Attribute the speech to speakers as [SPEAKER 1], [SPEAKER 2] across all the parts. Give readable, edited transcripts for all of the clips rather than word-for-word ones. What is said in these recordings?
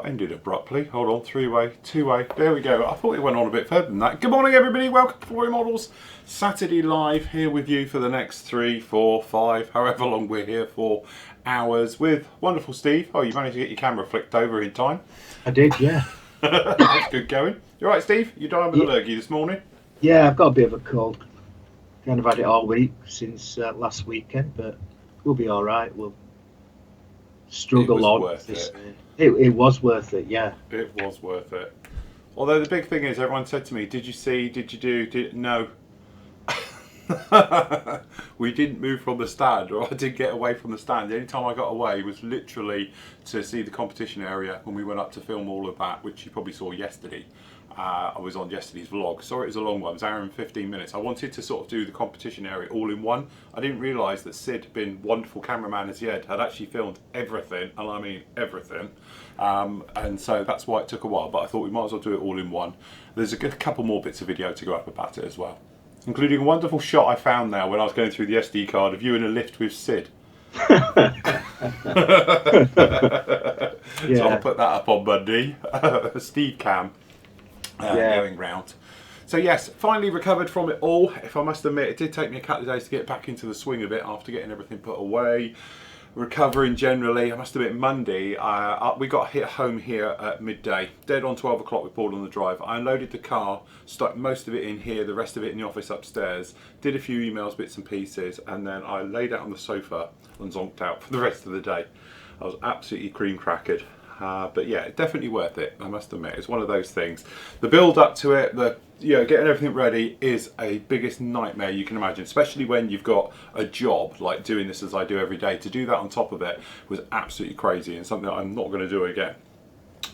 [SPEAKER 1] ended abruptly. Hold on, three-way, two-way. There we go. I thought it went on a bit further than that. Good morning, everybody. Welcome to Flory Models. Saturday live here with you for the next 3, 4, 5, however long we're here for, hours with wonderful Steve. Oh, you managed to get your camera flicked over in time.
[SPEAKER 2] I did, yeah.
[SPEAKER 1] That's good going. You all right, Steve? You dying with a lurgy this morning?
[SPEAKER 2] Yeah, I've got a bit of a cold. Kind of had it all week since last weekend, but we'll be all right. We'll struggle on.
[SPEAKER 1] Worth it.
[SPEAKER 2] It was worth it, yeah.
[SPEAKER 1] It was worth it. Although the big thing is, everyone said to me, did you see, did you do, no. We didn't move from the stand, or I didn't get away from the stand. The only time I got away was literally to see the competition area when we went up to film all of that, which you probably saw yesterday. I was on yesterday's vlog. Sorry, it was a long one. It was an hour and 15 minutes. I wanted to sort of do the competition area all in one. I didn't realise that Sid, being wonderful cameraman as yet, had actually filmed everything, and I mean everything. And so that's why it took a while, but I thought we might as well do it all in one. There's a couple more bits of video to go up about it as well, including a wonderful shot I found now when I was going through the SD card of you in a lift with Sid.
[SPEAKER 2] Yeah.
[SPEAKER 1] So I'll put that up on Monday. Steve Cam. Going round. So yes, finally recovered from it all. If I must admit, it did take me a couple of days to get back into the swing of it after getting everything put away. Recovering generally, I must admit, Monday we got hit home here at midday. Dead on 12 o'clock we pulled on the drive. I unloaded the car, stuck most of it in here, the rest of it in the office upstairs, did a few emails, bits and pieces, and then I laid out on the sofa and zonked out for the rest of the day. I was absolutely cream crackered. But yeah, definitely worth it, I must admit. It's one of those things. The build up to it, getting everything ready is a biggest nightmare you can imagine, especially when you've got a job like doing this as I do every day. To do that on top of it was absolutely crazy and something that I'm not going to do again.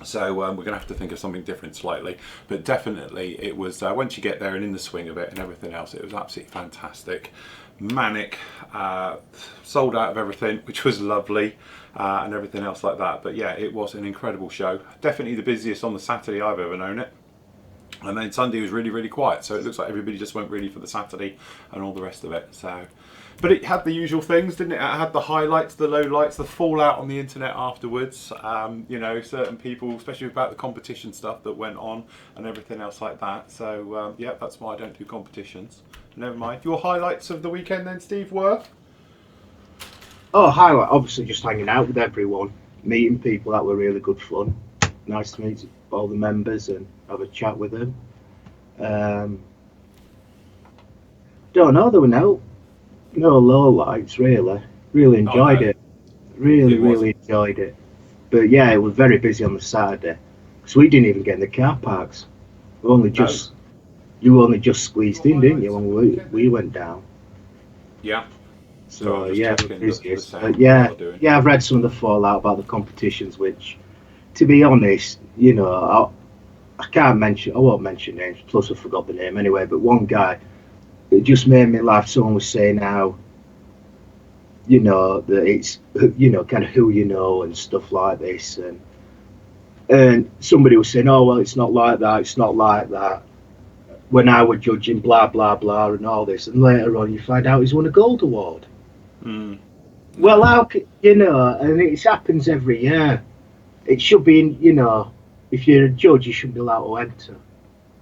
[SPEAKER 1] So we're going to have to think of something different slightly, but definitely it was, once you get there and in the swing of it and everything else, it was absolutely fantastic. Manic, sold out of everything, which was lovely, and everything else like that. But yeah, it was an incredible show. Definitely the busiest on the Saturday I've ever known it. And then Sunday was really, really quiet. So it looks like everybody just went really for the Saturday and all the rest of it. So, but it had the usual things, didn't it? It had the highlights, the lowlights, the fallout on the internet afterwards. You know, certain people, especially about the competition stuff that went on and everything else like that. So yeah, that's why I don't do competitions. Never mind. Your highlights of the weekend then, Steve, were?
[SPEAKER 2] Oh, highlight, obviously just hanging out with everyone, meeting people. That were really good fun. Nice to meet all the members and have a chat with them. Don't know, there were no low lights really. Really enjoyed it. Really enjoyed it. But yeah, it was very busy on the Saturday because we didn't even get in the car parks. You only just squeezed in, didn't you, when we went down?
[SPEAKER 1] Yeah.
[SPEAKER 2] So yeah, busiest. But yeah, I've read some of the fallout about the competitions, which, to be honest, you know, I won't mention names. Plus, I forgot the name anyway. But one guy, it just made me laugh. Someone was saying how, you know, that it's, you know, kind of who you know and stuff like this, and somebody was saying, oh well, it's not like that. It's not like that. When I was judging, blah blah blah, and all this, and later on you find out he's won a gold award.
[SPEAKER 1] Mm.
[SPEAKER 2] Well, how you know, and it happens every year. It should be, you know, if you're a judge, you shouldn't be allowed to enter.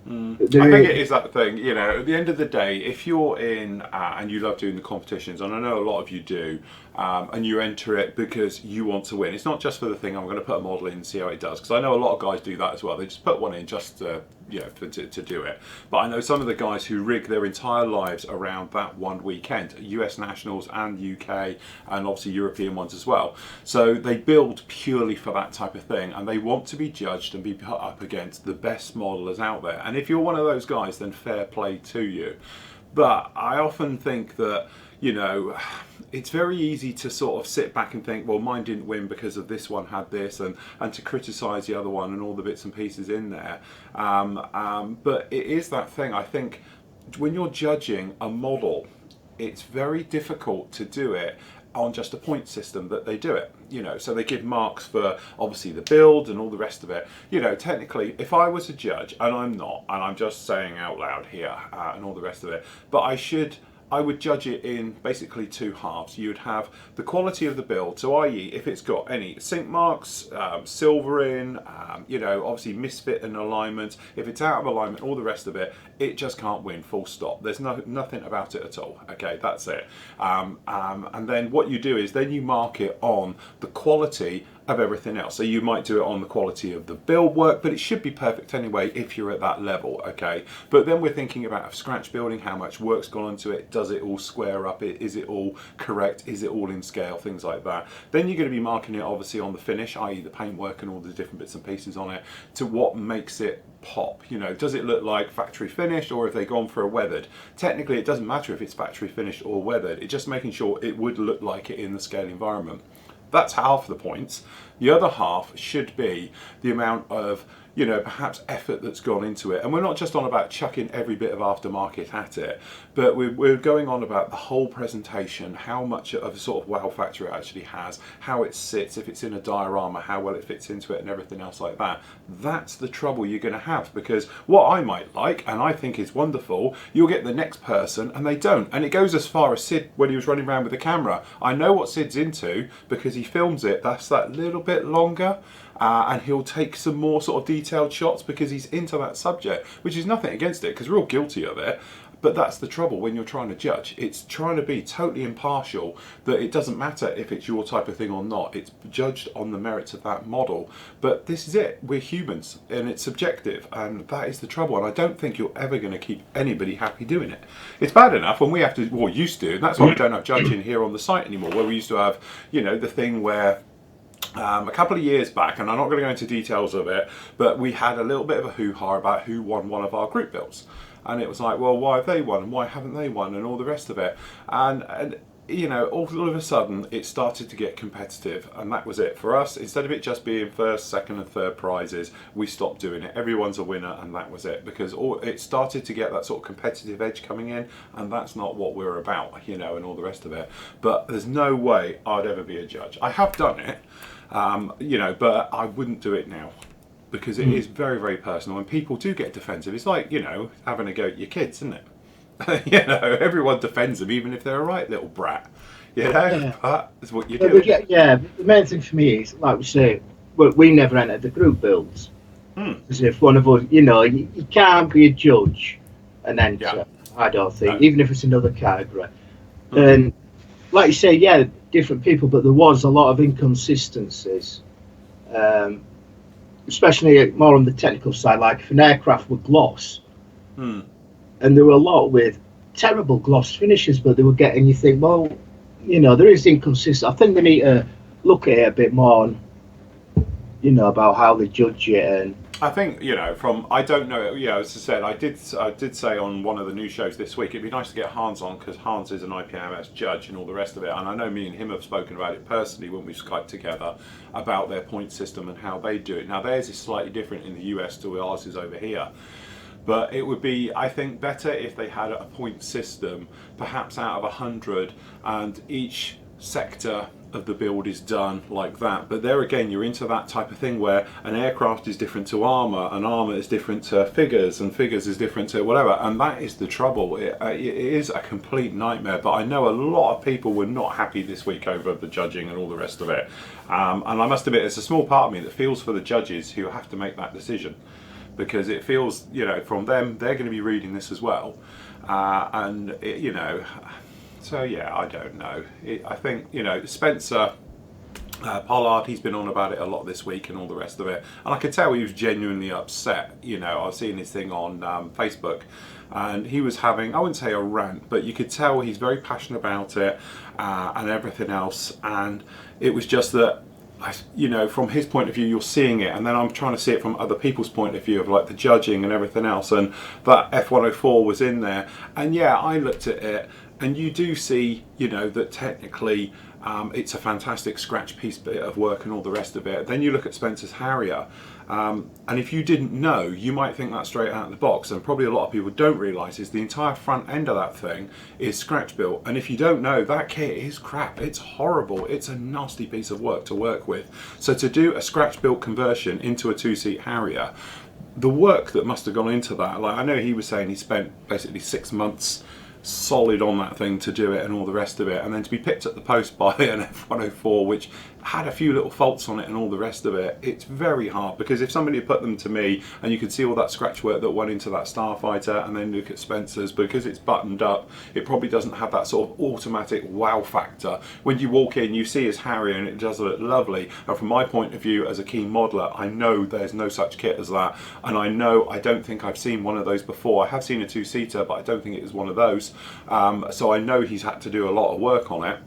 [SPEAKER 1] I think it is that thing, you know, at the end of the day, if you're in and you love doing the competitions, and I know a lot of you do, and you enter it because you want to win. It's not just for the thing, I'm going to put a model in and see how it does, because I know a lot of guys do that as well. They just put one in just to do it. But I know some of the guys who rig their entire lives around that one weekend, US nationals and UK, and obviously European ones as well. So they build purely for that type of thing, and they want to be judged and be put up against the best modelers out there. And if you're one of those guys, then fair play to you. But I often think that, you know, it's very easy to sort of sit back and think, well, mine didn't win because of this one had this, and to criticise the other one and all the bits and pieces in there. But it is that thing, I think, when you're judging a model, it's very difficult to do it on just a point system that they do it, you know, so they give marks for obviously the build and all the rest of it. You know, technically, if I was a judge, and I'm not, and I'm just saying out loud here and all the rest of it, but I should I would judge it in basically two halves. You would have the quality of the build, so i.e. if it's got any sink marks, silvering, you know, obviously misfit and alignment. If it's out of alignment, all the rest of it, it just can't win, full stop. There's nothing about it at all. Okay, that's it. And then what you do is then you mark it on the quality of everything else. So you might do it on the quality of the build work, but it should be perfect anyway if you're at that level, okay? But then we're thinking about a scratch building, how much work's gone into it, does it all square up, is it all correct, is it all in scale, things like that. Then you're going to be marking it obviously on the finish, i.e. the paintwork and all the different bits and pieces on it, to what makes it pop. You know, does it look like factory finished, or have they gone for a weathered? Technically it doesn't matter if it's factory finished or weathered, it's just making sure it would look like it in the scale environment. That's half the points. The other half should be the amount of, you know, perhaps effort that's gone into it. And we're not just on about chucking every bit of aftermarket at it, but we're going on about the whole presentation, how much of a sort of wow factor it actually has, how it sits, if it's in a diorama, how well it fits into it and everything else like that. That's the trouble you're going to have, because what I might like and I think is wonderful, you'll get the next person and they don't. And it goes as far as Sid when he was running around with the camera. I know what Sid's into because he films it, that's that little bit longer. And he'll take some more sort of detailed shots because he's into that subject, which is nothing against it because we're all guilty of it. But that's the trouble when you're trying to judge. It's trying to be totally impartial, that it doesn't matter if it's your type of thing or not. It's judged on the merits of that model. But this is it. We're humans and it's subjective, and that is the trouble. And I don't think you're ever going to keep anybody happy doing it. It's bad enough when we have to, well, used to, and that's why we don't have judging here on the site anymore, where we used to have, you know, the thing where a couple of years back, and I'm not going to go into details of it, but we had a little bit of a hoo-ha about who won one of our group builds. And it was like, well, why have they won and why haven't they won and all the rest of it. And you know, all of a sudden it started to get competitive, and that was it for us. Instead of it just being first, second and third prizes, we stopped doing it. Everyone's a winner, and that was it, because it started to get that sort of competitive edge coming in, and that's not what we're about, you know, and all the rest of it. But there's no way I'd ever be a judge. I have done it, you know, but I wouldn't do it now, because it is very, very personal, and people do get defensive. It's like, you know, having a go at your kids, isn't it? You know, everyone defends them, even if they're a right little brat. You know,
[SPEAKER 2] Yeah.
[SPEAKER 1] that's what you do.
[SPEAKER 2] Yeah, the main thing for me is, like we say, we never entered the group builds. Because if one of us, you know, you can't be a judge and enter,
[SPEAKER 1] Yeah.
[SPEAKER 2] I don't think,
[SPEAKER 1] No.
[SPEAKER 2] even if it's another category. And like you say, yeah, different people, but there was a lot of inconsistencies, especially more on the technical side. Like if an aircraft were gloss, and there were a lot with terrible gloss finishes, but they were getting, you think, well, you know, there is inconsistency. I think they need to look at it a bit more, you know, about how they judge it. And
[SPEAKER 1] I think, you know, I don't know, yeah, as I said, I did say on one of the news shows this week, it'd be nice to get Hans on, because Hans is an IPMS judge and all the rest of it, and I know me and him have spoken about it personally when we've Skyped together about their point system and how they do it. Now theirs is slightly different in the US to ours is over here, but it would be, I think, better if they had a point system, perhaps out of 100, and each sector of the build is done like that. But there again, you're into that type of thing where an aircraft is different to armour, and armour is different to figures, and figures is different to whatever, and that is the trouble. It is a complete nightmare, but I know a lot of people were not happy this week over the judging and all the rest of it. And I must admit, it's a small part of me that feels for the judges who have to make that decision, because it feels, you know, from them, they're going to be reading this as well. And, you know, so yeah, I don't know. I think, you know, Spencer Pollard, he's been on about it a lot this week and all the rest of it. And I could tell he was genuinely upset. You know, I was seeing his thing on Facebook, and he was having, I wouldn't say a rant, but you could tell he's very passionate about it and everything else. And it was just that, you know, from his point of view, you're seeing it, and then I'm trying to see it from other people's point of view of like the judging and everything else, and that F104 was in there, and yeah, I looked at it, and you do see, you know, that technically it's a fantastic scratch piece bit of work and all the rest of it. Then you look at Spencer's Harrier, and if you didn't know, you might think that straight out of the box, and probably a lot of people don't realise is the entire front end of that thing is scratch built. And if you don't know, that kit is crap. It's horrible. It's a nasty piece of work to work with. So to do a scratch built conversion into a two-seat Harrier, the work that must have gone into that, like I know he was saying he spent basically 6 months solid on that thing to do it and all the rest of it, and then to be picked at the post by an F104 which had a few little faults on it and all the rest of it, it's very hard, because if somebody had put them to me and you could see all that scratch work that went into that Starfighter, and then look at Spencer's, because it's buttoned up, it probably doesn't have that sort of automatic wow factor. When you walk in, you see his Harrier and it does look lovely, and from my point of view as a keen modeler, I know there's no such kit as that, and I don't think I've seen one of those before. I have seen a two-seater, but I don't think it was one of those, so I know he's had to do a lot of work on it.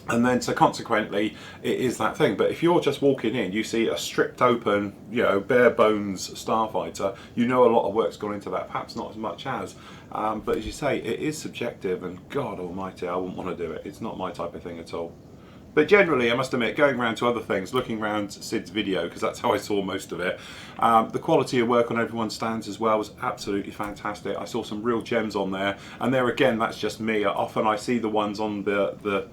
[SPEAKER 1] And then, so consequently, it is that thing. But if you're just walking in, you see a stripped open, you know, bare bones Starfighter, you know a lot of work's gone into that, perhaps not as much as. But as you say, it is subjective, and God almighty, I wouldn't want to do it. It's not my type of thing at all. But generally, I must admit, going around to other things, looking around Sid's video, because that's how I saw most of it, the quality of work on everyone's stands as well was absolutely fantastic. I saw some real gems on there, and there again, that's just me. Often I see the ones on the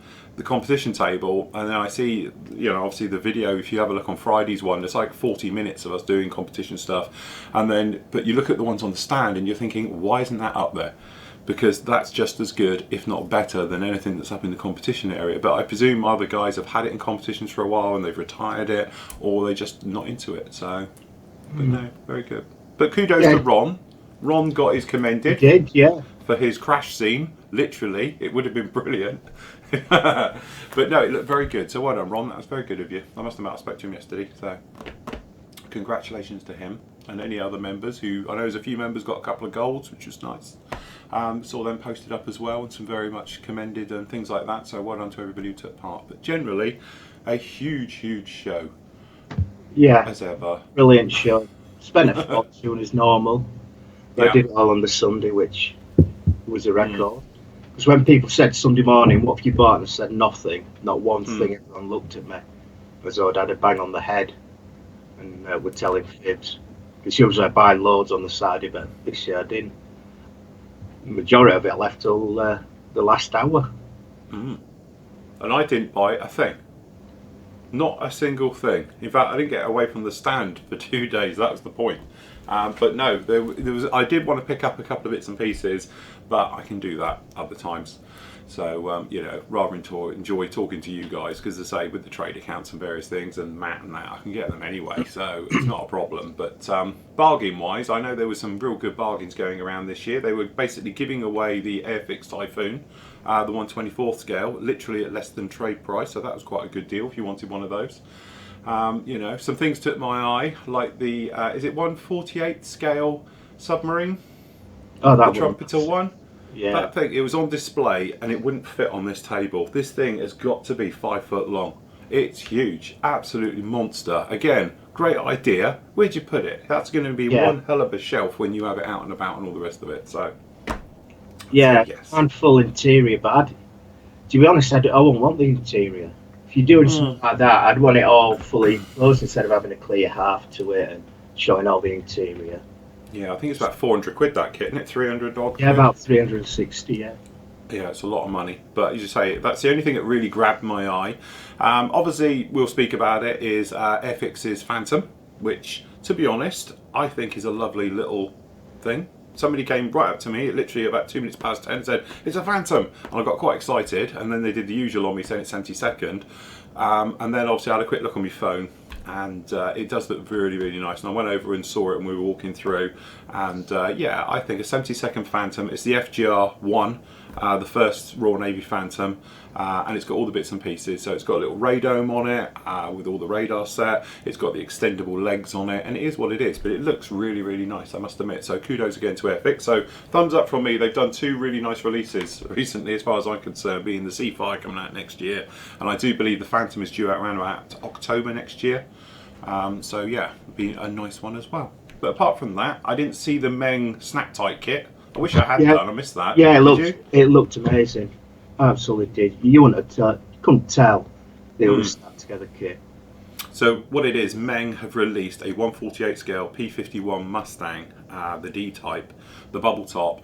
[SPEAKER 1] competition table, and then I see, you know, obviously the video, if you have a look on Friday's one, it's like 40 minutes of us doing competition stuff, and then, but you look at the ones on the stand and you're thinking, why isn't that up there? Because that's just as good, if not better, than anything that's up in the competition area. But I presume other guys have had it in competitions for a while and they've retired it, or they're just not into it. So, but no, very good. But kudos to Ron. Ron got his commended.
[SPEAKER 2] He did, yeah.
[SPEAKER 1] For his crash scene, literally, it would have been brilliant. But no, it looked very good. So well done, Ron. That was very good of you. I must admit, I spoke to him yesterday. So congratulations to him and any other members who, I know there's a few members got a couple of golds, which was nice. Saw them posted up as well, and some very much commended and things like that. So well done to everybody who took part. But generally, a huge show.
[SPEAKER 2] Yeah,
[SPEAKER 1] as ever.
[SPEAKER 2] Brilliant show. Spent a fortune as normal. But I did it all on the Sunday, which was a record. Because when people said Sunday morning, what have you bought? And I said nothing, not one thing. Everyone looked at me as though I'd had a bang on the head and were telling fibs. Because usually I buy loads on the Saturday, but this year I didn't. The majority of it left till the last hour.
[SPEAKER 1] And I didn't buy a thing. Not a single thing. In fact, I didn't get away from the stand for 2 days. That was the point. But no, there was. I did want to pick up a couple of bits and pieces, but I can do that other times. So you know, rather enjoy talking to you guys, because as I say, with the trade accounts and various things, and Matt and that, I can get them anyway, so it's not a problem. But bargain wise, I know there was some real good bargains going around this year. They were basically giving away the Airfix Typhoon, the 1/24th scale, literally at less than trade price, so that was quite a good deal if you wanted one of those. You know, some things took my eye, like the is it 1/48 scale submarine?
[SPEAKER 2] Oh, that
[SPEAKER 1] the trumpeter one.
[SPEAKER 2] Yeah.
[SPEAKER 1] That thing, it was on display and it wouldn't fit on this table. This thing has got to be 5 foot long. It's huge, absolutely monster. Again, great idea. Where'd you put it? That's going to be one hell of a shelf when you have it out and about and all the rest of it. So,
[SPEAKER 2] yeah, and full interior, but to be honest, I wouldn't want the interior. If you're doing something like that, I'd want it all fully enclosed instead of having a clear half to it and showing all the interior.
[SPEAKER 1] Yeah, I think it's about 400 quid that kit, isn't it? 300 odd quid?
[SPEAKER 2] Yeah, about 360, yeah.
[SPEAKER 1] Yeah, it's a lot of money. But as you say, that's the only thing that really grabbed my eye. Obviously, we'll speak about it, is Airfix's Phantom, which, to be honest, I think is a lovely little thing. Somebody came right up to me, literally about 2 minutes past 10, and said, "It's a Phantom." And I got quite excited, and then they did the usual on me, saying it's 72nd. And then obviously I had a quick look on my phone, and it does look really, really nice. And I went over and saw it, and we were walking through, and yeah, I think a 72nd Phantom. It's the FGR-1, the first Royal Navy Phantom, and it's got all the bits and pieces. So it's got a little radome on it with all the radar set. It's got the extendable legs on it, and it is what it is, but it looks really, really nice, I must admit. So kudos again to Airfix. So thumbs up from me. They've done 2 really nice releases recently, as far as I'm concerned, being the Seafire coming out next year, and I do believe the Phantom is due out around about October next year. So yeah, be a nice one as well. But apart from that, I didn't see the Meng Snap Tight kit. I wish I had done. I missed that.
[SPEAKER 2] Yeah, it looked amazing. Absolutely did. You couldn't tell they were a snap together kit.
[SPEAKER 1] So what it is, Meng have released a 1/48 scale P51 Mustang, the D-Type, the bubble top.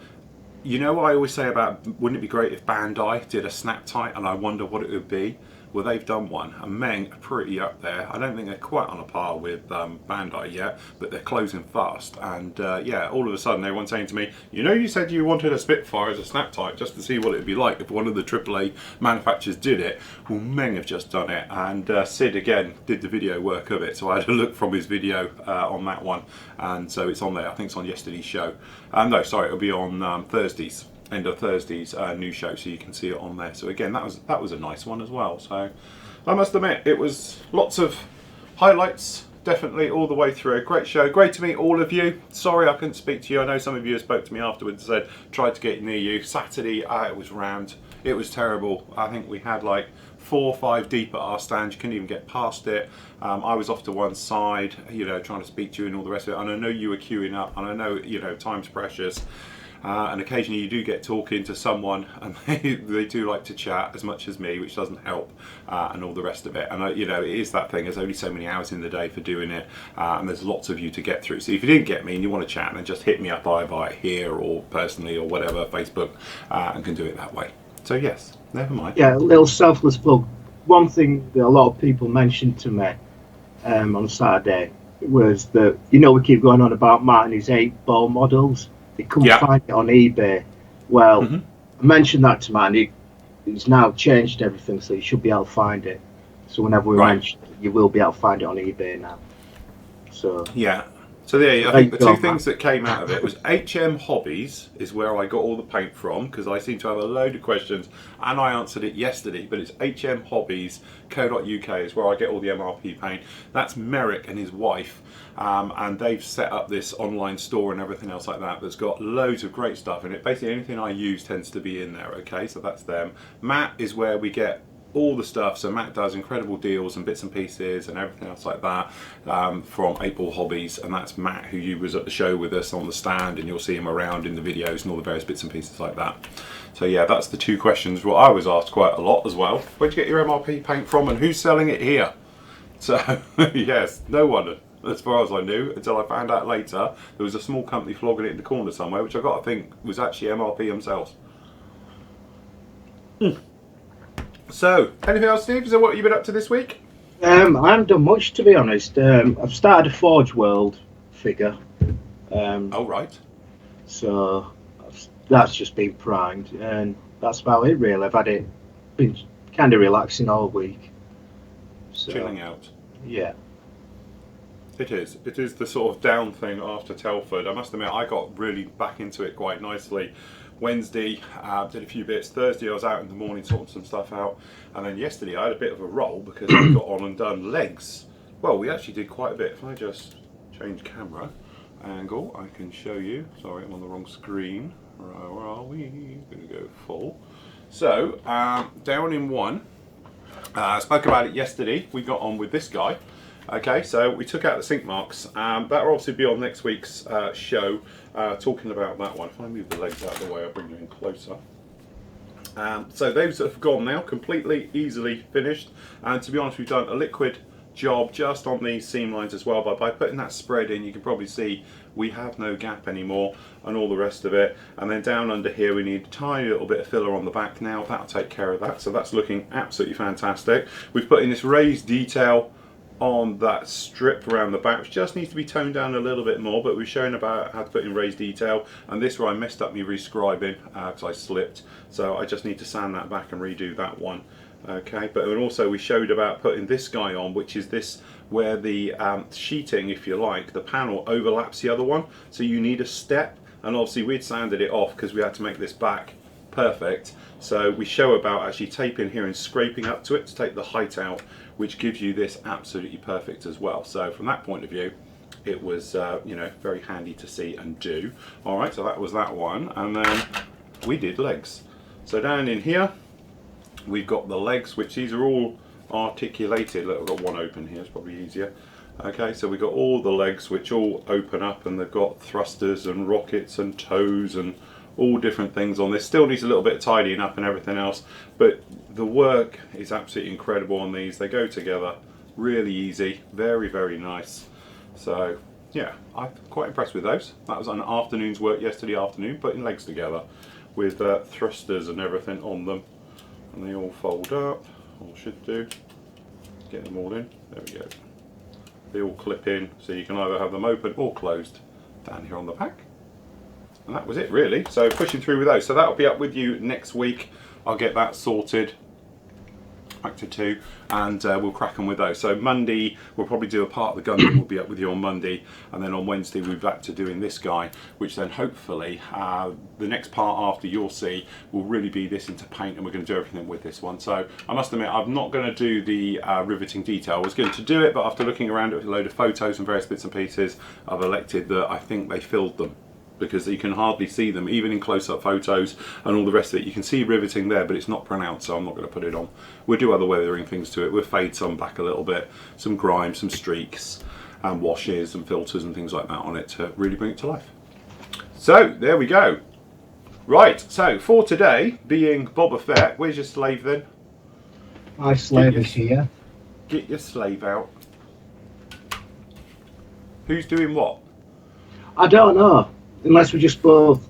[SPEAKER 1] You know what I always say about, wouldn't it be great if Bandai did a Snap Tight, and I wonder what it would be? well, they've done one, and Meng are pretty up there. I don't think they're quite on a par with Bandai yet, but they're closing fast. And yeah, all of a sudden everyone's saying to me, you know, you said you wanted a Spitfire as a snap type just to see what it would be like if one of the AAA manufacturers did it. Well, Meng have just done it, and Sid again did the video work of it, so I had a look from his video on that one, and so it's on there. I think it's on yesterday's show. No, sorry, it'll be on Thursday's. End of Thursday's new show, so you can see it on there. So again, that was a nice one as well. So I must admit, it was lots of highlights, definitely all the way through. Great show, great to meet all of you. Sorry I couldn't speak to you. I know some of you spoke to me afterwards and said tried to get near you. Saturday, it was rammed. It was terrible. I think we had like 4 or 5 deep at our stand. You couldn't even get past it. I was off to one side, you know, trying to speak to you and all the rest of it. And I know you were queuing up, and I know, you know, time's precious. And occasionally you do get talking to someone, and they do like to chat as much as me, which doesn't help, and all the rest of it. And you know, it is that thing. There's only so many hours in the day for doing it, and there's lots of you to get through. So if you didn't get me and you want to chat, then just hit me up either here or personally or whatever, Facebook, and can do it that way. So yes, never mind.
[SPEAKER 2] Yeah, a little selfless plug. One thing that a lot of people mentioned to me on Saturday was that, you know, we keep going on about Matt and his 8 ball models. They couldn't find it on eBay. Well, I mentioned that to Matt, and he's now changed everything, so you should be able to find it. So whenever we mention it, you will be able to find it on eBay now. So
[SPEAKER 1] yeah. So there, I think the two things that came out of it was HM Hobbies is where I got all the paint from, because I seem to have a load of questions, and I answered it yesterday, but it's hmhobbies.co.uk is where I get all the MRP paint. That's Merrick and his wife, and they've set up this online store and everything else like that that's got loads of great stuff in it. Basically anything I use tends to be in there, okay? So that's them. Matt is where we get all the stuff, so Matt does incredible deals and bits and pieces and everything else like that from 8 Ball Hobbies, and that's Matt, who you was at the show with us on the stand, and you'll see him around in the videos and all the various bits and pieces like that. So yeah, that's the 2 questions. Well, I was asked quite a lot as well. Where'd you get your MRP paint from, and who's selling it here? So yes, no one, as far as I knew, until I found out later there was a small company flogging it in the corner somewhere, which I got to think was actually MRP themselves. So, anything else, Steve? Is that what you've been up to this week?
[SPEAKER 2] I haven't done much, to be honest. I've started a Forge World figure.
[SPEAKER 1] Oh, right.
[SPEAKER 2] So, that's just been primed, and that's about it, really. I've had it, been kind of relaxing all week. So,
[SPEAKER 1] chilling out.
[SPEAKER 2] Yeah.
[SPEAKER 1] It is. It is the sort of down thing after Telford. I must admit, I got really back into it quite nicely. Wednesday, did a few bits. Thursday, I was out in the morning sorting some stuff out. And then yesterday, I had a bit of a roll because I got on and done legs. Well, we actually did quite a bit. If I just change camera angle, I can show you. Sorry, I'm on the wrong screen. Right, where are we? Going to go full. So, down in one. I spoke about it yesterday. We got on with this guy. Okay, so we took out the sink marks. That'll obviously be on next week's show, talking about that one. If I move the legs out of the way, I'll bring you in closer. So those have gone now, completely easily finished. And to be honest, we've done a liquid job just on these seam lines as well. But by putting that spread in, you can probably see we have no gap anymore and all the rest of it. And then down under here, we need a tiny little bit of filler on the back now. That'll take care of that. So that's looking absolutely fantastic. We've put in this raised detail on that strip around the back, which just needs to be toned down a little bit more, but we've shown about how to put in raised detail, and this where I messed up my rescribing because I slipped, so I just need to sand that back and redo that one. Okay, but then also we showed about putting this guy on, which is this where the sheeting, if you like, the panel overlaps the other one, so you need a step, and obviously we'd sanded it off because we had to make this back perfect. So we show about actually taping here and scraping up to it to take the height out, which gives you this absolutely perfect as well. So from that point of view, it was you know, very handy to see and do. All right, so that was that one, and then we did legs. So down in here, we've got the legs, which these are all articulated. Look, I've got one open here, it's probably easier. Okay, so we've got all the legs which all open up, and they've got thrusters and rockets and toes and all different things on this. Still needs a little bit of tidying up and everything else, but the work is absolutely incredible on these. They go together really easy, very, very nice. So yeah, I'm quite impressed with those. That was an afternoon's work yesterday afternoon, putting legs together with thrusters and everything on them, and they all fold up, or should do. Get them all in. There we go. They all clip in, so you can either have them open or closed down here on the pack. And that was it really. So pushing through with those. So that'll be up with you next week. I'll get that sorted. Factor 2, and we'll crack on with those. So Monday we'll probably do a part of the Gundam. Will be up with you on Monday, and then on Wednesday we'll be back to doing this guy, which then hopefully the next part after you'll see will really be this into paint, and we're going to do everything with this one. So I must admit I'm not going to do the riveting detail. I was going to do it, but after looking around at a load of photos and various bits and pieces, I've elected that I think they filled them, because you can hardly see them even in close-up photos and all the rest of it. You can see riveting there, but it's not pronounced, so I'm not going to put it on. We'll do other weathering things to it. We'll fade some back a little bit, some grime, some streaks, and washes and filters and things like that on it to really bring it to life. So there we go. Right, so for today, being Boba Fett, where's your slave then?
[SPEAKER 2] My slave is here.
[SPEAKER 1] Get your slave out. Who's doing what?
[SPEAKER 2] I don't know. Unless we just both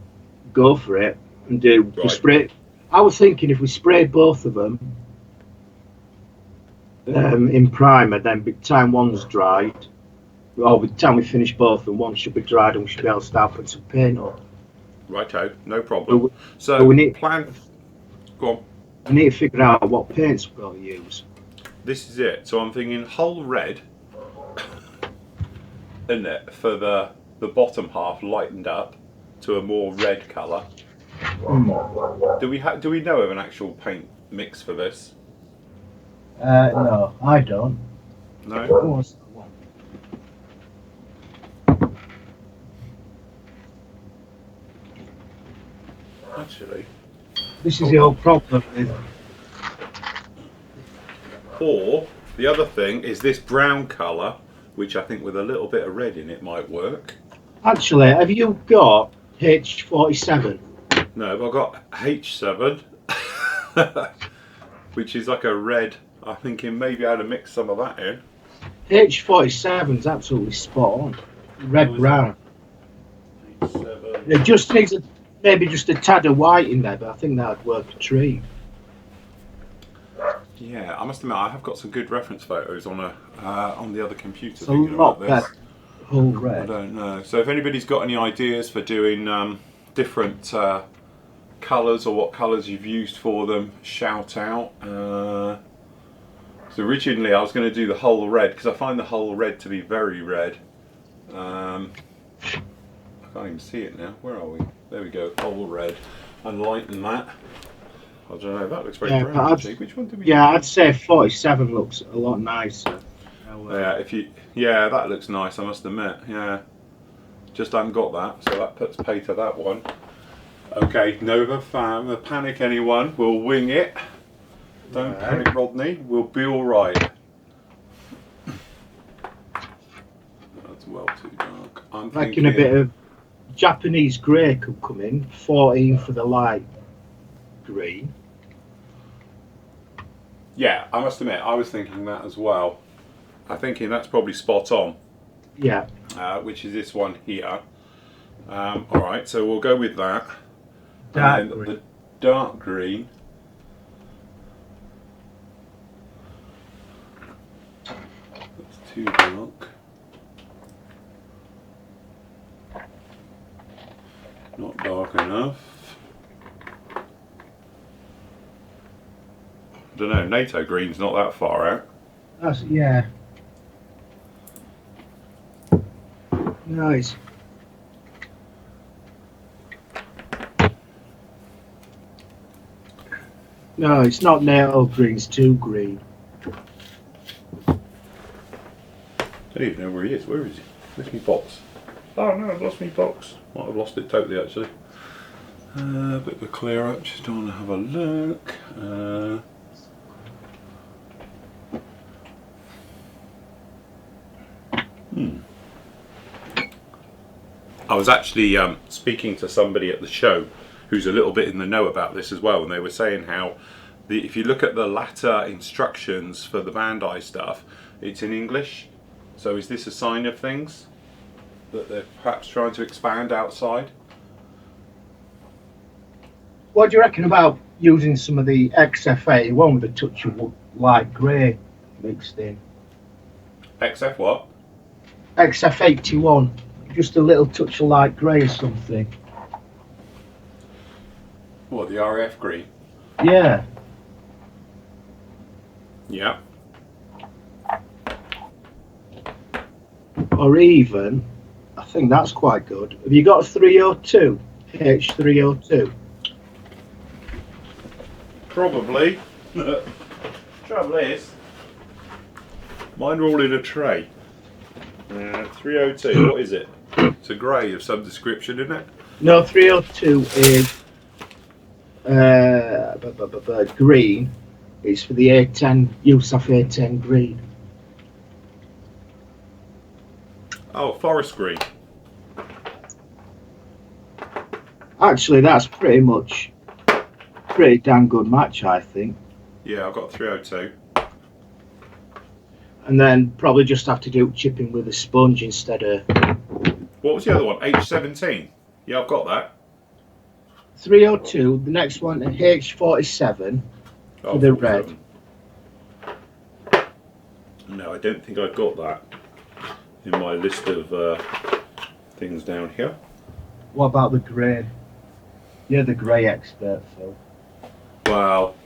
[SPEAKER 2] go for it and do the spray. I was thinking if we sprayed both of them in primer, then by the time one's dried, or by the time we finish both, and one should be dried, and we should be able to start putting some paint on.
[SPEAKER 1] Righto, no problem.
[SPEAKER 2] So we need
[SPEAKER 1] plan. Go on.
[SPEAKER 2] We need to figure out what paints we're going to use.
[SPEAKER 1] This is it. So I'm thinking whole red, isn't it, for the bottom half lightened up to a more red colour. Do we know of an actual paint mix for this?
[SPEAKER 2] No, I don't.
[SPEAKER 1] No. Actually,
[SPEAKER 2] this is the old problem with.
[SPEAKER 1] Or the other thing is this brown colour, which I think with a little bit of red in it might work.
[SPEAKER 2] Actually, have you got H47?
[SPEAKER 1] No, but I've got H7, which is like a red. I'm thinking maybe I'd have mixed some of that in.
[SPEAKER 2] H47 is absolutely spot on. Red brown.
[SPEAKER 1] H7.
[SPEAKER 2] It just needs maybe just a tad of white in there, but I think that'd work a treat.
[SPEAKER 1] Yeah, I must admit I have got some good reference photos on the other computer.
[SPEAKER 2] It's a lot better. Whole red.
[SPEAKER 1] I don't know. So if anybody's got any ideas for doing different colours or what colours you've used for them, shout out. So originally I was going to do the whole red because I find the whole red to be very red. I can't even see it now. Where are we? There we go. Whole red. And lighten that. I don't know. That looks very brown. Which one do we?
[SPEAKER 2] Yeah, I'd say 47 looks a lot nicer.
[SPEAKER 1] Yeah, that looks nice. I must admit. Yeah, just haven't got that, so that puts pay to that one. Okay, Nova fam, panic anyone. We'll wing it. Don't panic, Rodney. We'll be all right. That's well too dark. I'm
[SPEAKER 2] thinking a bit of Japanese grey could come in. 14 for the light green.
[SPEAKER 1] Yeah, I must admit, I was thinking that as well. I'm thinking that's probably spot on.
[SPEAKER 2] Yeah.
[SPEAKER 1] Which is this one here. Alright, so we'll go with that.
[SPEAKER 2] Dark
[SPEAKER 1] green. The dark green. That's too dark. Not dark enough. I don't know, NATO green's not that far out.
[SPEAKER 2] Yeah. Nice. No, it's not NATO green, it's too green.
[SPEAKER 1] I don't even know where he is. Where is he? Where's my box? Oh no, I've lost my box. Might have lost it totally actually. A bit of a clear up, just want to have a look. I was actually speaking to somebody at the show who's a little bit in the know about this as well, and they were saying how if you look at the latter instructions for the Bandai stuff, it's in English. So is this a sign of things that they're perhaps trying to expand outside?
[SPEAKER 2] What do you reckon about using some of the XFA, one with a touch of light grey mixed in.
[SPEAKER 1] XF what?
[SPEAKER 2] XF81, just a little touch of light grey or something.
[SPEAKER 1] What, the RAF green?
[SPEAKER 2] Yeah.
[SPEAKER 1] Yeah.
[SPEAKER 2] Or even, I think that's quite good. Have you got a 302? H302?
[SPEAKER 1] Probably. Trouble is, mine are all in a tray. 302, what is it? It's a grey of some description, isn't it?
[SPEAKER 2] No, 302 is green. It's for the A10, USAF A10 green.
[SPEAKER 1] Oh, forest green.
[SPEAKER 2] Actually, that's pretty damn good match, I think.
[SPEAKER 1] Yeah, I've got 302.
[SPEAKER 2] And then probably just have to do chipping with a sponge instead of...
[SPEAKER 1] What was the other one? H17? Yeah, I've got that.
[SPEAKER 2] 302, the next one, H47 for the
[SPEAKER 1] 47.
[SPEAKER 2] red.
[SPEAKER 1] No, I don't think I've got that in my list of things down here.
[SPEAKER 2] What about the grey? You're the grey expert, Phil.
[SPEAKER 1] Well,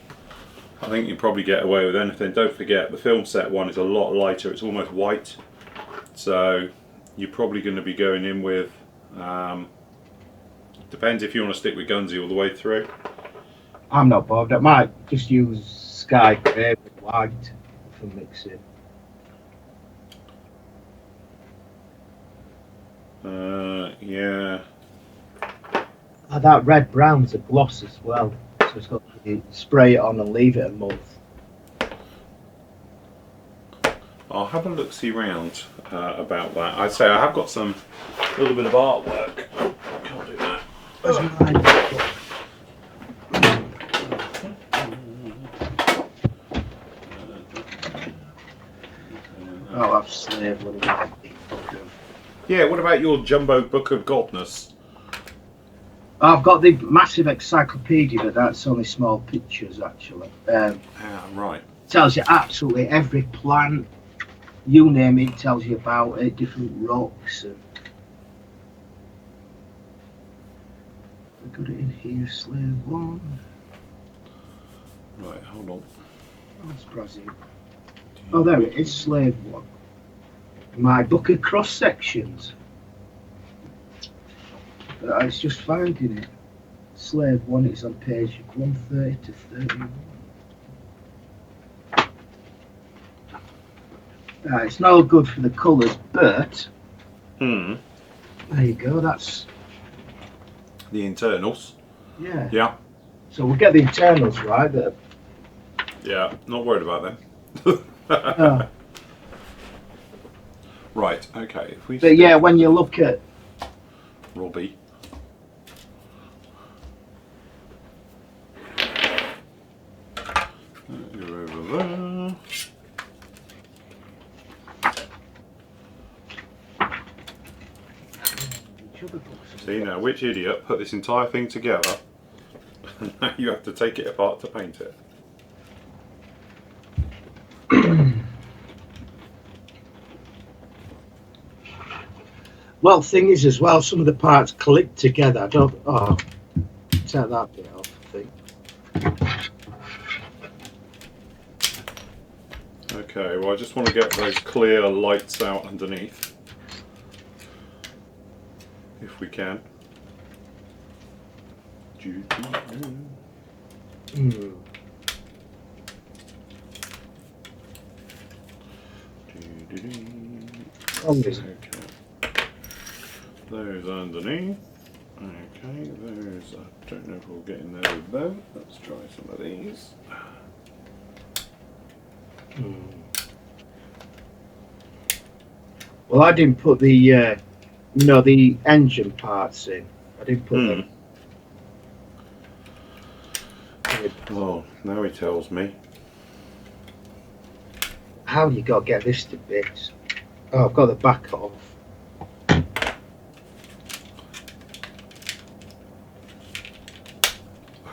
[SPEAKER 1] I think you probably get away with anything. Don't forget, the film set one is a lot lighter. It's almost white. So you're probably going to be going in with... depends if you want to stick with Gunsy all the way through.
[SPEAKER 2] I'm not bothered. I might just use sky grey with white for mixing.
[SPEAKER 1] Yeah.
[SPEAKER 2] Oh, that red brown's a gloss as well. So it's got to spray it on and leave it a month.
[SPEAKER 1] I'll have a look-see round about that. I'd say I have got some little bit of artwork. Oh, can't do that.
[SPEAKER 2] Where's mine? Oh, I've slaved one of my big book of...
[SPEAKER 1] Yeah, what about your jumbo book of godness?
[SPEAKER 2] I've got the massive encyclopedia, but that's only small pictures actually.
[SPEAKER 1] Right.
[SPEAKER 2] Tells you absolutely every plant, you name it, tells you about it, different rocks. And I got it in here, slave one.
[SPEAKER 1] Right, hold on.
[SPEAKER 2] Oh, it's Brazil. Oh, there it is, slave one. My book of cross sections. I was just finding it. Slave one, it's on page 130 to 31. It's not good for the colours, but there you go. That's
[SPEAKER 1] the internals.
[SPEAKER 2] Yeah.
[SPEAKER 1] Yeah.
[SPEAKER 2] So we'll get the internals right.
[SPEAKER 1] Yeah, not worried about them. Right. Okay. If we.
[SPEAKER 2] But yeah, when you look at
[SPEAKER 1] Robbie. You're over there. See now, which idiot put this entire thing together and now you have to take it apart to paint it?
[SPEAKER 2] Well, thing is as well, some of the parts click together. I don't... Oh, take that bit off, I think.
[SPEAKER 1] Okay, well I just want to get those clear lights out underneath. If we can.
[SPEAKER 2] Okay.
[SPEAKER 1] Those underneath. Okay, those, I don't know if we'll get in there with them. Let's try some of these.
[SPEAKER 2] Well, I didn't put the, the engine parts in. I didn't put them.
[SPEAKER 1] Oh, now he tells me.
[SPEAKER 2] How you got to get this to bits? Oh, I've got the back off.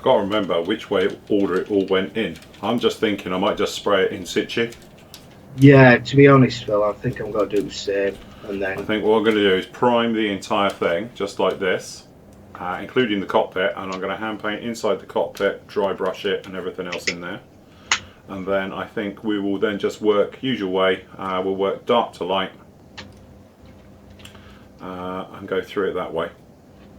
[SPEAKER 1] got to remember which way order it all went in. I'm just thinking I might just spray it in situ.
[SPEAKER 2] Yeah, to be honest, Phil, I think I'm going to do the same. And then
[SPEAKER 1] I think what I'm going to do is prime the entire thing, just like this, including the cockpit, and I'm going to hand paint inside the cockpit, dry brush it and everything else in there. And then I think we will then just work usual way, we'll work dark to light and go through it that way.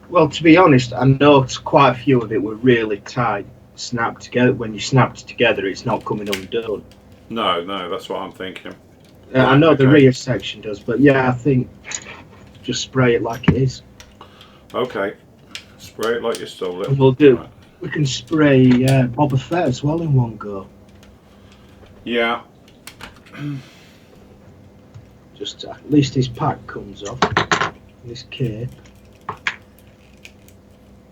[SPEAKER 2] Well, to be honest, I noticed quite a few of it were really tight, snapped together. When you snapped it together, it's not coming undone.
[SPEAKER 1] No, that's what I'm thinking.
[SPEAKER 2] I know the rear section does, but yeah, I think just spray it like it is.
[SPEAKER 1] Okay, spray it like you stole it.
[SPEAKER 2] And we'll do.
[SPEAKER 1] Right.
[SPEAKER 2] We can spray Boba Fett as well in one go.
[SPEAKER 1] Yeah.
[SPEAKER 2] Just at least his pack comes off. This cape.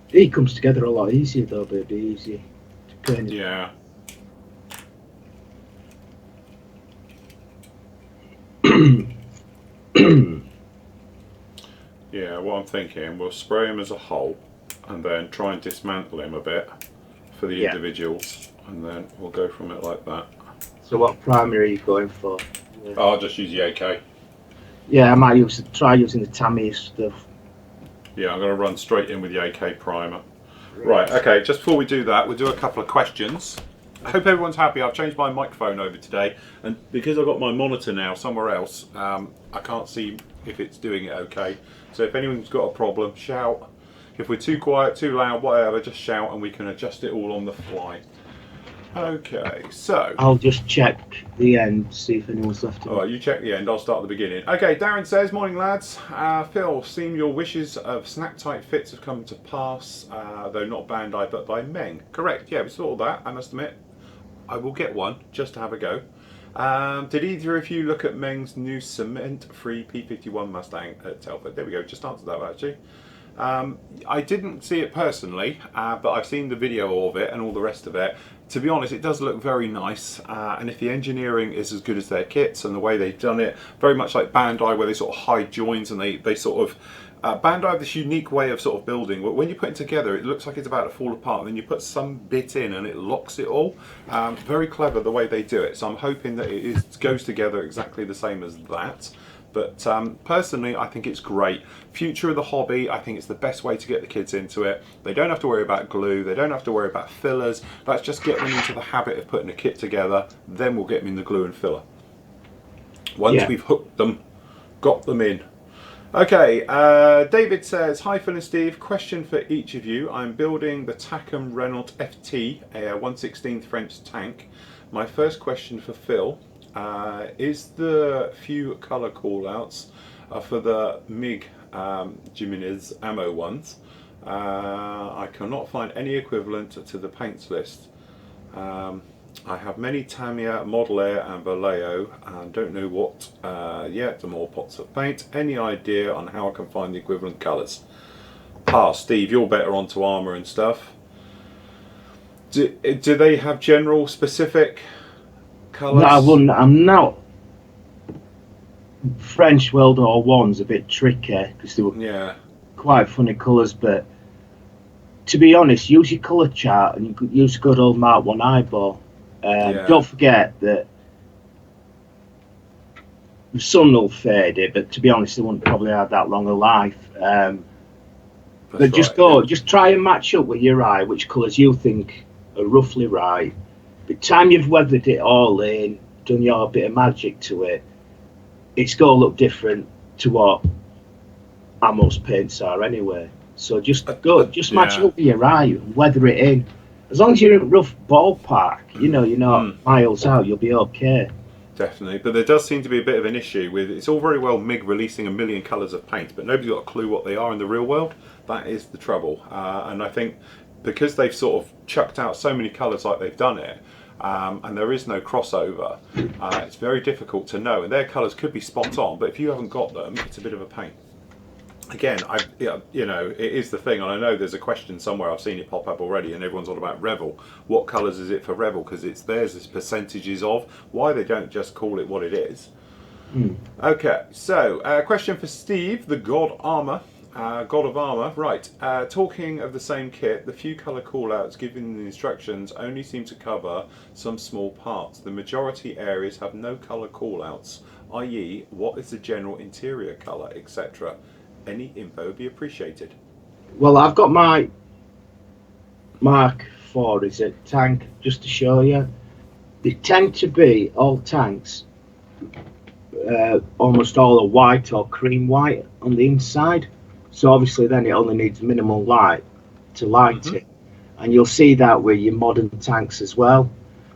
[SPEAKER 2] He comes together a lot easier though, but it'd be easy to paint.
[SPEAKER 1] Yeah. Yeah, what I'm thinking, we'll spray him as a whole and then try and dismantle him a bit for the individuals, and then we'll go from it like that.
[SPEAKER 2] So what primer are you going for?
[SPEAKER 1] Yeah. I'll just use the AK.
[SPEAKER 2] Yeah, I might try using the Tamiya stuff.
[SPEAKER 1] Yeah, I'm going to run straight in with the AK primer. Right, okay, just before we do that, we'll do a couple of questions. I hope everyone's happy. I've changed my microphone over today, and because I've got my monitor now somewhere else, I can't see if it's doing it okay. So if anyone's got a problem, shout. If we're too quiet, too loud, whatever, just shout and we can adjust it all on the fly. Okay, so
[SPEAKER 2] I'll just check the end, see if anyone's left.
[SPEAKER 1] Alright, you check the end, I'll start at the beginning. Okay, Darren says, morning lads. Phil, seem your wishes of snack tight fits have come to pass, though not Bandai but by Meng. Correct, yeah, we saw that, I must admit. I will get one, just to have a go. Did either of you look at Meng's new cement-free P51 Mustang at Telford? There we go, just answered that actually. I didn't see it personally, but I've seen the video of it and all the rest of it. To be honest, it does look very nice, and if the engineering is as good as their kits and the way they've done it, very much like Bandai where they sort of hide joins and they sort of... Bandai have this unique way of sort of building, when you put it together it looks like it's about to fall apart, and then you put some bit in and it locks it all. Very clever the way they do it, so I'm hoping that it goes together exactly the same as that. But personally, I think it's great. Future of the hobby, I think it's the best way to get the kids into it. They don't have to worry about glue, they don't have to worry about fillers. Let's just get them into the habit of putting a kit together, then we'll get them in the glue and filler. Once we've hooked them, got them in. Okay, David says, hi Phil and Steve, question for each of you. I'm building the Tacom Renault FT, a 1/16 French tank. My first question for Phil, is the few colour callouts for the MiG Jimenez ammo ones. I cannot find any equivalent to the paints list. I have many Tamiya, Model Air and Vallejo and don't know what yet, the more pots of paint. Any idea on how I can find the equivalent colours? Steve, you're better onto armour and stuff. Do they have general specific colours?
[SPEAKER 2] No, I wouldn't. I'm not. French World War One's a bit tricky because they were quite funny colours, but to be honest, use your colour chart and you could use a good old Mark 1 eyeball. Don't forget that the sun will fade it, but to be honest, they wouldn't probably have that long a life. But just try and match up with your eye which colours you think are roughly right. By the time you've weathered it all in, done your bit of magic to it, it's going to look different to what most paints are anyway. So just match it up with your eye and weather it in. As long as you're in a rough ballpark, you're not miles out, you'll be okay.
[SPEAKER 1] Definitely, but there does seem to be a bit of an issue with, it's all very well MiG releasing a million colours of paint, but nobody's got a clue what they are in the real world. That is the trouble. And I think because they've sort of chucked out so many colours like they've done it, and there is no crossover, it's very difficult to know. And their colours could be spot on, but if you haven't got them, it's a bit of a pain. Again, it is the thing, and I know there's a question somewhere, I've seen it pop up already, and everyone's on about Revel. What colours is it for Revel? Because it's theirs, it's percentages of. Why they don't just call it what it is. Okay, so question for Steve, the God Armour. God of Armour, right. Talking of the same kit, the few colour callouts given in the instructions only seem to cover some small parts. The majority areas have no colour callouts, i.e. what is the general interior colour, etc. Any info would be appreciated.
[SPEAKER 2] Well, I've got my Mark 4, is it, tank, just to show you. They tend to be, all tanks, almost all are white or cream white on the inside. So obviously then it only needs minimal light to light it. And you'll see that with your modern tanks as well.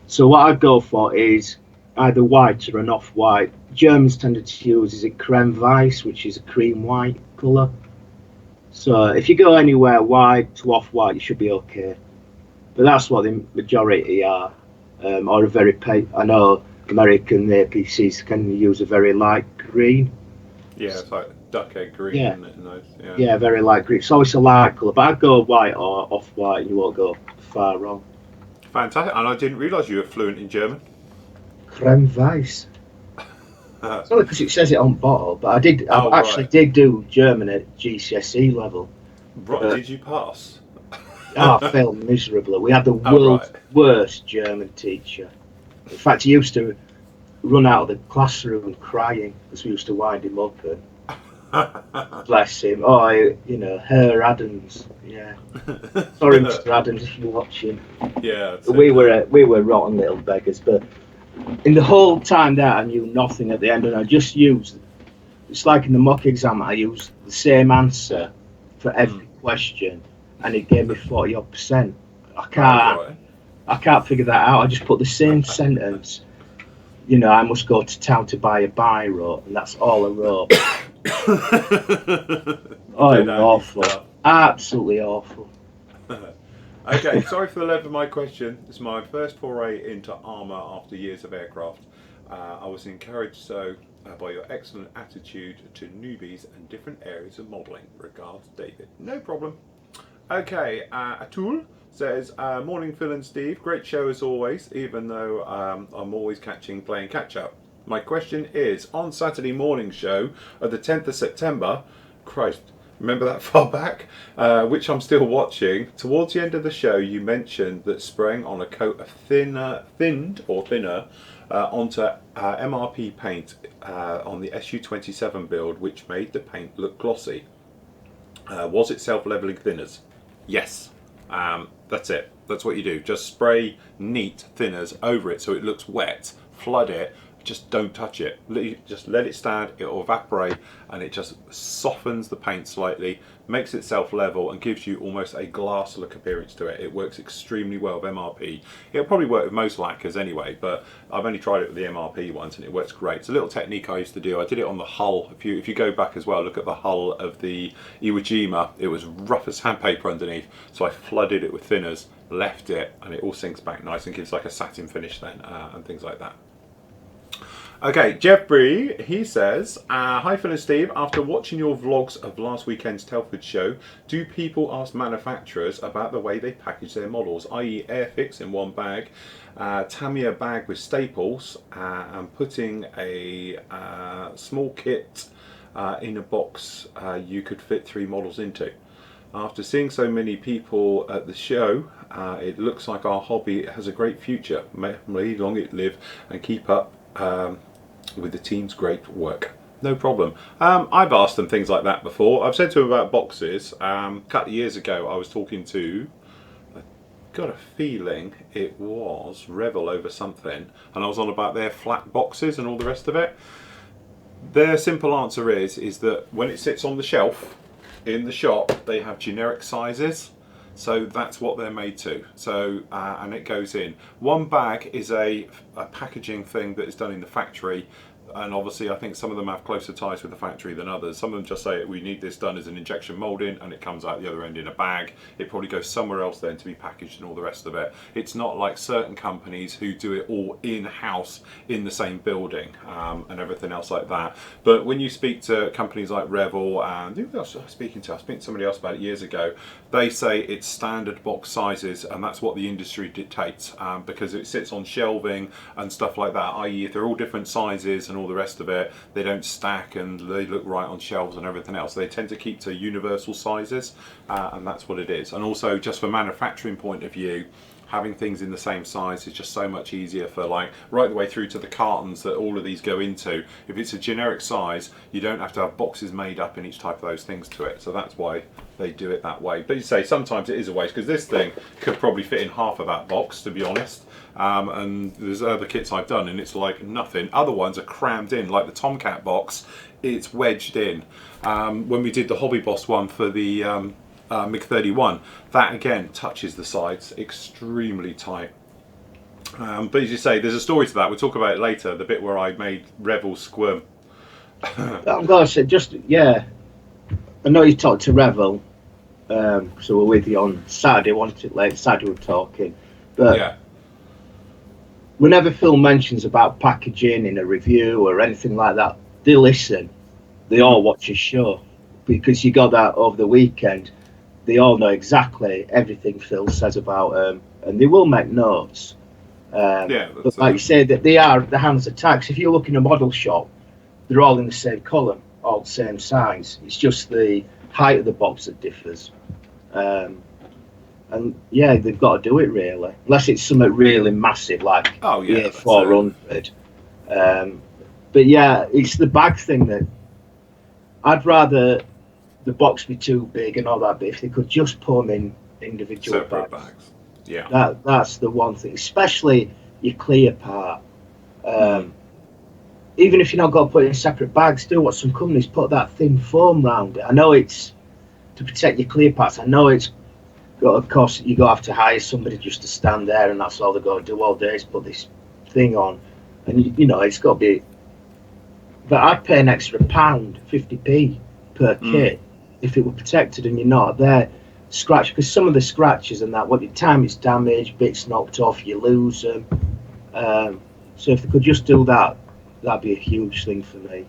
[SPEAKER 2] So what I go for is either white or an off-white. Germans tended to use, is it creme vice, which is a cream white colour. So if you go anywhere white to off-white, you should be okay. But that's what the majority are. Or a very I know American APCs can use a very light green.
[SPEAKER 1] Yeah, it's like duck egg green,
[SPEAKER 2] Yeah.
[SPEAKER 1] Isn't it? Nice.
[SPEAKER 2] Yeah, very light green. It's always a light colour, but I'd go white or off-white and you won't go far wrong.
[SPEAKER 1] Fantastic. And I didn't realise you were fluent in German.
[SPEAKER 2] Creme Weiss. It's only because it says it on bottle, but I actually did do German at GCSE level.
[SPEAKER 1] Right, did you pass?
[SPEAKER 2] I failed miserably. We had the world's worst German teacher. In fact, he used to run out of the classroom crying because we used to wind him up. And bless him. Oh, you know, Herr Adams. Yeah. Sorry, Mr. Adams, if you're watching.
[SPEAKER 1] Yeah.
[SPEAKER 2] We were rotten little beggars, but in the whole time that I knew nothing at the end, and I just used. It's like in the mock exam, I used the same answer for every question, and it gave me 40%. I can't figure that out. I just put the same sentence. You know, I must go to town to buy a biro, and that's all I wrote. Oh, it was awful. Absolutely awful.
[SPEAKER 1] Okay, sorry for the length of my question. It's my first foray into armour after years of aircraft. I was encouraged by your excellent attitude to newbies and different areas of modelling. Regards, David. No problem. Okay, Atul says, morning Phil and Steve, great show as always, even though I'm always playing catch up. My question is, on Saturday morning show of the 10th of September, Christ, remember that far back? Which I'm still watching. Towards the end of the show, you mentioned that spraying on a coat of thinner onto MRP paint on the SU-27 build, which made the paint look glossy. Was it self-leveling thinners? Yes. That's it. That's what you do. Just spray neat thinners over it so it looks wet. Flood it. Just don't touch it. Just let it stand. It will evaporate and it just softens the paint slightly, makes it self-level and gives you almost a glass look appearance to it. It works extremely well with MRP. It'll probably work with most lacquers anyway, but I've only tried it with the MRP ones and it works great. It's a little technique I used to do. I did it on the hull. If you go back as well, look at the hull of the Iwo Jima. It was rough as sandpaper underneath, so I flooded it with thinners, left it, and it all sinks back nice and gives like a satin finish then, and things like that. Okay, Jeff Bree, he says, hi Phil and Steve, after watching your vlogs of last weekend's Telford show, do people ask manufacturers about the way they package their models, i.e. Airfix in one bag, Tamiya bag with staples, and putting a small kit in a box you could fit 3 models into? After seeing so many people at the show, it looks like our hobby has a great future. May long it live and keep up with the team's great work. No problem. I've asked them things like that before. I've said to them about boxes. A couple of years ago I was talking to, I've got a feeling it was Revel over something, and I was on about their flat boxes and all the rest of it. Their simple answer is that when it sits on the shelf in the shop, they have generic sizes. So that's what they're made to. So and it goes in. One bag is a packaging thing that is done in the factory, and obviously I think some of them have closer ties with the factory than others. Some of them just say we need this done as an injection moulding, and it comes out the other end in a bag. It probably goes somewhere else then to be packaged and all the rest of it. It's not like certain companies who do it all in-house in the same building and everything else like that. But when you speak to companies like Revel, and who else was I speaking to? I was speaking to somebody else about it years ago. They say it's standard box sizes, and that's what the industry dictates, because it sits on shelving and stuff like that, i.e. if they're all different sizes and and all the rest of it. They don't stack and they look right on shelves and everything else. They tend to keep to universal sizes, and that's what it is. And also, just for manufacturing point of view, having things in the same size is just so much easier for, like, right the way through to the cartons that all of these go into. If it's a generic size, you don't have to have boxes made up in each type of those things to it. So that's why they do it that way. But you say sometimes it is a waste, because this thing could probably fit in half of that box, to be honest. And there's other kits I've done and it's like nothing. Other ones are crammed in, like the Tomcat box, it's wedged in. When we did the Hobby Boss one for the MiG-31, that again touches the sides extremely tight. But as you say, there's a story to that. We'll talk about it later, the bit where I made Revel squirm.
[SPEAKER 2] I'm going to say, just, yeah, I know you talked to Revel, so we're with you on Saturday, wasn't it? Late Saturday we're talking. But
[SPEAKER 1] yeah.
[SPEAKER 2] Whenever Phil mentions about packaging in a review or anything like that, they listen. They all watch his show, because you got that over the weekend. They all know exactly everything Phil says about them, and they will make notes.
[SPEAKER 1] Yeah,
[SPEAKER 2] but like you say, that they are the hands of tags. If you look in a model shop, they're all in the same column, all the same size. It's just the height of the box that differs. And yeah, they've got to do it really, unless it's something really massive like the 400. But yeah, it's the bag thing that I'd rather the box be too big and all that, but if they could just put them in individual bags.
[SPEAKER 1] Yeah,
[SPEAKER 2] that's the one thing, especially your clear part. Even if you're not going to put it in separate bags, do what some companies put, that thin foam round it. I know it's to protect your clear parts. I know it's got to cost, you're going to have to hire somebody just to stand there, and that's all they're going to do all day is put this thing on. And you know, it's got to be, but I'd pay an extra £1, 50p per kit if it were protected and you're not there scratch, because some of the scratches and that, what the time it's damaged, bits knocked off, you lose them. So if they could just do that, that'd be a huge thing for me.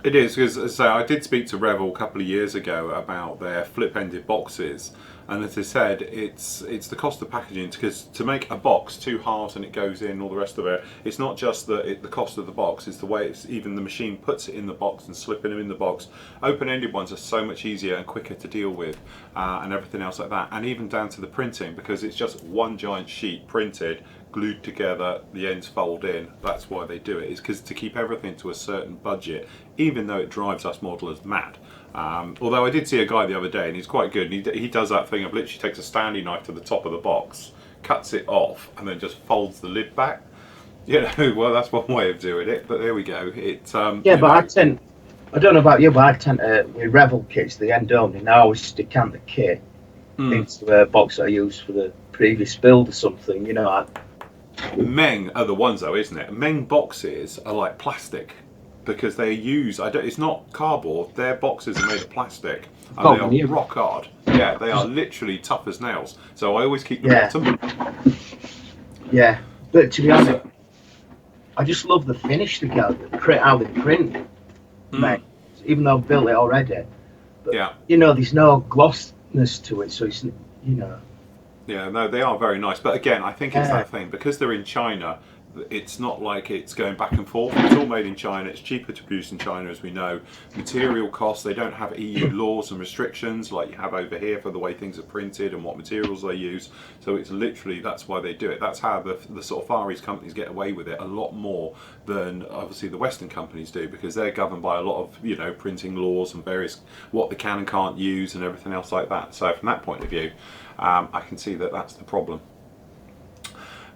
[SPEAKER 1] It is, because I did speak to Revel a couple of years ago about their flip-ended boxes, and as I said, it's the cost of packaging, because to make a box 2 halves and it goes in, all the rest of it, it's not just the cost of the box, it's the way it's even the machine puts it in the box and slipping them in the box. Open-ended ones are so much easier and quicker to deal with, and everything else like that, and even down to the printing, because it's just one giant sheet printed, glued together, the ends fold in. That's why they do it, is because to keep everything to a certain budget, even though it drives us modelers mad. Although I did see a guy the other day, and he's quite good, and he does that thing of literally takes a Stanley knife to the top of the box, cuts it off, and then just folds the lid back. You know, well, that's one way of doing it, but there we go.
[SPEAKER 2] Yeah, but I don't know about you, but I tend to, with Revel kits, the end only, and I always decant the kit into a box that I use for the previous build or something, you know.
[SPEAKER 1] Meng are the ones though, isn't it? Meng boxes are like plastic, because they use, it's not cardboard, their boxes are made of plastic, and they are rock hard. Yeah, they are literally tough as nails. So I always keep the bottom.
[SPEAKER 2] Yeah, but to be honest, I just love the finish they got, how they print, mate. Even though I've built it already. But, you know, there's no glossness to it, so it's, you know.
[SPEAKER 1] Yeah, no, they are very nice. But again, I think it's that thing, because they're in China, it's not like it's going back and forth. It's all made in China. It's cheaper to produce in China, as we know. Material costs, they don't have EU laws and restrictions like you have over here for the way things are printed and what materials they use. So it's literally, that's why they do it. That's how the sort of Far East companies get away with it a lot more than obviously the Western companies do, because they're governed by a lot of, you know, printing laws and various, what they can and can't use and everything else like that. So from that point of view, I can see that that's the problem.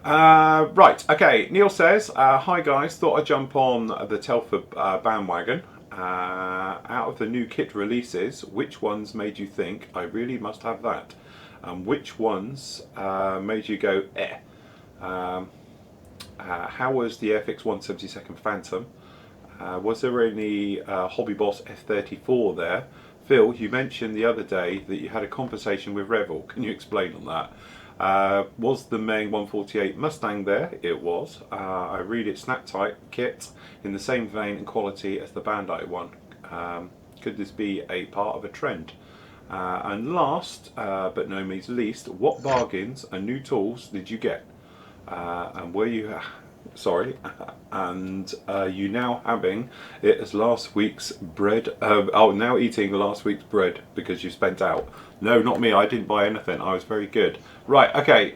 [SPEAKER 1] Right, okay, Neil says, hi guys, thought I'd jump on the Telford bandwagon. Out of the new kit releases, which ones made you think, I really must have that? And which ones made you go, eh? How was the Airfix 172nd Phantom? Was there any Hobby Boss F34 there? Phil, you mentioned the other day that you had a conversation with Revel. Can you explain on that? Was the Meng 148 Mustang there? It was. I read it snap tight kit in the same vein and quality as the Bandai one. Could this be a part of a trend? And last, but no means least, what bargains and new tools did you get? And were you sorry, and you now having it as last week's bread. Now eating last week's bread because you spent out. No, not me. I didn't buy anything. I was very good. Right. Okay.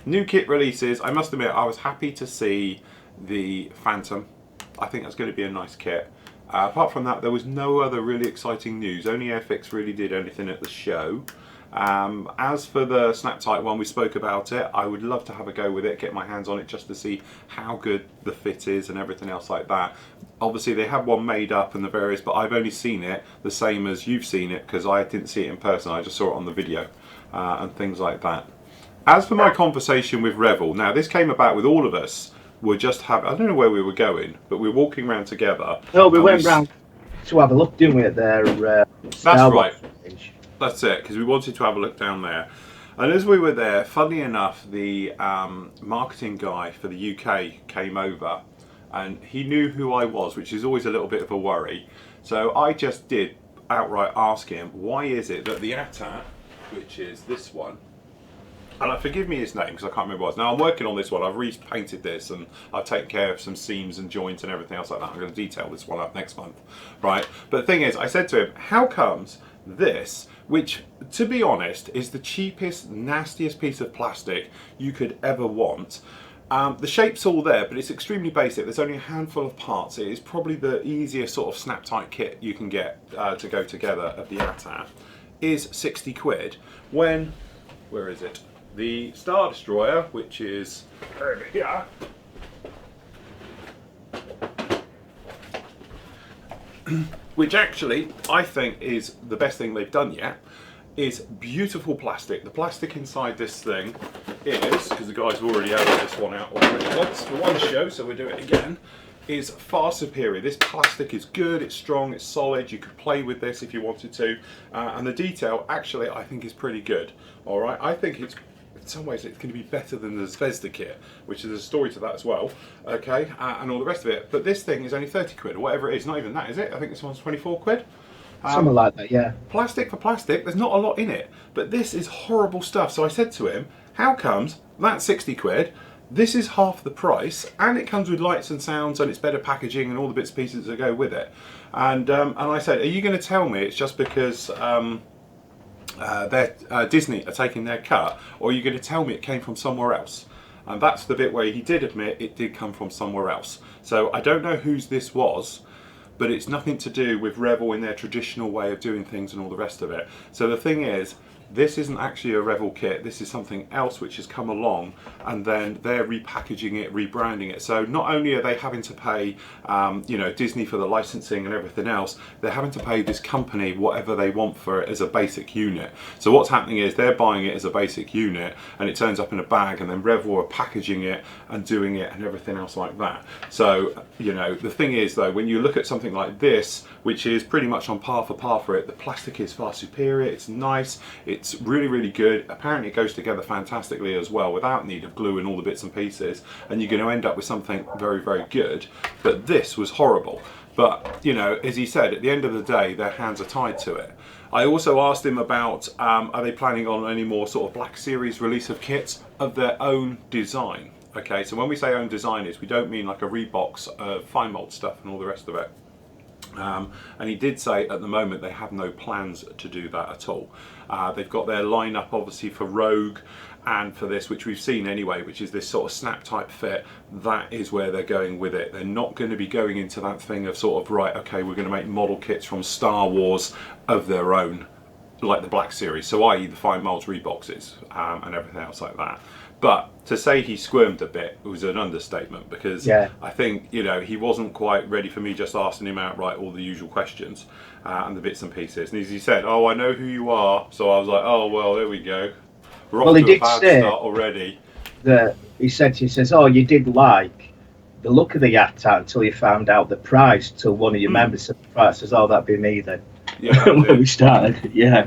[SPEAKER 1] New kit releases. I must admit, I was happy to see the Phantom. I think that's going to be a nice kit. Apart from that, there was no other really exciting news. Only Airfix really did anything at the show. As for the Snap-Tight one, we spoke about it. I would love to have a go with it, get my hands on it just to see how good the fit is and everything else like that. Obviously they have one made up and the various, but I've only seen it the same as you've seen it because I didn't see it in person. I just saw it on the video and things like that. As for my conversation with Revel, now this came about with all of us. We're just having, I don't know where we were going, but we were walking around together.
[SPEAKER 2] No, we went round to have a look, didn't we, at their
[SPEAKER 1] that's right. Range. That's it, because we wanted to have a look down there. And as we were there, funnily enough, the marketing guy for the UK came over and he knew who I was, which is always a little bit of a worry. So I just did outright ask him, why is it that the ATAT, which is this one, and forgive me his name because I can't remember what it was. Now I'm working on this one, I've repainted this and I've taken care of some seams and joints and everything else like that. I'm going to detail this one up next month, right? But the thing is, I said to him, how comes this, which to be honest is the cheapest, nastiest piece of plastic you could ever want, the shape's all there, but it's extremely basic. There's only a handful of parts. It is probably the easiest sort of Snap-Tight kit you can get to go together of the ATAT, is 60 quid when, where is it? The Star Destroyer, which is over here, which actually I think is the best thing they've done yet, is beautiful plastic. The plastic inside this thing is, because the guys have already had this one out already once for one show, so we'll do it again, is far superior. This plastic is good, it's strong, it's solid, you could play with this if you wanted to, and the detail actually I think is pretty good. Alright, I think it's, in some ways it's going to be better than the Zvezda kit, which is a story to that as well, okay, and all the rest of it. But this thing is only 30 quid or whatever it is, not even that, is it? I think this one's 24 quid.
[SPEAKER 2] Something like that, yeah.
[SPEAKER 1] Plastic for plastic, there's not a lot in it, but this is horrible stuff. So I said to him, how comes that's 60 quid, this is half the price, and it comes with lights and sounds, and it's better packaging and all the bits and pieces that go with it. And I said, are you going to tell me it's just because Disney are taking their cut, or are you going to tell me it came from somewhere else? And that's the bit where he did admit it did come from somewhere else. So I don't know whose this was, but it's nothing to do with Revel in their traditional way of doing things and all the rest of it. So the thing is, this isn't actually a Revel kit, this is something else which has come along, and then they're repackaging it, rebranding it. So not only are they having to pay you know, Disney for the licensing and everything else, they're having to pay this company whatever they want for it as a basic unit. So what's happening is they're buying it as a basic unit and it turns up in a bag, and then Revel are packaging it and doing it and everything else like that. So, you know, the thing is though, when you look at something like this, which is pretty much on par for it, the plastic is far superior, it's nice, it's really, really good. Apparently it goes together fantastically as well without need of glue and all the bits and pieces, and you're going to end up with something very, very good. But this was horrible. But, you know, as he said, at the end of the day, their hands are tied to it. I also asked him about, are they planning on any more sort of Black Series release of kits of their own design? Okay, so when we say own design is, we don't mean like a rebox of fine mold stuff and all the rest of it. And he did say at the moment they have no plans to do that at all. They've got their lineup obviously for Rogue and for this, which we've seen anyway, which is this sort of snap type fit. That is where they're going with it. They're not going to be going into that thing of sort of, right, okay, we're going to make model kits from Star Wars of their own, like the Black Series, so i.e. the fine molds reboxes and everything else like that. But to say he squirmed a bit was an understatement, because yeah. I think, you know, he wasn't quite ready for me just asking him outright all the usual questions and the bits and pieces. And as he said, oh, I know who you are. So I was like, oh, well, there we go. We're off to a bad start already.
[SPEAKER 2] He says, oh, you did like the look of the ATAT until you found out the price, till one of your members said the price. Says, oh, that'd be me then. Yeah, when we started, yeah.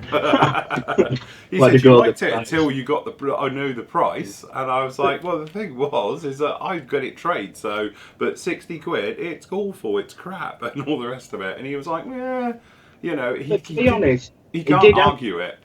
[SPEAKER 1] He said you liked it until you got I knew the price, and I was like, well, the thing is that I got it trade, so, but 60 quid, it's awful, it's crap, and all the rest of it. And he was like, yeah, you know,
[SPEAKER 2] to be honest,
[SPEAKER 1] he can't argue it.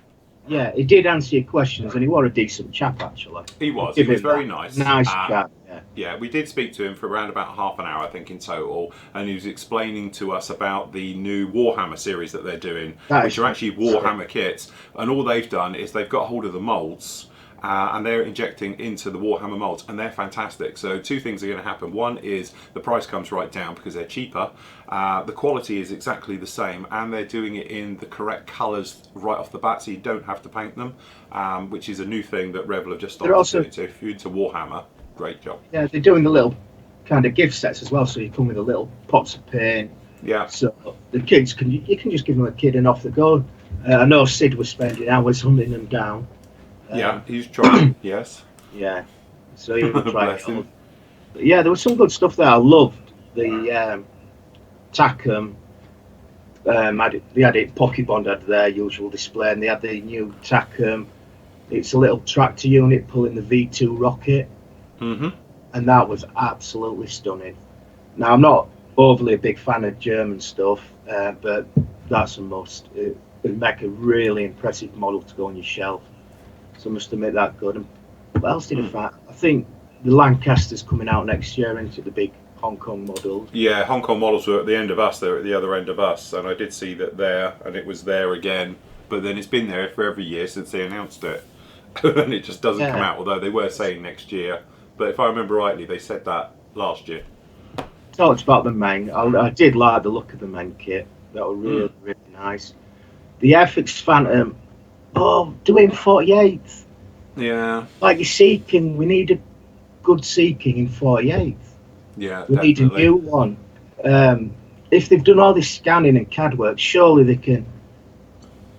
[SPEAKER 2] Yeah, he did answer your questions, and he was a decent chap, actually.
[SPEAKER 1] He was very nice.
[SPEAKER 2] Nice chap, yeah.
[SPEAKER 1] Yeah, we did speak to him for around about half an hour, I think, in total, and he was explaining to us about the new Warhammer series that they're doing, which are actually Warhammer kits, and all they've done is they've got hold of the molds, and they're injecting into the Warhammer molds, and they're fantastic. So two things are going to happen. One is the price comes right down because they're cheaper. The quality is exactly the same, and they're doing it in the correct colours right off the bat, so you don't have to paint them, which is a new thing that Rebel have just started doing. So if you're into Warhammer, great job.
[SPEAKER 2] Yeah, they're doing the little kind of gift sets as well, so you come with the little pots of paint.
[SPEAKER 1] Yeah.
[SPEAKER 2] So the kids you can just give them a kid and off they go. I know Sid was spending hours hunting them down.
[SPEAKER 1] Yeah, he's trying. Yes.
[SPEAKER 2] Yeah. So he was trying. But yeah, there was some good stuff there. I loved the Tacom. They had it. Pocket Bond had their usual display, and they had the new Tacom. It's a little tractor unit pulling the V2 rocket.
[SPEAKER 1] Mm-hmm.
[SPEAKER 2] And that was absolutely stunning. Now, I'm not overly a big fan of German stuff, but that's a must. It would make a really impressive model to go on your shelf. So I must admit that good. And what else did I find? I think the Lancaster's coming out next year into the big Hong Kong models.
[SPEAKER 1] Yeah, Hong Kong models were at the end of us. They're at the other end of us, and I did see that there, and it was there again. But then it's been there for every year since they announced it, and it just doesn't come out. Although they were saying next year. But if I remember rightly, they said that last year.
[SPEAKER 2] Talked about the Meng. I did like the look of the Meng kit. That was really, really nice. The Airfix Phantom. Oh, doing 48th.
[SPEAKER 1] Yeah.
[SPEAKER 2] Like your Seeking, we need a good Seeking in 48th.
[SPEAKER 1] Yeah,
[SPEAKER 2] we need a new one. If they've done all this scanning and CAD work, surely they can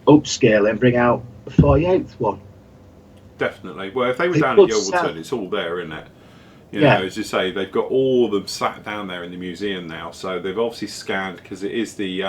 [SPEAKER 2] upscale it and bring out a 48th one.
[SPEAKER 1] Definitely. Well, if they were down at Yeovilton, it's all there, isn't it? You know, as you say, they've got all of them sat down there in the museum now. So they've obviously scanned, because it is the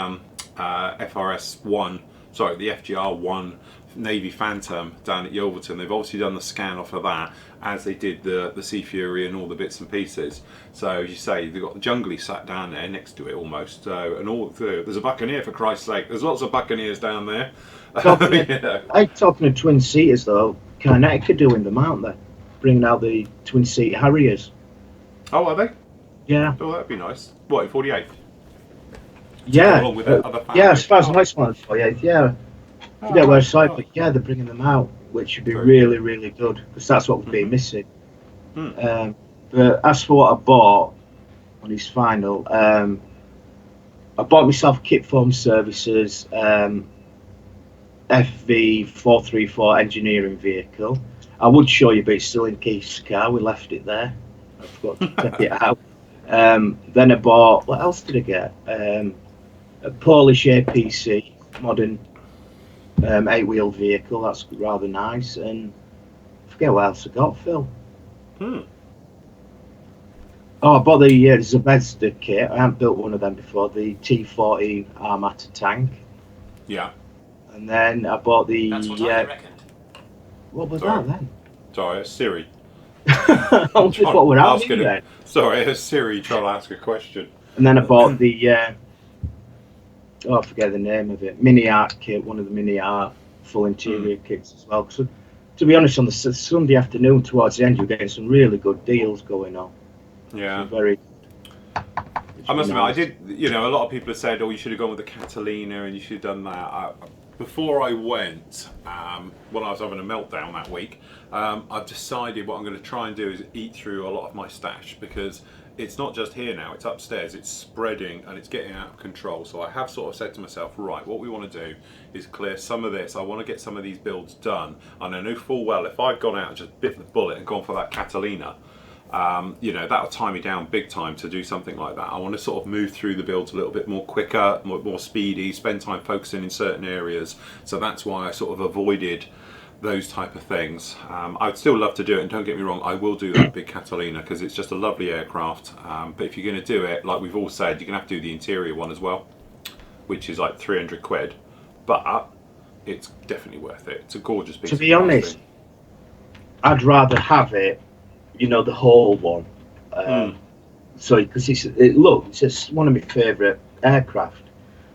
[SPEAKER 1] FRS-1, sorry, the FGR-1 Navy Phantom down at Yeovilton. They've obviously done the scan off of that, as they did the Sea Fury and all the bits and pieces. So as you say, they've got the Jungly sat down there next to it almost. So, and all there's a Buccaneer, for Christ's sake. There's lots of Buccaneers down there.
[SPEAKER 2] Talking of twin seaters though, Kinetic are doing them, aren't they? Bringing out the twin seat Harriers.
[SPEAKER 1] Oh, are they?
[SPEAKER 2] Yeah.
[SPEAKER 1] Oh, that'd be nice. What, in 48?
[SPEAKER 2] Yeah.
[SPEAKER 1] Along with other
[SPEAKER 2] yeah, as far as nice one, 48. Yeah. I forget where I saw it, but yeah, they're bringing them out, which would be really, really good, because that's what we've been missing. But as for what I bought on his final, I bought myself Kit Foam Services FV434 engineering vehicle. I would show you, but it's still in Keith's car. We left it there. I forgot to take it out. Then I bought, what else did I get? A Polish APC modern 8-wheel vehicle. That's rather nice. And I forget what else I got, Phil. Oh, I bought the Zabezda kit. I haven't built one of them before. The T14 Armata tank.
[SPEAKER 1] Yeah.
[SPEAKER 2] And then I bought the.
[SPEAKER 3] That's what I reckoned.
[SPEAKER 2] What was that then?
[SPEAKER 1] Sorry, it's Siri.
[SPEAKER 2] I wondered what we're asking then.
[SPEAKER 1] Sorry, it's Siri trying to ask a question.
[SPEAKER 2] And then I bought the. I forget the name of it. Mini Art kit, one of the Mini Art full interior kits as well. So, to be honest, on the Sunday afternoon towards the end, you're getting some really good deals going on.
[SPEAKER 1] Yeah.
[SPEAKER 2] I
[SPEAKER 1] must admit, I did. You know, a lot of people have said, "Oh, you should have gone with the Catalina, and you should have done that." Before I went, when I was having a meltdown that week, I've decided what I'm going to try and do is eat through a lot of my stash, because it's not just here now, it's upstairs, it's spreading and it's getting out of control. So I have sort of said to myself, right, what we want to do is clear some of this. I want to get some of these builds done, and I know full well if I'd gone out and just bit the bullet and gone for that Catalina, you know, that'll tie me down big time to do something like that. I want to sort of move through the builds a little bit more quicker, more speedy, spend time focusing in certain areas. So that's why I sort of avoided those type of things. I'd still love to do it, and don't get me wrong, I will do that big Catalina, because it's just a lovely aircraft. But if you're going to do it, like we've all said, you're going to have to do the interior one as well, which is like 300 quid. But it's definitely worth it. It's a gorgeous piece.
[SPEAKER 2] To be honest, I'd rather have it, you know, the whole one. So because it's just one of my favourite aircraft,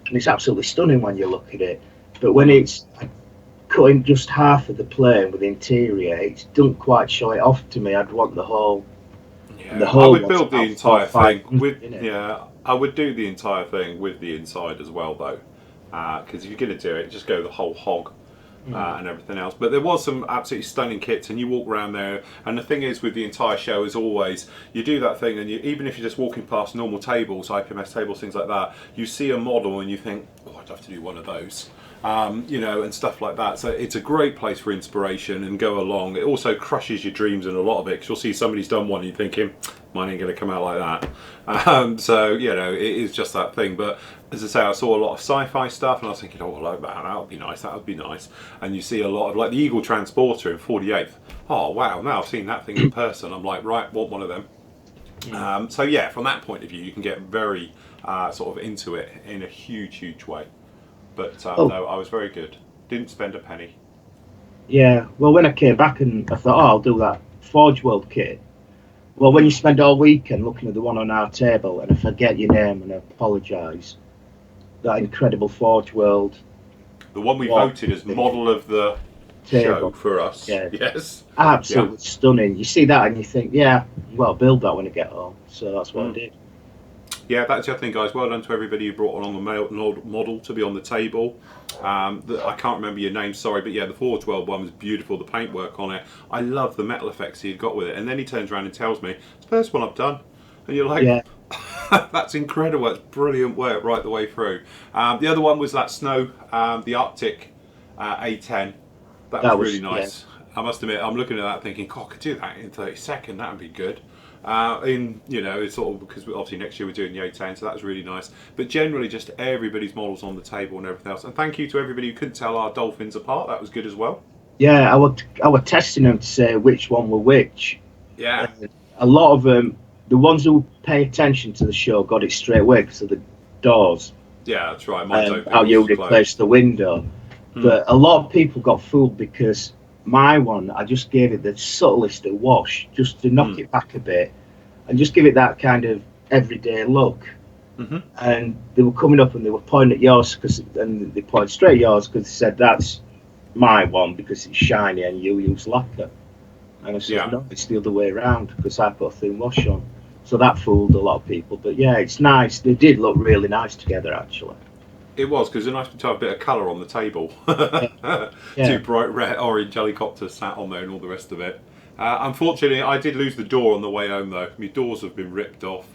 [SPEAKER 2] and it's absolutely stunning when you look at it. But when it's cutting just half of the plane with the interior, it doesn't quite show it off to me. I'd want the whole
[SPEAKER 1] Yeah, I would build the entire thing with. Yeah, I would do the entire thing with the inside as well, though, because if you're going to do it, just go the whole hog. And everything else, but there was some absolutely stunning kits, and you walk around there, and the thing is with the entire show is always you do that thing, and you, even if you're just walking past normal tables, IPMS tables, things like that, you see a model and you think, oh, I'd love to do one of those, you know, and stuff like that. So it's a great place for inspiration and go along. It also crushes your dreams in a lot of it, because you'll see somebody's done one and you're thinking, mine ain't going to come out like that. So, you know, it is just that thing. But as I say, I saw a lot of sci-fi stuff and I was thinking, oh, I like that. That would be nice. That would be nice. And you see a lot of, like, the Eagle Transporter in 48th. Oh, wow. Now I've seen that thing in person. I'm like, right, want one of them. So, yeah, from that point of view, you can get very sort of into it in a huge, huge way. But no, I was very good. Didn't spend a penny.
[SPEAKER 2] Yeah. Well, when I came back and I thought, oh, I'll do that Forge World kit. Well, when you spend all weekend looking at the one on our table, and I forget your name and I apologise, that incredible Forge World.
[SPEAKER 1] The one we voted as model of the show for us.
[SPEAKER 2] Yeah.
[SPEAKER 1] Yes.
[SPEAKER 2] Absolutely stunning. You see that and you think, yeah, well, build that when I get home. So that's what I did.
[SPEAKER 1] Yeah, that's the other thing, guys. Well done to everybody who brought along a model to be on the table. I can't remember your name, sorry, but yeah, the 412 one was beautiful. The paintwork on it, I love the metal effects he had got with it. And then he turns around and tells me, "It's the first one I've done," and you're like, yeah. That's incredible. It's brilliant work right the way through. The other one was that snow, the Arctic A10. That was really nice. Yeah. I must admit, I'm looking at that thinking, God, I could do that in 30 seconds. That would be good. You know, it's sort of because obviously next year we're doing the A10, so that's really nice. But generally, just everybody's models on the table and everything else. And thank you to everybody who couldn't tell our dolphins apart. That was good as well.
[SPEAKER 2] Yeah, I was testing them to say which one were which.
[SPEAKER 1] Yeah.
[SPEAKER 2] A lot of them, the ones who pay attention to the show, got it straight away because of the doors.
[SPEAKER 1] Yeah, that's right. Mine's open.
[SPEAKER 2] How you replace the window. But a lot of people got fooled because my one, I just gave it the subtlest of wash, just to knock it back a bit, and just give it that kind of everyday look. And they were coming up and they were pointing at yours, and they pointed straight at yours because they said, that's my one because it's shiny and you use lacquer. And I said, no, it's the other way around because I put a thin wash on. So that fooled a lot of people. But yeah, it's nice. They did look really nice together, actually.
[SPEAKER 1] It was, because it's nice to have a bit of colour on the table. Two bright red, orange helicopters sat on there and all the rest of it. Unfortunately, I did lose the door on the way home, though. My doors have been ripped off,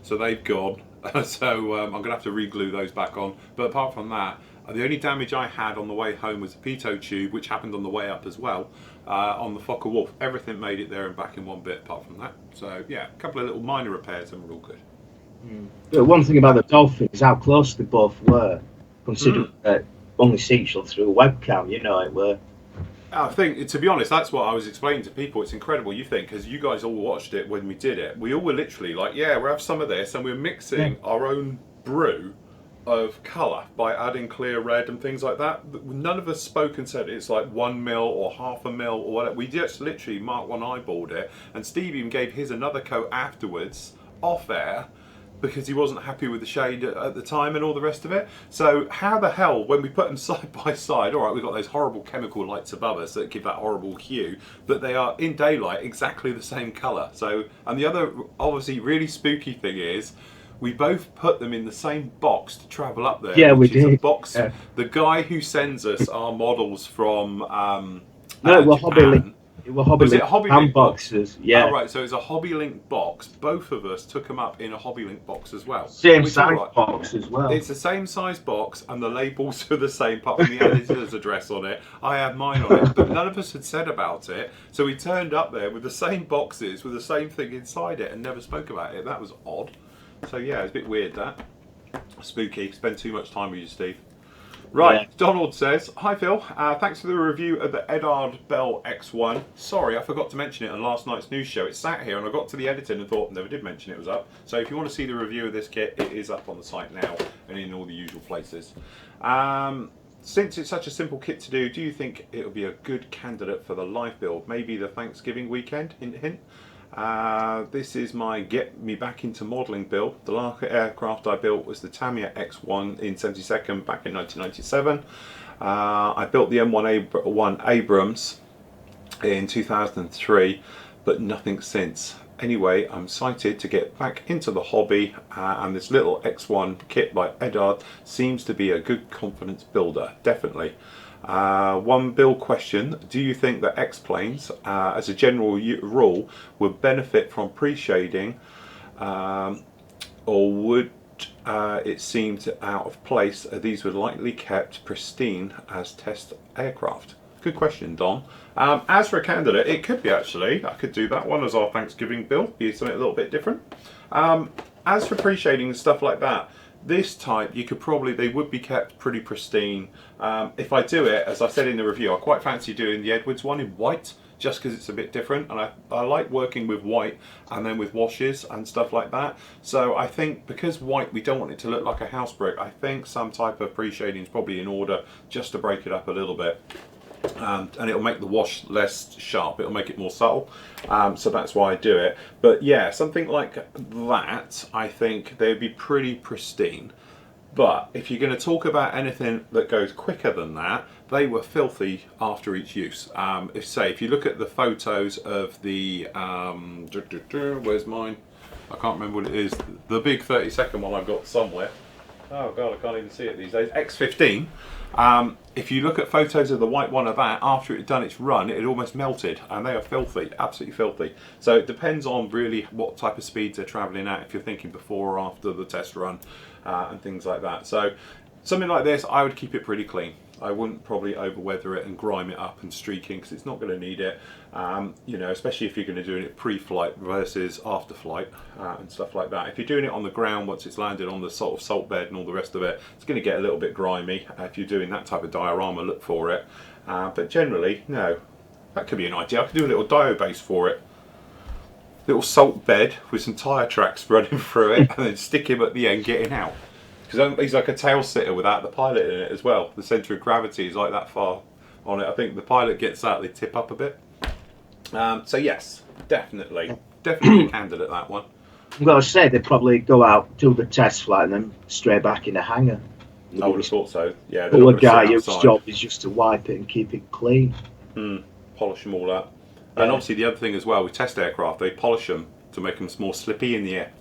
[SPEAKER 1] so they've gone. So I'm going to have to re-glue those back on. But apart from that, the only damage I had on the way home was the pitot tube, which happened on the way up as well, on the Fokker Wolf. Everything made it there and back in one bit apart from that. So, yeah, a couple of little minor repairs and we're all good.
[SPEAKER 2] But one thing about the Dolphin is how close they both were, considering that only see each other through a webcam, you know, it were.
[SPEAKER 1] I think, to be honest, that's what I was explaining to people. It's incredible, you think, because you guys all watched it when we did it. We all were literally like, yeah, we'll have some of this, and we're mixing our own brew of colour by adding clear red and things like that. None of us spoke and said it's like 1 mil or half a mil or whatever. We just literally Mark one eyeballed it, and Steve even gave his another coat afterwards, off air, because he wasn't happy with the shade at the time and all the rest of it. So how the hell, when we put them side by side, all right, we've got those horrible chemical lights above us that give that horrible hue, but they are in daylight exactly the same colour. So, and the other obviously really spooky thing is, we both put them in the same box to travel up there.
[SPEAKER 2] Yeah, we did.
[SPEAKER 1] A box. Yeah. The guy who sends us our models from
[SPEAKER 2] Japan. It were Hobbylink boxes, yeah.
[SPEAKER 1] Oh, right, so it's a Hobbylink box. Both of us took them up in a Hobbylink box as well.
[SPEAKER 2] Same size box as well.
[SPEAKER 1] It's the same size box, and the labels are the same, apart from the editor's address on it. I had mine on it, but none of us had said about it. So we turned up there with the same boxes, with the same thing inside it, and never spoke about it. That was odd. So yeah, it's a bit weird, that. Spooky. Spend too much time with you, Steve. Right, yeah. Donald says, hi Phil, thanks for the review of the Edard Bell X1. Sorry, I forgot to mention it on last night's news show. It sat here and I got to the editing and thought, never did mention it was up. So if you want to see the review of this kit, it is up on the site now and in all the usual places. Since it's such a simple kit to do you think it'll be a good candidate for the live build? Maybe the Thanksgiving weekend, hint hint. This is my get me back into modelling build. The last aircraft I built was the Tamiya X1 in 72nd back in 1997. I built the M1 Abrams in 2003, but nothing since. Anyway, I'm excited to get back into the hobby, and this little X1 kit by Eddard seems to be a good confidence builder, definitely. One build question: do you think that X-planes, as a general rule, would benefit from pre-shading, or would it seem out of place? These were likely kept pristine as test aircraft. Good question, Don. As for a candidate, it could be actually. I could do that one as our Thanksgiving build, be something a little bit different. As for pre-shading and stuff like that, this type, you could probably, they would be kept pretty pristine. If I do it, as I said in the review, I quite fancy doing the Edwards one in white, just because it's a bit different, and I like working with white and then with washes and stuff like that. So I think because white, we don't want it to look like a house brick, I think some type of pre-shading is probably in order, just to break it up a little bit. And it'll make the wash less sharp, it'll make it more subtle, so that's why I do it. But yeah, something like that, I think they'd be pretty pristine. But if you're going to talk about anything that goes quicker than that, they were filthy after each use. If you look at the photos of the where's mine, I can't remember what it is, the big 30-second one I've got somewhere. Oh god, I can't even see it these days. X15. If you look at photos of the white one of that, after it had done its run, it had almost melted, and they are filthy, absolutely filthy. So it depends on really what type of speeds they're travelling at, if you're thinking before or after the test run, and things like that. So something like this, I would keep it pretty clean. I wouldn't probably over-weather it and grime it up and streaking, because it's not going to need it. You know, especially if you're going to do it pre-flight versus after flight, and stuff like that. If you're doing it on the ground, once it's landed on the sort of salt bed and all the rest of it, it's going to get a little bit grimy. If you're doing that type of diorama, look for it. But generally, no. That could be an idea. I could do a little dio base for it. Little salt bed with some tyre tracks running through it, and then stick him at the end getting out. Because he's like a tail sitter without the pilot in it as well. The centre of gravity is like that far on it. I think the pilot gets out, they tip up a bit. So yes, definitely a candidate, that one.
[SPEAKER 2] I'm going to say they'd probably go out, do the test flight, and then straight back in a hangar.
[SPEAKER 1] I would have thought so. Yeah.
[SPEAKER 2] But a guy whose job is just to wipe it and keep it clean.
[SPEAKER 1] Polish them all up.
[SPEAKER 2] Yeah.
[SPEAKER 1] And obviously the other thing as well with test aircraft, they polish them to make them more slippy in the air.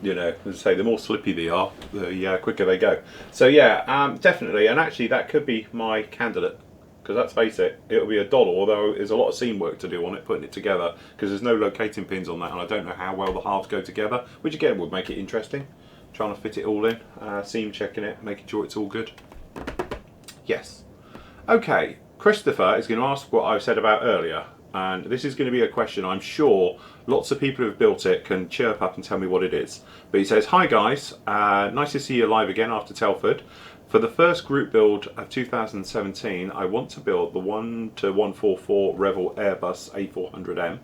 [SPEAKER 1] You know, as I say, the more slippy they are, the quicker they go. So yeah, definitely, and actually that could be my candidate, because let's face it, it'll be a dollar, although there's a lot of seam work to do on it, putting it together, because there's no locating pins on that, and I don't know how well the halves go together, which again would make it interesting, trying to fit it all in, seam checking it, making sure it's all good. Yes. Okay, Christopher is going to ask what I said about earlier. And this is going to be a question I'm sure lots of people who have built it can chirp up and tell me what it is. But he says, "Hi guys, nice to see you live again after Telford. For the first group build of 2017, I want to build the 1-144 Revell Airbus A400M.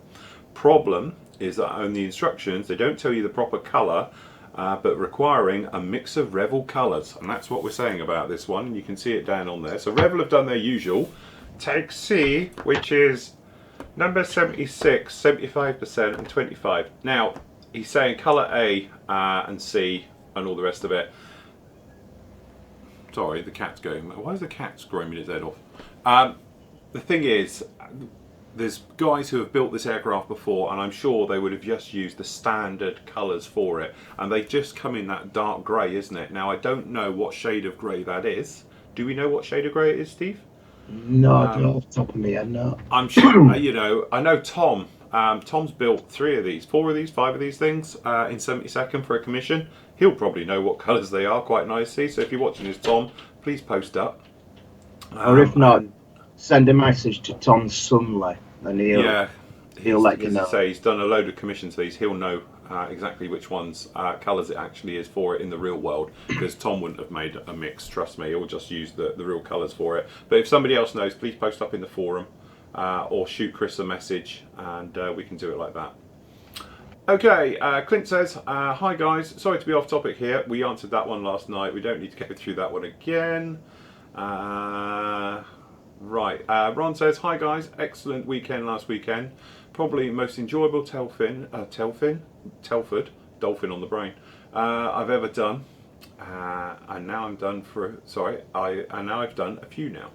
[SPEAKER 1] Problem is that on the instructions, they don't tell you the proper colour, but requiring a mix of Revell colours." And that's what we're saying about this one. You can see it down on there. So Revell have done their usual. Take C, which is number 76, 75% and 25. Now, he's saying colour A and C and all the rest of it. Sorry, the cat's going. Why is the cat screaming his head off? The thing is, there's guys who have built this aircraft before, and I'm sure they would have just used the standard colours for it. And they just come in that dark grey, isn't it? Now, I don't know what shade of grey that is. Do we know what shade of grey it is, Steve?
[SPEAKER 2] No, I don't off the top of my head, no.
[SPEAKER 1] I'm sure, you know, I know Tom. Tom's built 4 of these, 5 of these things in 72nd for a commission. He'll probably know what colours they are quite nicely. So if you're watching this, Tom, please post up.
[SPEAKER 2] Or if not, send a message to Tom Sunley and he'll let you know.
[SPEAKER 1] Say he's done a load of commissions for these. He'll know exactly which ones colours it actually is for it in the real world, because Tom wouldn't have made a mix, trust me. He'll just use the real colours for it. But if somebody else knows, please post up in the forum or shoot Chris a message, and we can do it like that. Okay, Clint says, "Hi guys, sorry to be off topic here. We answered that one last night. We don't need to go through that one again." Right, Ron says, "Hi guys, excellent weekend last weekend. Probably most enjoyable Telford, dolphin on the brain, I've ever done. And now I'm done for, and now I've done a few now.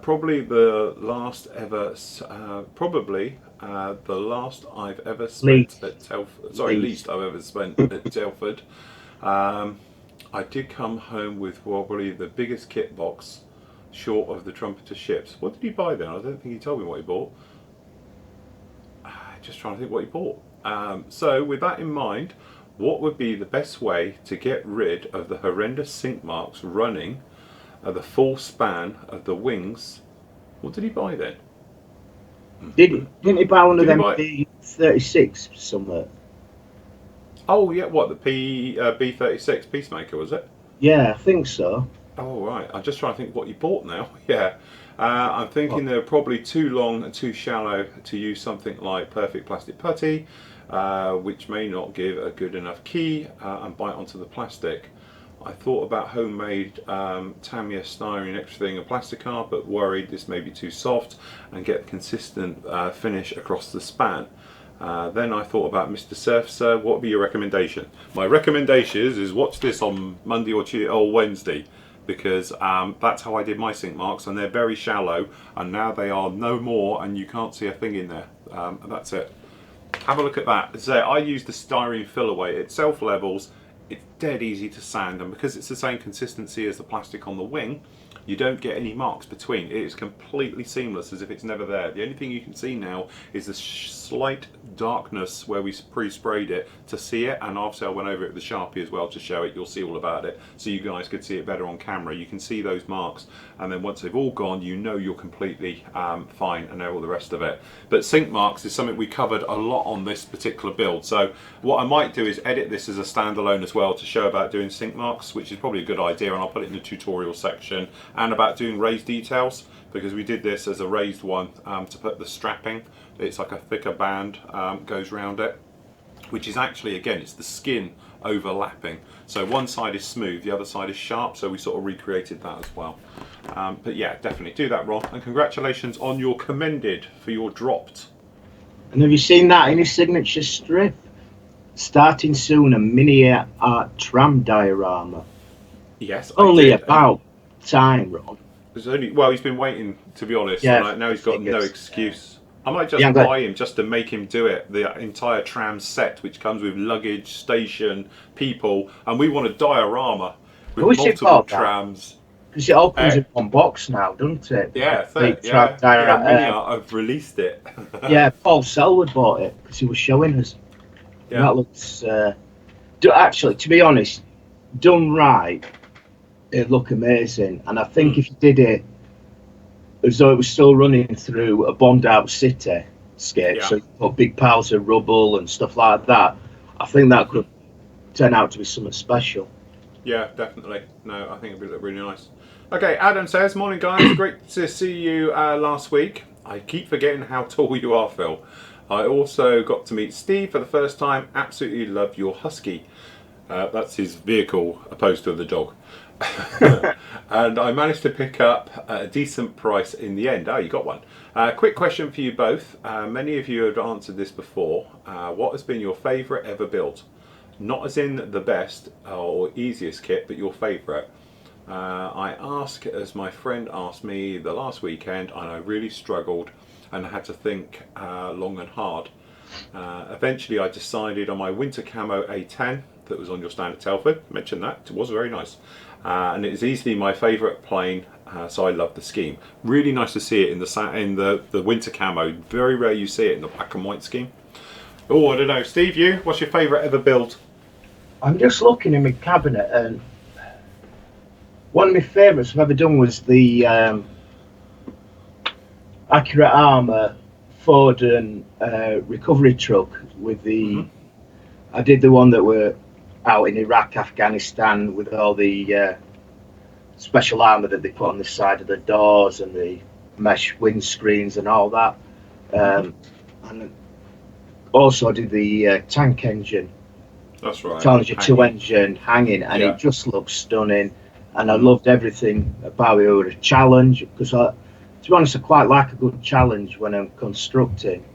[SPEAKER 1] Probably the last ever, the last I've ever spent at Telford. Sorry, least I've ever spent at Telford. I did come home with probably the biggest kit box, short of the trumpeter ships. What did he buy then? I don't think he told me what he bought. Just trying to think what he bought. So with that in mind, what would be the best way to get rid of the horrendous sink marks running the full span of the wings? What did he buy then?
[SPEAKER 2] Didn't he buy one of them B36 somewhere?
[SPEAKER 1] Oh yeah, what, the B36 Peacemaker, was it?
[SPEAKER 2] Yeah, I think so.
[SPEAKER 1] Oh right, I'm just trying to think what you bought now. Yeah, I'm thinking they're probably too long and too shallow to use something like Perfect Plastic Putty, which may not give a good enough key and bite onto the plastic. I thought about homemade Tamiya styrene extra thing and Plasticard, but worried this may be too soft and get consistent finish across the span. Then I thought about Mr. Surfer. What would be your recommendation? My recommendation is watch this on Monday or Tuesday or Wednesday, because that's how I did my sink marks, and they're very shallow, and now they are no more, and you can't see a thing in there. That's it. Have a look at that. So I use the styrene fill away. It self levels. It's dead easy to sand, and because it's the same consistency as the plastic on the wing, you don't get any marks between. It is completely seamless, as if it's never there. The only thing you can see now is the slight darkness where we pre-sprayed it to see it, and obviously I went over it with the Sharpie as well to show it. You'll see all about it, so you guys could see it better on camera. You can see those marks, and then once they've all gone, you know you're completely fine and know all the rest of it. But sink marks is something we covered a lot on this particular build, so what I might do is edit this as a standalone as well to show about doing sink marks, which is probably a good idea, and I'll put it in the tutorial section, and about doing raised details, because we did this as a raised one to put the strapping. It's like a thicker band goes around it, which is actually, again, it's the skin overlapping. So one side is smooth, the other side is sharp, so we sort of recreated that as well. But yeah, definitely do that, Ron, and congratulations on your commended for your dropped.
[SPEAKER 2] And have you seen that in his signature strip? Starting soon, a mini art tram diorama.
[SPEAKER 1] Yes,
[SPEAKER 2] only about time, Ron.
[SPEAKER 1] It's only, well, he's been waiting, to be honest.
[SPEAKER 2] Yeah,
[SPEAKER 1] like, now he's got no excuse. I might just buy him just to make him do it. The entire tram set, which comes with luggage, station, people, and we want a diorama with multiple trams.
[SPEAKER 2] Because it all comes in one box now, doesn't it?
[SPEAKER 1] Yeah, I've released it.
[SPEAKER 2] Yeah, Paul Selwood bought it because he was showing us. Yeah. That looks, actually, to be honest, done right, it'd look amazing. And I think if you did it as though it was still running through a bombed out cityscape, so you put big piles of rubble and stuff like that, I think that could turn out to be something special.
[SPEAKER 1] Yeah, definitely. No, I think it'd look really nice. Okay, Adam says, morning guys, great to see you last week. I keep forgetting how tall you are, Phil. I also got to meet Steve for the first time. Absolutely love your husky. That's his vehicle opposed to the dog. And I managed to pick up a decent price in the end. Oh, you got one. Quick question for you both. Many of you have answered this before. What has been your favourite ever built? Not as in the best or easiest kit, but your favourite. I ask as my friend asked me the last weekend, and I really struggled and I had to think long and hard. Eventually I decided on my winter camo A10 that was on your stand at Telford. I mentioned that, it was very nice. And it is easily my favourite plane, so I love the scheme. Really nice to see it in the winter camo. Very rare you see it in the black and white scheme. Oh, I don't know. Steve, you? What's your favourite ever build?
[SPEAKER 2] I'm just looking in my cabinet, and one of my favourites I've ever done was the Accurate Armour Ford and recovery truck with the. I did the one that were out in Iraq, Afghanistan, with all the special armour that they put on the side of the doors and the mesh windscreens and all that. And also I did the tank engine.
[SPEAKER 1] That's right.
[SPEAKER 2] Challenger 2 engine hanging, and it just looks stunning. And I loved everything about it. It was a challenge, because to be honest, I quite like a good challenge when I'm constructing.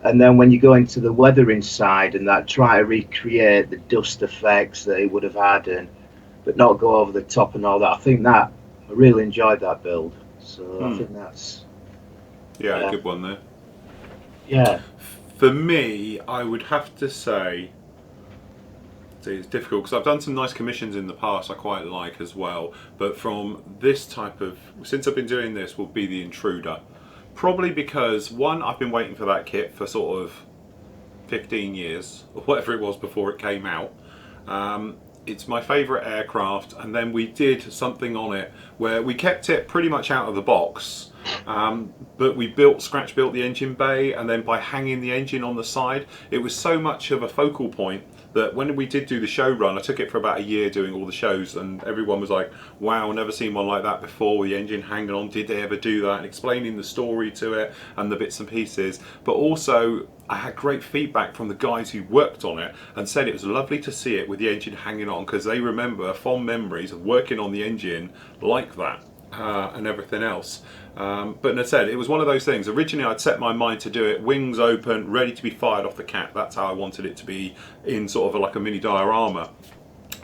[SPEAKER 2] And then when you go into the weathering side and that, try to recreate the dust effects that it would have had, but not go over the top and all that. I think that I really enjoyed that build. So I think that's
[SPEAKER 1] a good one there.
[SPEAKER 2] Yeah.
[SPEAKER 1] For me, I would have to say, it's difficult because I've done some nice commissions in the past I quite like as well, but from this type of, since I've been doing this, will be the Intruder. Probably because, one, I've been waiting for that kit for sort of 15 years, or whatever it was before it came out. It's my favourite aircraft, and then we did something on it where we kept it pretty much out of the box, but we scratch built the engine bay, and then by hanging the engine on the side, it was so much of a focal point that when we did do the show run, I took it for about a year doing all the shows, and everyone was like, wow, never seen one like that before, with the engine hanging on, did they ever do that, and explaining the story to it and the bits and pieces. But also I had great feedback from the guys who worked on it and said it was lovely to see it with the engine hanging on, because they remember fond memories of working on the engine like that. And everything else. But as I said, it was one of those things. Originally I'd set my mind to do it wings open, ready to be fired off the cat. That's how I wanted it to be, in sort of like a mini diorama.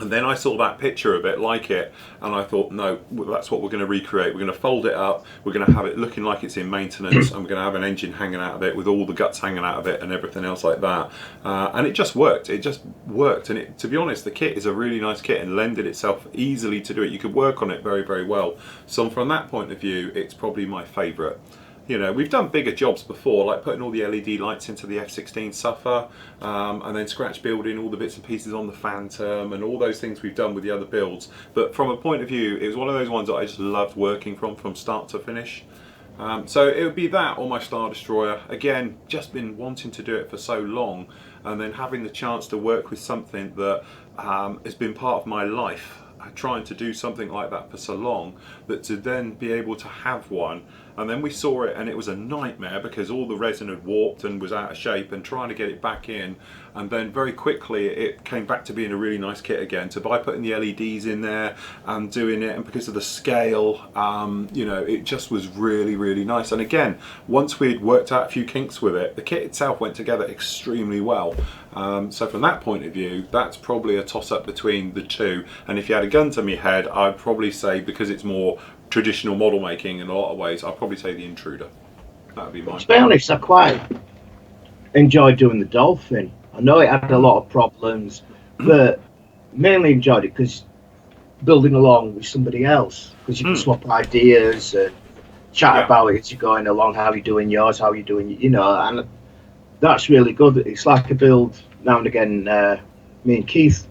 [SPEAKER 1] And then I saw that picture of it, like it, and I thought, no, that's what we're going to recreate. We're going to fold it up, we're going to have it looking like it's in maintenance, and we're going to have an engine hanging out of it with all the guts hanging out of it and everything else like that. And it just worked. It just worked. And to be honest, the kit is a really nice kit and lended itself easily to do it. You could work on it very, very well. So from that point of view, it's probably my favourite. You know, we've done bigger jobs before, like putting all the LED lights into the F-16 Suffer, and then scratch building all the bits and pieces on the Phantom, and all those things we've done with the other builds. But from a point of view, it was one of those ones that I just loved working from start to finish. So it would be that or my Star Destroyer. Again, just been wanting to do it for so long, and then having the chance to work with something that has been part of my life, trying to do something like that for so long, that to then be able to have one. And then we saw it and it was a nightmare because all the resin had warped and was out of shape, and trying to get it back in. And then very quickly it came back to being a really nice kit again. So by putting the LEDs in there and doing it, and because of the scale, you know, it just was really, really nice. And again, once we'd worked out a few kinks with it, the kit itself went together extremely well. So from that point of view, that's probably a toss-up between the two. And if you had a gun to me head, I'd probably say, because it's more traditional model making in a lot of ways, I'd probably say the Intruder. That would be mine.
[SPEAKER 2] To be honest, I quite enjoyed doing the Dolphin. I know it had a lot of problems, but mainly enjoyed it because building along with somebody else, because you can swap ideas and chat about it as you're going along, how you're doing yours, how you're doing, you know, and that's really good. It's like a build now and again. Me and Keith,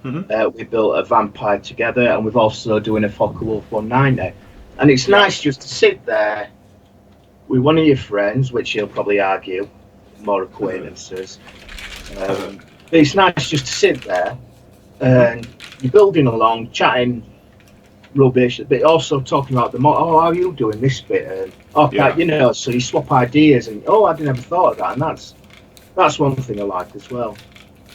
[SPEAKER 2] we built a Vampire together, and we've also doing a Focke-Wulf 190. And it's nice just to sit there with one of your friends, which you'll probably argue, more acquaintances. But it's nice just to sit there and you're building along, chatting rubbish, but also talking about how are you doing this bit? And you know, so you swap ideas and I didn't ever thought of that, and that's one thing I like as well.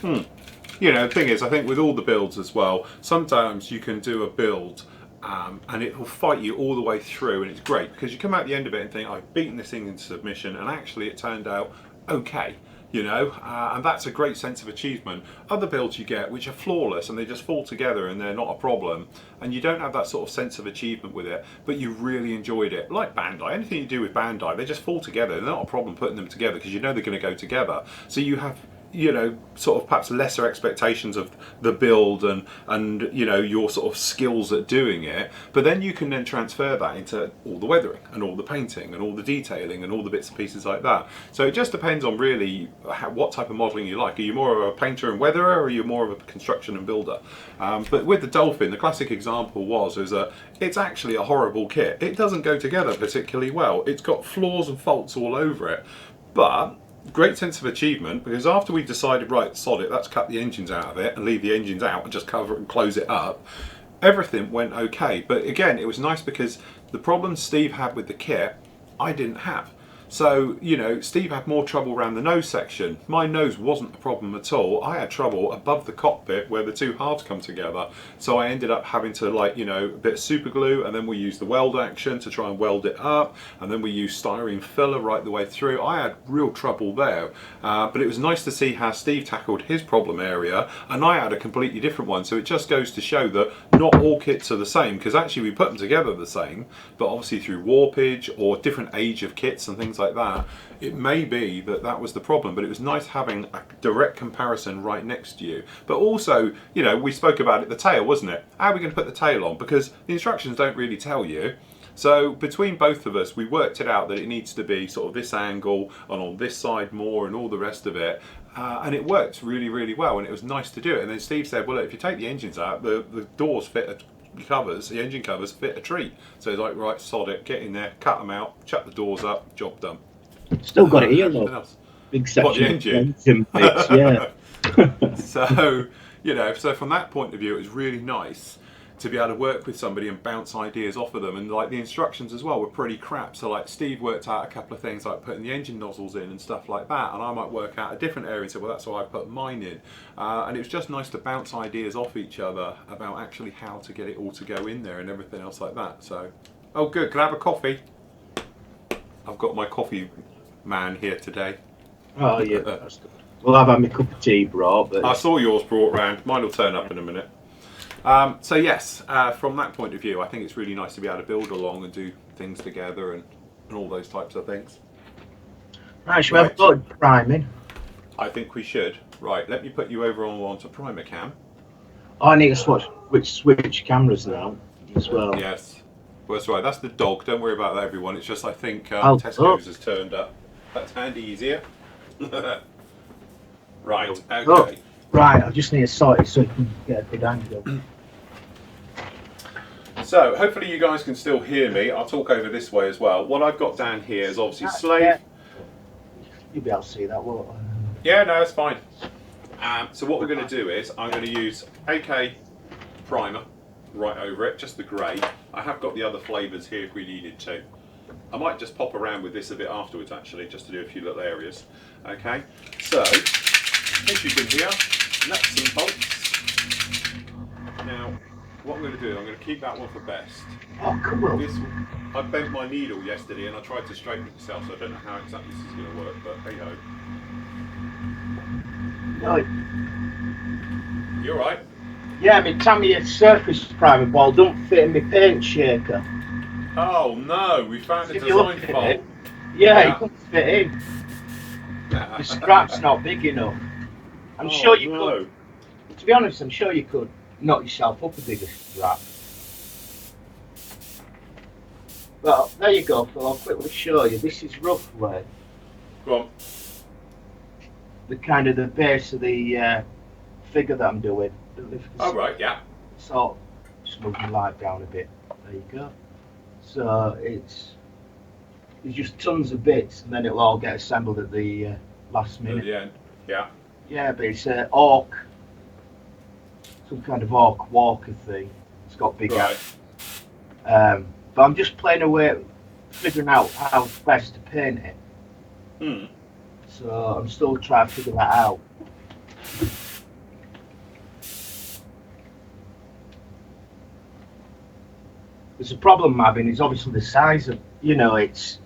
[SPEAKER 1] You know, the thing is, I think with all the builds as well, sometimes you can do a build and it will fight you all the way through, and it's great because you come out the end of it and think, I've beaten this thing into submission, and actually it turned out okay. You know, and that's a great sense of achievement. Other builds you get which are flawless and they just fall together and they're not a problem, and you don't have that sort of sense of achievement with it, but you really enjoyed it. Like Bandai, anything you do with Bandai, they just fall together. They're not a problem putting them together because you know they're going to go together. So you have, you know, sort of perhaps lesser expectations of the build and you know, your sort of skills at doing it, but then you can then transfer that into all the weathering and all the painting and all the detailing and all the bits and pieces like that. So it just depends on really what type of modelling you like. Are you more of a painter and weatherer, or are you more of a construction and builder? But with the Dolphin, the classic example was that it's actually a horrible kit. It doesn't go together particularly well. It's got flaws and faults all over it, but great sense of achievement, because after we decided, right, sod it, let's cut the engines out of it and leave the engines out and just cover it and close it up, everything went okay. But again, it was nice because the problems Steve had with the kit, I didn't have. So, you know, Steve had more trouble around the nose section. My nose wasn't a problem at all. I had trouble above the cockpit where the two halves come together. So I ended up having to, like, you know, a bit of super glue, and then we used the weld action to try and weld it up, and then we used styrene filler right the way through. I had real trouble there. But it was nice to see how Steve tackled his problem area, and I had a completely different one. So it just goes to show that not all kits are the same, because actually we put them together the same, but obviously through warpage or different age of kits and things things like that, it may be that that was the problem, but it was nice having a direct comparison right next to you. But also, you know, we spoke about it, the tail, wasn't it? How are we going to put the tail on? Because the instructions don't really tell you. So between both of us, we worked it out that it needs to be sort of this angle and on this side more and all the rest of it. And it worked really, really well, and it was nice to do it. And then Steve said, well, look, if you take the engines out, the doors fit covers, the engine covers fit a treat. So he's like, right, sod it, get in there, cut them out, shut the doors up, job done.
[SPEAKER 2] Still got it here though. Big section.
[SPEAKER 1] What, the engine?
[SPEAKER 2] Bits, yeah.
[SPEAKER 1] So, you know, so from that point of view, it was really nice to be able to work with somebody and bounce ideas off of them. And like the instructions as well were pretty crap. So like Steve worked out a couple of things like putting the engine nozzles in and stuff like that. And I might work out a different area and say, well, that's why I put mine in. And it was just nice to bounce ideas off each other about actually how to get it all to go in there and everything else like that. So, oh good, can I have a coffee? I've got my coffee man here today.
[SPEAKER 2] Oh yeah, that's good. Well, I've had my cup of tea brought, but
[SPEAKER 1] I saw yours brought round. Mine will turn up in a minute. So yes, from that point of view, I think it's really nice to be able to build along and do things together and all those types of things.
[SPEAKER 2] Right, should we have a good priming?
[SPEAKER 1] I think we should. Right, let me put you over onto primer cam.
[SPEAKER 2] Oh, I need to switch cameras now as well.
[SPEAKER 1] Yes. Well, that's right. That's the dog. Don't worry about that, everyone. It's just I think Tesco's has turned up. That's handy easier. Right. Okay.
[SPEAKER 2] Oh, right. I just need to sort it so you can get a good angle.
[SPEAKER 1] So hopefully you guys can still hear me. I'll talk over this way as well. What I've got down here is obviously slave.
[SPEAKER 2] Yeah. You'll be able to see that, won't you?
[SPEAKER 1] Yeah, no, it's fine. So what we're going to do is I'm going to use AK primer right over it, just the grey. I have got the other flavours here if we needed to. I might just pop around with this a bit afterwards actually, just to do a few little areas. Okay, so as you can hear, nuts and bolts. Now, what I'm going to do, I'm going to keep that one for best.
[SPEAKER 2] Oh, come on.
[SPEAKER 1] I bent my needle yesterday and I tried to straighten it myself, so I don't know how exactly this is going to work, but hey ho.
[SPEAKER 2] No.
[SPEAKER 1] You alright?
[SPEAKER 2] Yeah, my Tamiya surface primer ball don't fit in my paint shaker.
[SPEAKER 1] Oh no, we found a design fault.
[SPEAKER 2] Yeah, it couldn't fit in. The strap's not big enough. I'm sure you could. To be honest, I'm sure you could knock yourself up a bigger strap. Well, there you go, Phil. I'll quickly show you. This is roughly
[SPEAKER 1] Go on.
[SPEAKER 2] the kind of the base of the figure that I'm doing.
[SPEAKER 1] Oh right, yeah.
[SPEAKER 2] So just move the light down a bit. There you go. So there's just tons of bits, and then it'll all get assembled at the last minute.
[SPEAKER 1] At the end, yeah.
[SPEAKER 2] Yeah, but it's an orc, some kind of orc walker thing. It's got big eyes. But I'm just playing away, figuring out how best to paint it. So I'm still trying to figure that out. There's a problem I'm having is obviously the size of, it's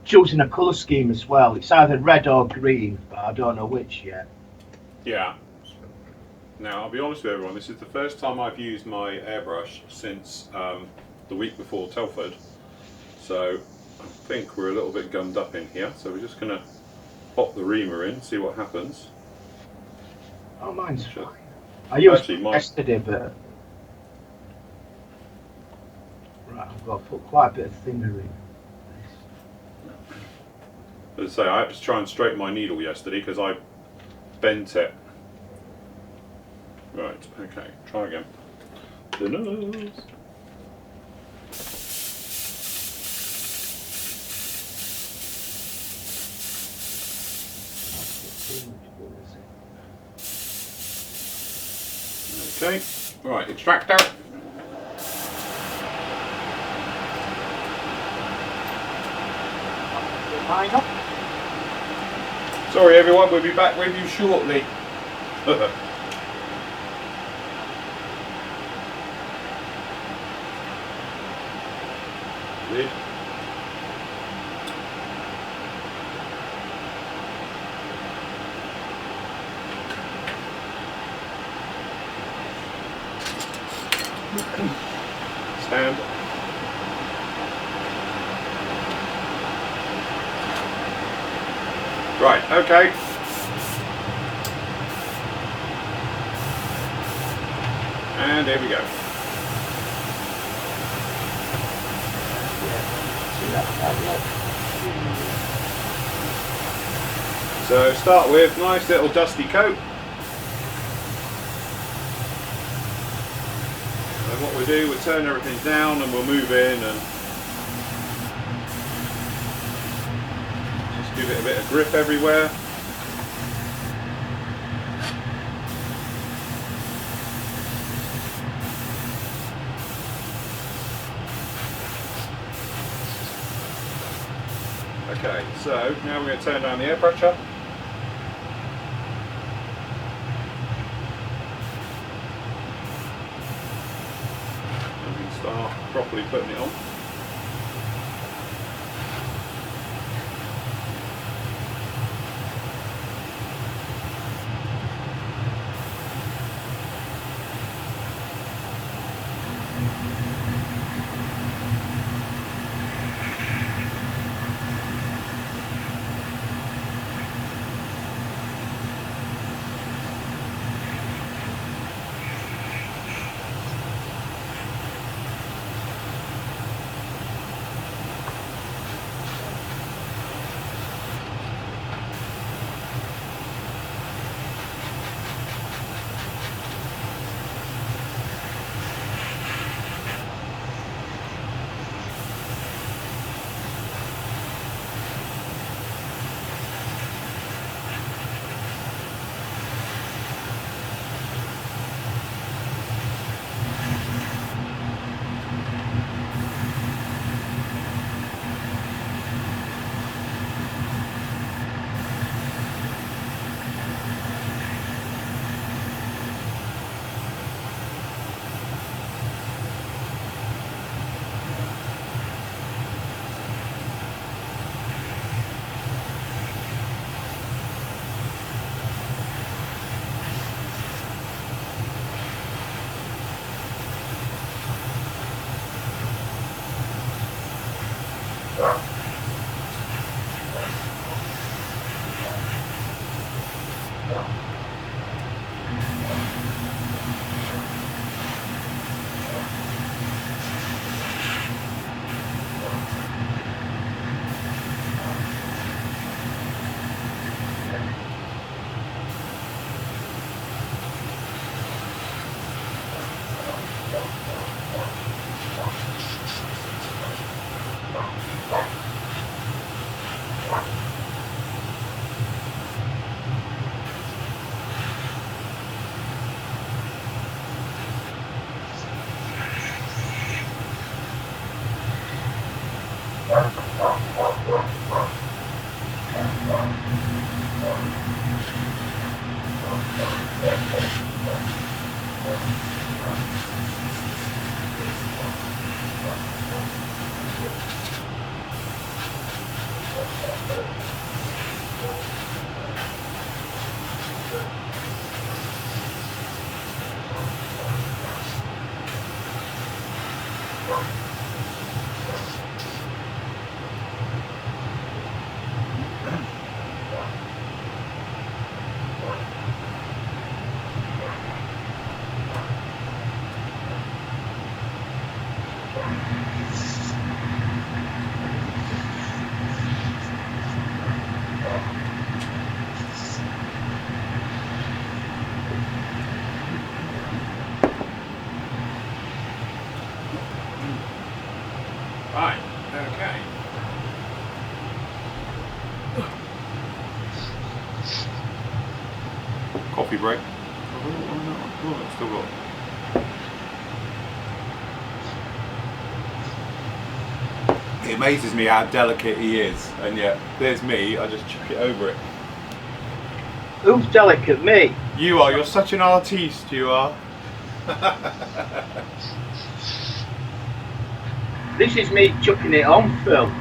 [SPEAKER 2] choosing a colour scheme as well. It's either red or green, but I don't know which yet.
[SPEAKER 1] Yeah. Now, I'll be honest with everyone, this is the first time I've used my airbrush since the week before Telford. So I think we're a little bit gummed up in here. So we're just going to pop the reamer in, see what happens.
[SPEAKER 2] Oh, mine's fine. I used it yesterday, but right, I've got to put quite a bit of thinner in.
[SPEAKER 1] As I say, I had to try and straighten my needle yesterday because I bent it. Right, okay, try again. The nose. Okay, right, extractor. Sorry everyone, we'll be back with you shortly. Lid. Stand. Right, okay. And there we go. So start with nice little dusty coat. And what we'll do, we'll turn everything down and we'll move in and just give it a bit of grip everywhere. Okay, so now we're going to turn down the air pressure. And we can start properly putting it on. Right, okay. Coffee break. Oh, it's still got. It amazes me how delicate he is, and yet there's me, I just chuck it over it.
[SPEAKER 2] Who's delicate? Me?
[SPEAKER 1] You are, you're such an artiste, you are.
[SPEAKER 2] This is me chucking it on, Phil.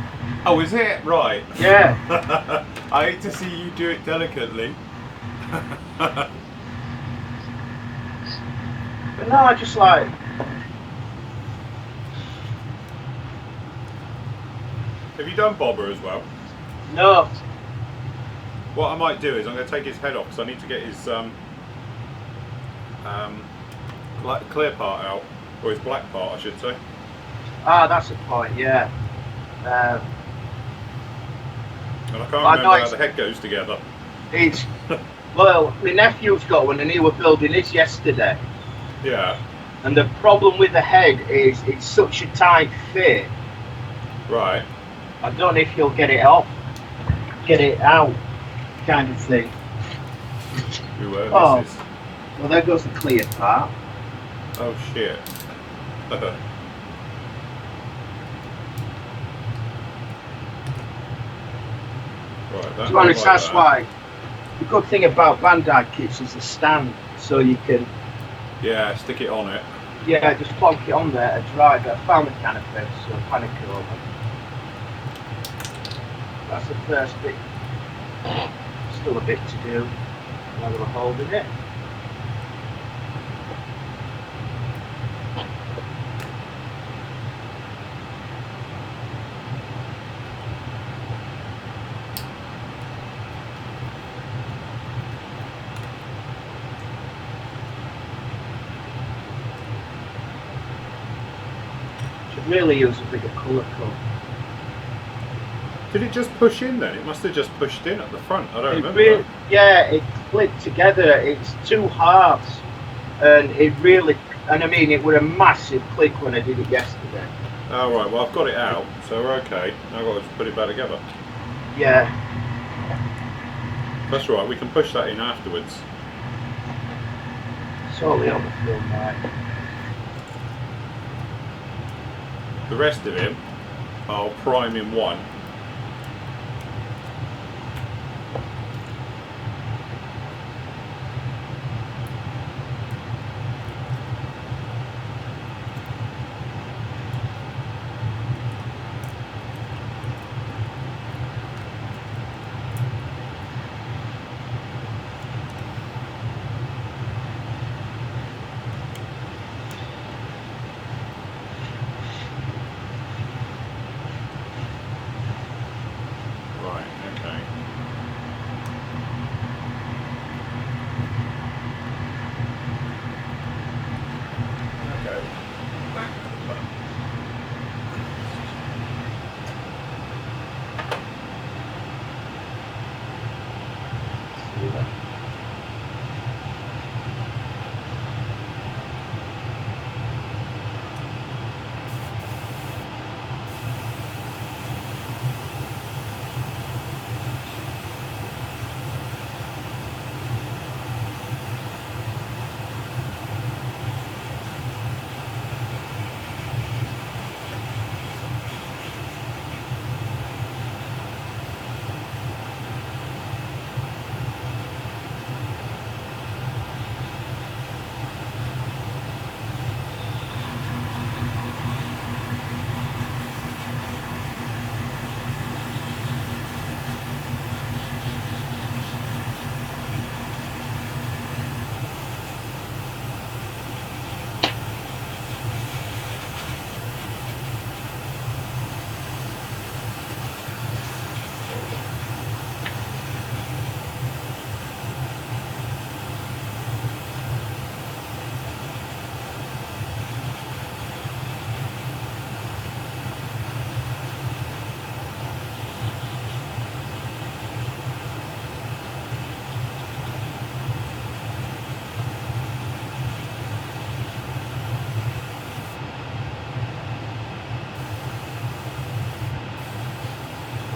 [SPEAKER 1] Oh, is it? Right.
[SPEAKER 2] Yeah.
[SPEAKER 1] I hate to see you do it delicately.
[SPEAKER 2] But no, I just like...
[SPEAKER 1] Have you done Boba as well?
[SPEAKER 2] No.
[SPEAKER 1] What I might do is I'm going to take his head off because I need to get his clear part out, or his black part, I should say.
[SPEAKER 2] Ah, that's the point. Yeah.
[SPEAKER 1] And I can't remember how the head goes together.
[SPEAKER 2] It's well, my nephew's got one, and he was building his yesterday.
[SPEAKER 1] Yeah.
[SPEAKER 2] And the problem with the head is it's such a tight fit.
[SPEAKER 1] Right.
[SPEAKER 2] I don't know if you'll get it off, get it out, kind of thing.
[SPEAKER 1] This is.
[SPEAKER 2] Well, there goes the clear part.
[SPEAKER 1] Oh shit. Right,
[SPEAKER 2] to be honest, that's why the good thing about Bandai kits is the stand, so you can
[SPEAKER 1] stick it on it.
[SPEAKER 2] Yeah, just plonk it on there and drive it. I found the canopy, so panic over. That's the first bit. Still a bit to do while we're holding it. Really use a bigger colour code.
[SPEAKER 1] Did it just push in then? It must have just pushed in at the front. I don't remember. That.
[SPEAKER 2] Yeah, it clicked together. It's two halves, and it really, and I mean, it was a massive click when I did it yesterday.
[SPEAKER 1] Oh right, well I've got it out, so we're okay. Now I've got to just put it back together.
[SPEAKER 2] Yeah.
[SPEAKER 1] That's right. We can push that in afterwards.
[SPEAKER 2] Solely on the film, right?
[SPEAKER 1] The rest of him, I'll prime in one.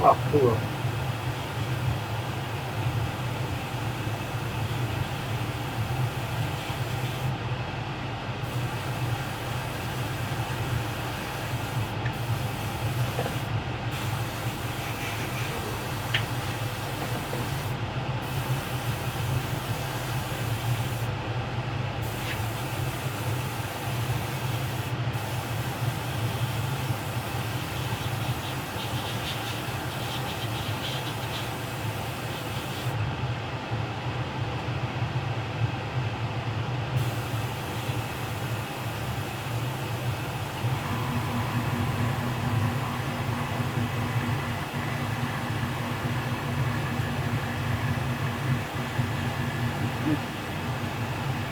[SPEAKER 2] Oh, cool.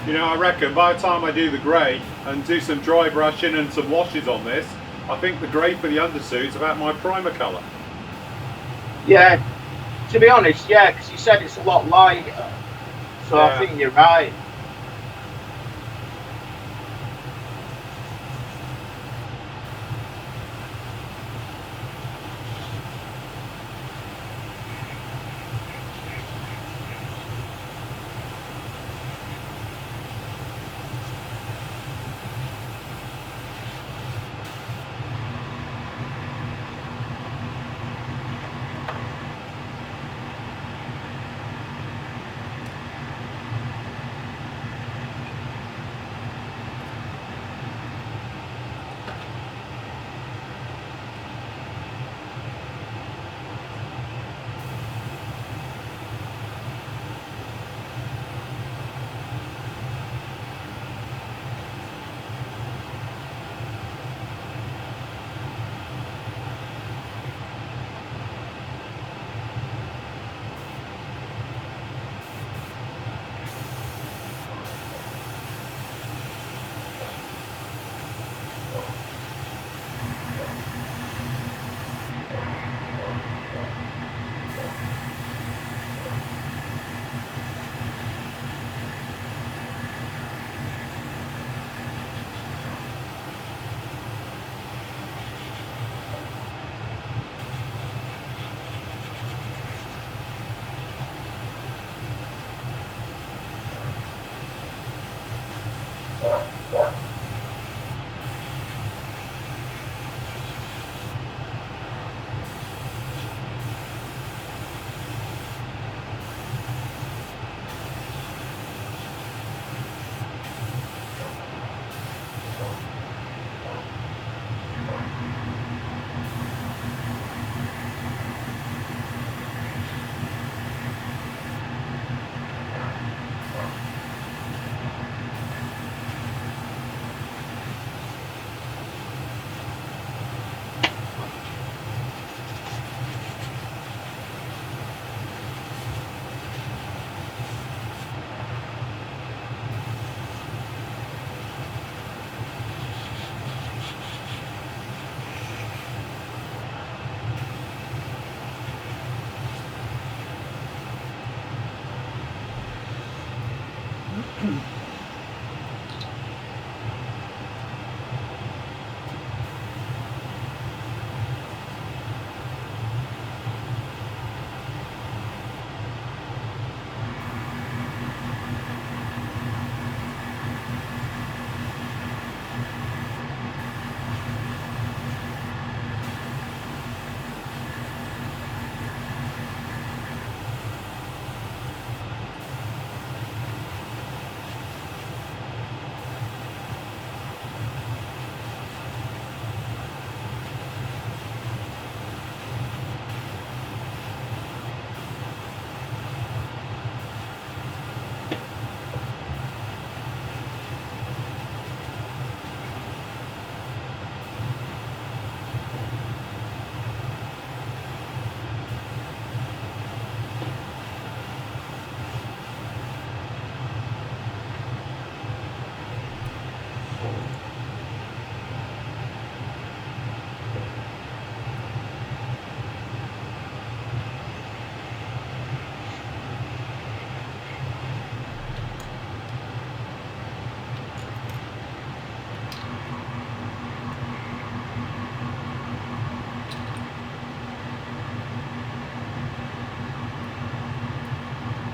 [SPEAKER 1] You know, I reckon by the time I do the grey and do some dry brushing and some washes on this, I think the grey for the undersuit's about my primer colour.
[SPEAKER 2] Yeah, to be honest, yeah, because you said it's a lot lighter. So yeah. I think you're right.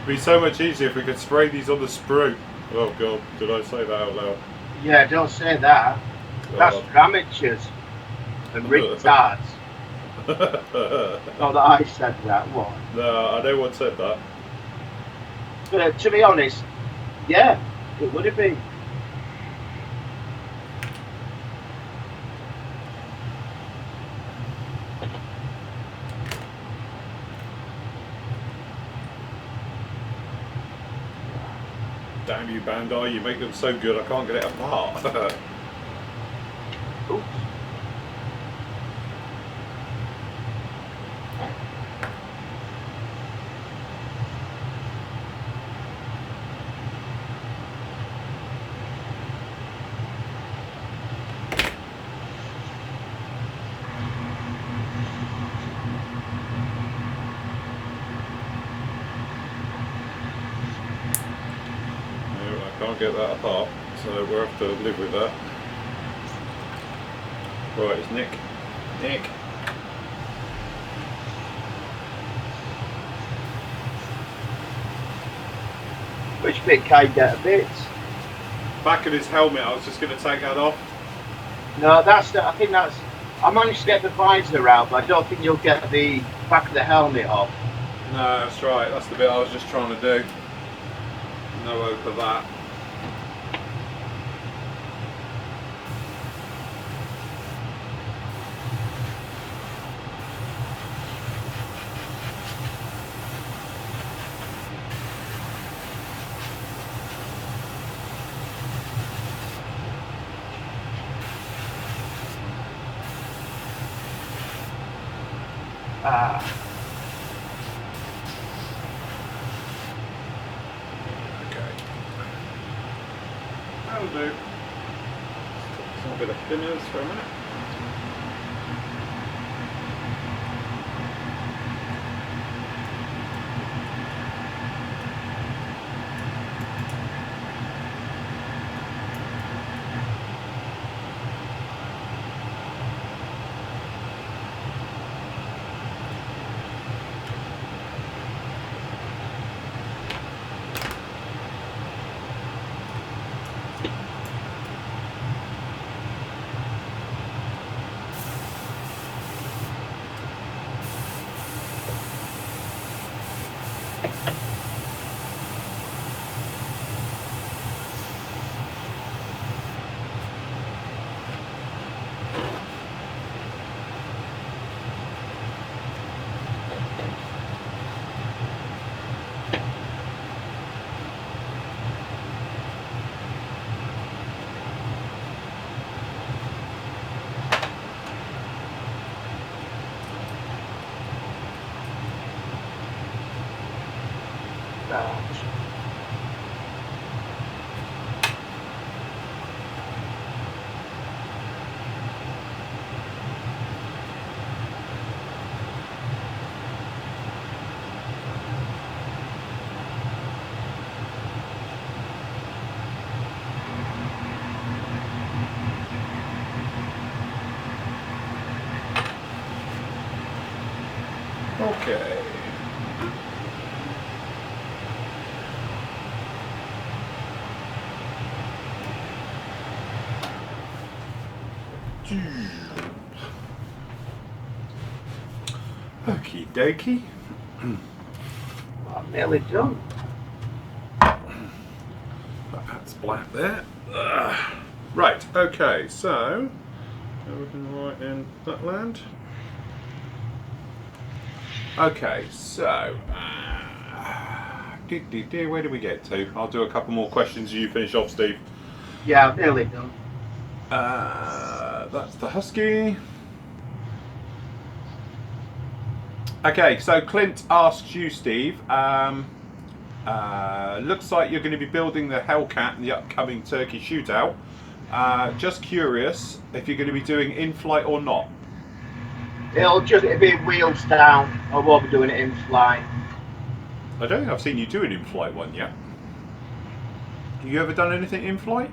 [SPEAKER 1] It'd be so much easier if we could spray these on the sprue. Oh god, did I say that out loud?
[SPEAKER 2] Yeah, don't say that. That's for amateurs and retards. Not that I said that, what?
[SPEAKER 1] No, I know one said that.
[SPEAKER 2] But to be honest, yeah, it would have been.
[SPEAKER 1] Damn you, Bandai, you make them so good I can't get it apart.
[SPEAKER 2] Oops.
[SPEAKER 1] can't get that apart, so we'll have to live with that. Right, it's Nick. Nick.
[SPEAKER 2] Which bit can you get a bit?
[SPEAKER 1] Back of his helmet, I was just going to take that off.
[SPEAKER 2] No, I think that's, I managed to get the visor out, but I don't think you'll get the back of the helmet off.
[SPEAKER 1] No, that's right, that's the bit I was just trying to do. No hope of that. Okay. That'll do. Some bit of thinners for a minute. Okay. Okie dokie.
[SPEAKER 2] I'm nearly done.
[SPEAKER 1] That's black there. Right, okay, so we can write in that land. Okay, so where did we get to? I'll do a couple more questions. You finish off, Steve.
[SPEAKER 2] Yeah, I'm nearly done.
[SPEAKER 1] That's the Husky. Okay, so Clint asks you, Steve. Looks like you're going to be building the Hellcat in the upcoming Turkey shootout. Just curious if you're going to be doing in-flight or not.
[SPEAKER 2] It'll be wheels down. I won't be doing it in flight.
[SPEAKER 1] I don't think I've seen you do an in-flight one yet. Have you ever done anything in-flight?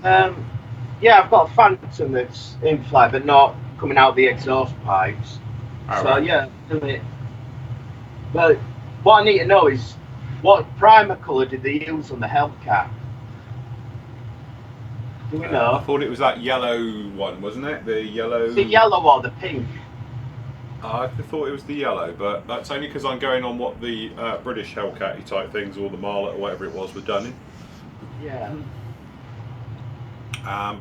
[SPEAKER 2] Yeah, I've got a Phantom that's in flight, but not coming out the exhaust pipes.
[SPEAKER 1] Oh,
[SPEAKER 2] so
[SPEAKER 1] right.
[SPEAKER 2] Yeah, doing it. But what I need to know is what primer colour did they use on the Hellcat? Do we know?
[SPEAKER 1] I thought it was that yellow one, wasn't it? The yellow.
[SPEAKER 2] The yellow or the pink?
[SPEAKER 1] I thought it was the yellow, but that's only because I'm going on what the British Hellcat type things, or the Marlet or whatever it was, were done in.
[SPEAKER 2] Yeah.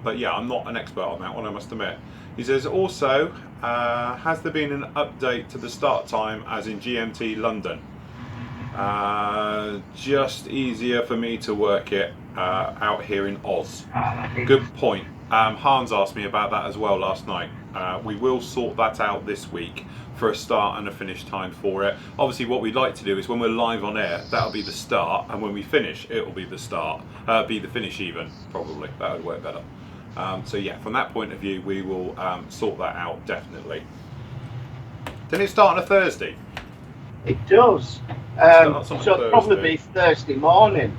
[SPEAKER 1] But yeah, I'm not an expert on that one, I must admit. He says also, has there been an update to the start time as in GMT London? Just easier for me to work it out here in Oz. Good point. Hans asked me about that as well last night. We will sort that out this week for a start and a finish time for it. Obviously what we'd like to do is when we're live on air, that'll be the start, and when we finish, it'll be the start. Be the finish even, probably. That would work better. So yeah, from that point of view, we will sort that out, definitely. Didn't it start on a Thursday?
[SPEAKER 2] It does. So it'll probably be Thursday morning.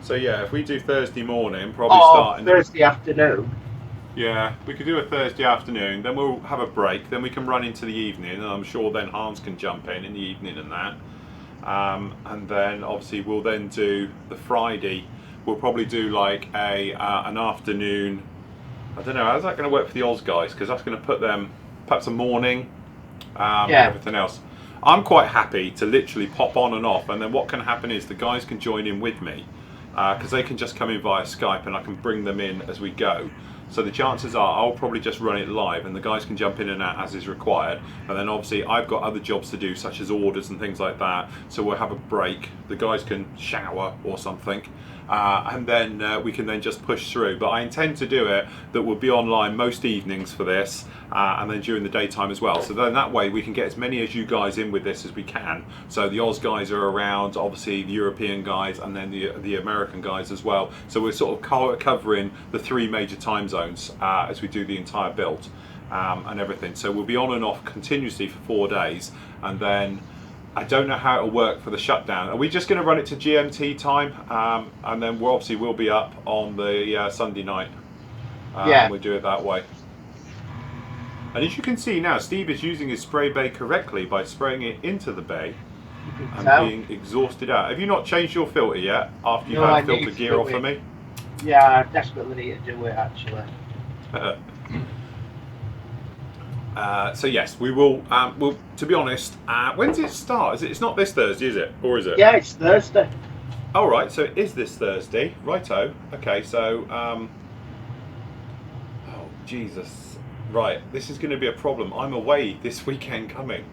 [SPEAKER 1] So yeah, if we do Thursday morning, probably starting
[SPEAKER 2] Thursday afternoon.
[SPEAKER 1] Yeah, we could do a Thursday afternoon, then we'll have a break, then we can run into the evening, and I'm sure then Hans can jump in the evening and that. And then obviously we'll then do the Friday. We'll probably do like an afternoon. I don't know, how's that going to work for the Oz guys? Because that's going to put them perhaps a morning and everything else. I'm quite happy to literally pop on and off, and then what can happen is the guys can join in with me because they can just come in via Skype and I can bring them in as we go. So the chances are I'll probably just run it live and the guys can jump in and out as is required. And then obviously I've got other jobs to do such as orders and things like that. So we'll have a break. The guys can shower or something. And then we can then just push through. But I intend to do it that we'll be online most evenings for this and then during the daytime as well. So then that way we can get as many as you guys in with this as we can. So the Oz guys are around, obviously the European guys and then the American guys as well. So we're sort of covering the 3 major time zones as we do the entire build and everything. So we'll be on and off continuously for 4 days, and then I don't know how it'll work for the shutdown. Are we just going to run it to GMT time, and then we'll be up on the Sunday night, and we'll do it that way. And as you can see now, Steve is using his spray bay correctly by spraying it into the bay and being exhausted out. Have you not changed your filter yet after you've had filter gear off of me?
[SPEAKER 2] Yeah, I desperately need to do it actually.
[SPEAKER 1] So yes, we will. We'll, to be honest, when does it start? It's not this Thursday, is it? Or is it?
[SPEAKER 2] Yeah, it's Thursday.
[SPEAKER 1] All right, so it is this Thursday. Righto. Okay, so oh Jesus. Right, this is going to be a problem. I'm away this weekend coming.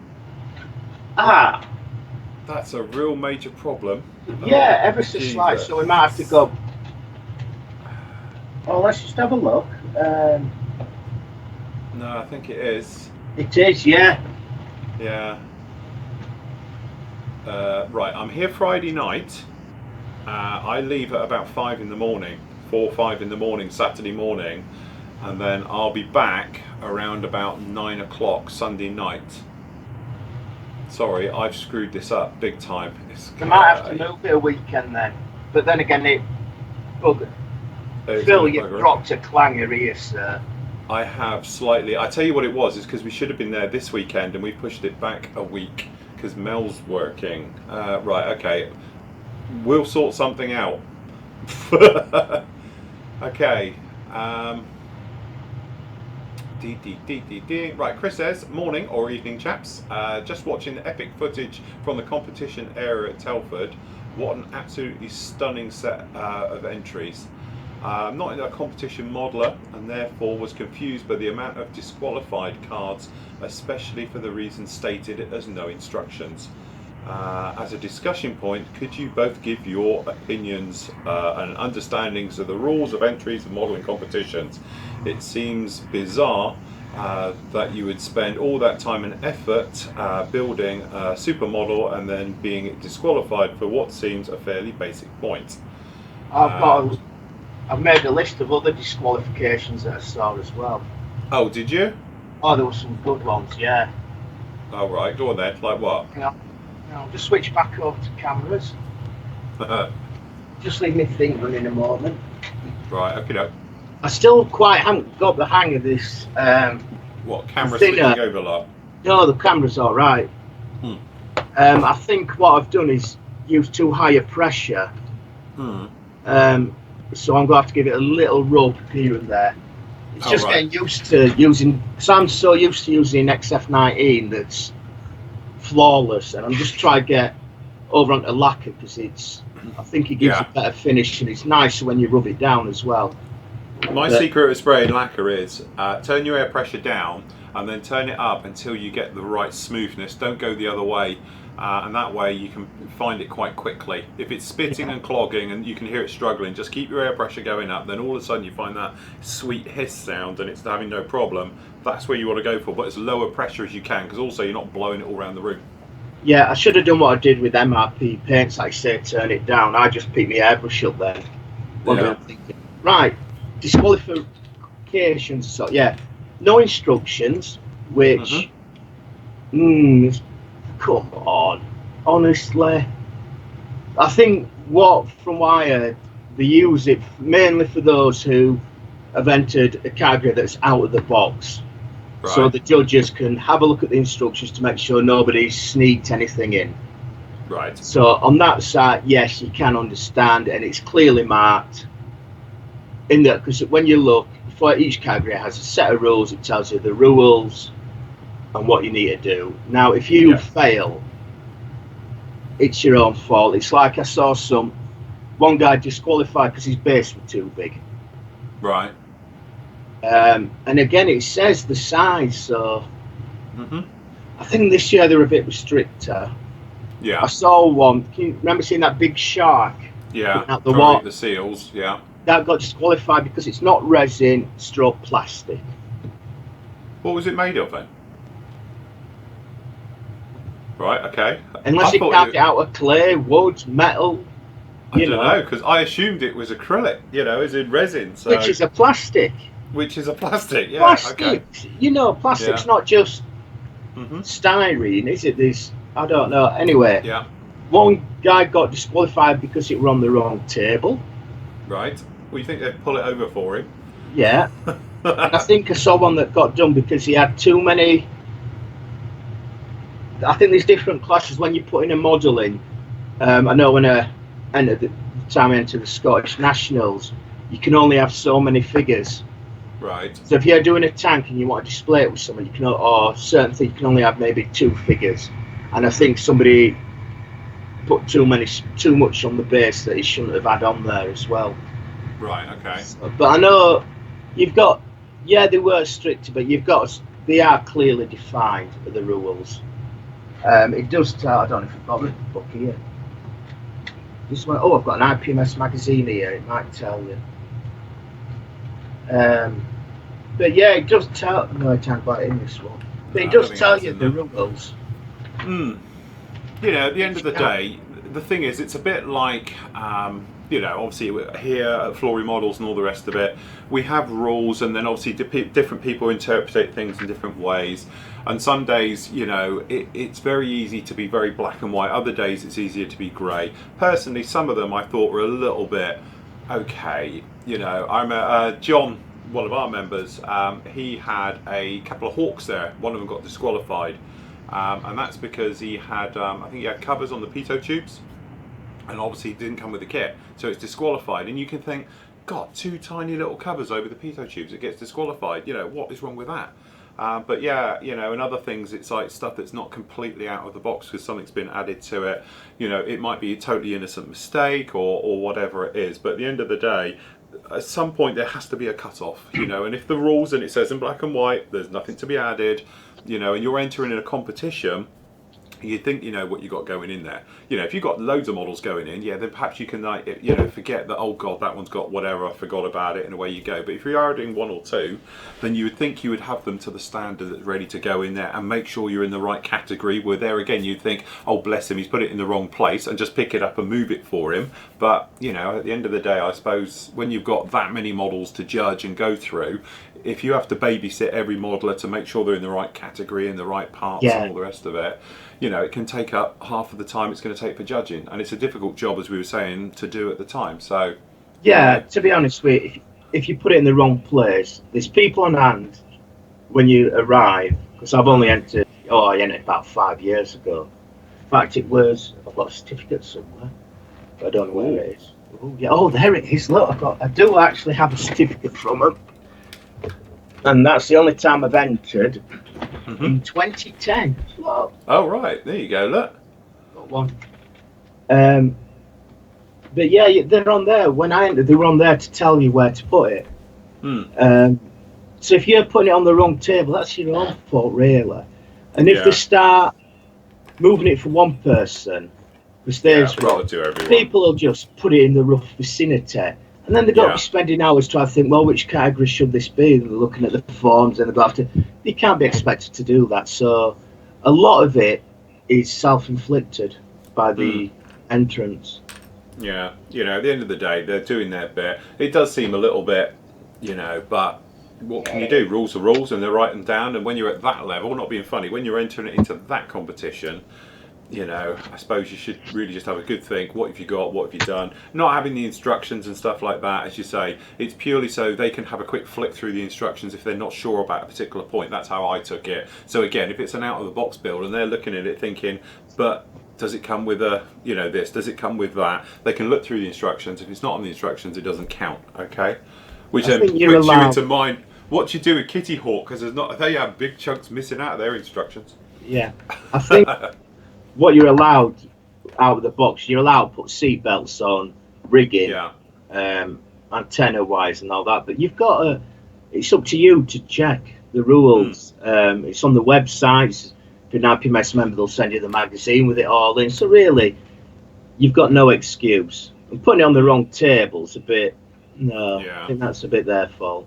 [SPEAKER 1] That's a real major problem.
[SPEAKER 2] Yeah, ever so slight. So we might have to go. Oh, let's just have a look.
[SPEAKER 1] No, I think it is.
[SPEAKER 2] It is, yeah.
[SPEAKER 1] Yeah. Right, I'm here Friday night. I leave at about 5 in the morning, 4 or 5 in the morning, Saturday morning, and then I'll be back around about 9 o'clock Sunday night. Sorry, I've screwed this up big time.
[SPEAKER 2] We might have to move it a weekend then, but then again, Phil, you've dropped a clanger here, sir.
[SPEAKER 1] I have slightly. I tell you what it was, is because we should have been there this weekend and we pushed it back a week because Mel's working. Right, okay. We'll sort something out. Okay. Right, Chris says, morning or evening chaps. Just watching the epic footage from the competition area at Telford. What an absolutely stunning set of entries. I'm not a competition modeler and therefore was confused by the amount of disqualified cards, especially for the reason stated as no instructions. As a discussion point, could you both give your opinions and understandings of the rules of entries and modelling competitions? It seems bizarre that you would spend all that time and effort building a supermodel and then being disqualified for what seems a fairly basic point.
[SPEAKER 2] I've made a list of other disqualifications that I saw as well.
[SPEAKER 1] Oh, did you?
[SPEAKER 2] Oh, there were some good ones, yeah.
[SPEAKER 1] Oh, right, go on then. Like what?
[SPEAKER 2] I'll just switch back over to cameras. Just leave me think in a moment.
[SPEAKER 1] Right, okay.
[SPEAKER 2] I still quite haven't got the hang of this.
[SPEAKER 1] What, camera switching over a lot?
[SPEAKER 2] No, the camera's all right. I think what I've done is use too high a pressure. So I'm going to have to give it a little rub here and there. It's just getting used to using, because I'm so used to using an XF19 that's flawless, and I'm just trying to get over onto lacquer because I think it gives a better finish and it's nicer when you rub it down as well.
[SPEAKER 1] My secret of spraying lacquer is turn your air pressure down and then turn it up until you get the right smoothness. Don't go the other way. And that way you can find it quite quickly. If it's spitting and clogging and you can hear it struggling, just keep your air pressure going up, then all of a sudden you find that sweet hiss sound and it's having no problem. That's where you want to go for, but as lower pressure as you can, because also you're not blowing it all around the room. Yeah,
[SPEAKER 2] I should have done what I did with MRP paints, like say turn it down. I just picked my airbrush up then. Right, disqualifications, so no instructions, which come on, honestly. I think from what I heard, they use it mainly for those who have entered a category that's out of the box. Right. So the judges can have a look at the instructions to make sure nobody's sneaked anything in.
[SPEAKER 1] Right.
[SPEAKER 2] So on that side, yes, you can understand, and it's clearly marked in that, because when you look, for each category it has a set of rules. It tells you the rules and what you need to do. Now, if you fail, it's your own fault. It's like I saw one guy disqualified because his base was too big.
[SPEAKER 1] Right.
[SPEAKER 2] And again, it says the size, so I think this year they're a bit stricter.
[SPEAKER 1] Yeah.
[SPEAKER 2] I saw one. Can you remember seeing that big shark?
[SPEAKER 1] Yeah.
[SPEAKER 2] Out the water?
[SPEAKER 1] The seals. Yeah.
[SPEAKER 2] That got disqualified because it's not resin, stroke plastic.
[SPEAKER 1] What was it made of then? Right. Okay.
[SPEAKER 2] Unless it carved it out of clay, wood, metal.
[SPEAKER 1] I don't know, because I assumed it was acrylic. As in resin. So.
[SPEAKER 2] Which is a plastic.
[SPEAKER 1] Which is a plastic. Yeah.
[SPEAKER 2] Plastic.
[SPEAKER 1] Okay.
[SPEAKER 2] Plastic's not just styrene, is it? I don't know. Anyway.
[SPEAKER 1] Yeah.
[SPEAKER 2] One guy got disqualified because it were on the wrong table.
[SPEAKER 1] Right. Well, you think they'd pull it over for him?
[SPEAKER 2] Yeah. And I think I saw one that got done because he had too many. I think there's different classes when you're putting a model in. I know when I entered the time I entered the Scottish Nationals, you can only have so many figures.
[SPEAKER 1] Right.
[SPEAKER 2] So if you're doing a tank and you want to display it with someone, or certain things, you can only have maybe 2 figures. And I think somebody put too much on the base that he shouldn't have had on there as well.
[SPEAKER 1] Right. Okay.
[SPEAKER 2] But I know you've got, they were stricter, but they are clearly defined, the rules. It does tell. I don't know if I've got the book here. This one. Oh, I've got an IPMS magazine here. It might tell you. But yeah, it does tell. No, I can't got it in this one. But it does tell you the rules.
[SPEAKER 1] At the end of the day, the thing is, it's a bit like, obviously here at florymodels and all the rest of it, we have rules, and then obviously different people interpret things in different ways. And some days, it's very easy to be very black and white. Other days, it's easier to be grey. Personally, some of them I thought were a little bit okay. I'm John, one of our members. He had a couple of hawks there. One of them got disqualified. And that's because he had, I think he had covers on the pitot tubes, and obviously it didn't come with the kit, so it's disqualified. And you can think, God, 2 tiny little covers over the pitot tubes, it gets disqualified. What is wrong with that? But yeah, and other things, it's like stuff that's not completely out of the box because something's been added to it. It might be a totally innocent mistake or whatever it is. But at the end of the day, at some point there has to be a cut-off, and if the rules, and it says in black and white, there's nothing to be added, and you're entering in a competition, you think you know what you got going in there. If you've got loads of models going in, then perhaps you can forget that, oh God, that one's got whatever, I forgot about it, and away you go. But if you are doing 1 or 2, then you would think you would have them to the standard that's ready to go in there, and make sure you're in the right category. Where there again, you'd think, oh bless him, he's put it in the wrong place, and just pick it up and move it for him. But at the end of the day, I suppose when you've got that many models to judge and go through, if you have to babysit every modeler to make sure they're in the right category and the right parts and all the rest of it, it can take up half of the time it's going to take for judging, and it's a difficult job, as we were saying, to do at the time. So
[SPEAKER 2] to be honest with you, if you put it in the wrong place, there's people on hand when you arrive, because I've only entered, I entered about 5 years ago. In fact, I've got a certificate somewhere, but I don't know where it is. There it is. Look, I do actually have a certificate from them. And that's the only time I've entered in 2010. Whoa.
[SPEAKER 1] Oh, right. There you go, look.
[SPEAKER 2] Got one. But yeah, they're on there. When I entered, they were on there to tell you where to put it. So if you're putting it on the wrong table, that's your own fault, really. And if they start moving it for one person, because people will just put it in the rough vicinity. And then they've got to be spending hours trying to think, well, which category should this be? They're looking at the forms, and they can't be expected to do that. So a lot of it is self-inflicted by the entrants.
[SPEAKER 1] Yeah, at the end of the day, they're doing their bit. It does seem a little bit, but what can you do? Rules are rules, and they're writing down. And when you're at that level, not being funny, when you're entering it into that competition, you know, I suppose you should really just have a good think. What have you got? What have you done? Not having the instructions and stuff like that, as you say, it's purely so they can have a quick flick through the instructions if they're not sure about a particular point. That's how I took it. So again, if it's an out of the box build and they're looking at it thinking, but does it come with a, you know, this? Does it come with that? They can look through the instructions. If it's not on the instructions, it doesn't count. Okay, which then puts you into mind what you do with Kitty Hawk, because they have big chunks missing out of their instructions.
[SPEAKER 2] Yeah, I think. What you're allowed out of the box, you're allowed to put seat belts on, rigging, antenna wise and all that. But you've got to, it's up to you to check the rules. It's on the websites. If you're an IPMS member, they'll send you the magazine with it all in. So really, you've got no excuse. And putting it on the wrong table's a bit, I think that's a bit their fault.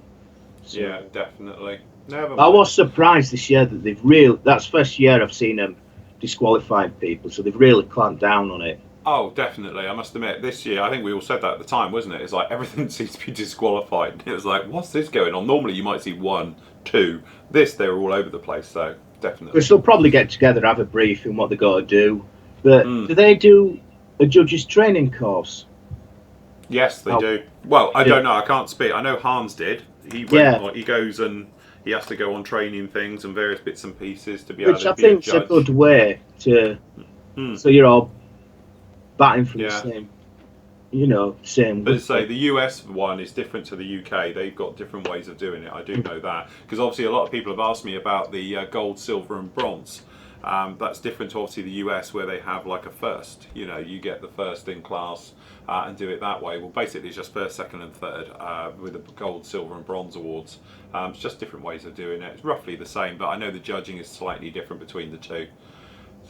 [SPEAKER 2] So,
[SPEAKER 1] yeah, definitely.
[SPEAKER 2] I was surprised this year that that's the first year I've seen them disqualified people, so they've really clamped down on it.
[SPEAKER 1] Oh, definitely. I must admit, this year, I think we all said that at the time, wasn't it? It's like everything seems to be disqualified. It was like, what's this going on? Normally you might see 1, 2. They're all over the place, so definitely.
[SPEAKER 2] They'll probably get together, have a briefing, what they've got to do. But do they do a judge's training course?
[SPEAKER 1] Yes, they do. Well, I don't know. I can't speak. I know Hans did. He goes and he has to go on training things and various bits and pieces to be able to be a judge. Which I think is a
[SPEAKER 2] good way to, so you're all batting from the same, same.
[SPEAKER 1] But say the US one is different to the UK. They've got different ways of doing it. I do know that, because obviously a lot of people have asked me about the gold, silver, and bronze. That's different to obviously the US, where they have like a first. You know, you get the first in class and do it that way. Well, basically, it's just first, second, and third with the gold, silver, and bronze awards. It's just different ways of doing it. It's roughly the same, but I know the judging is slightly different between the two.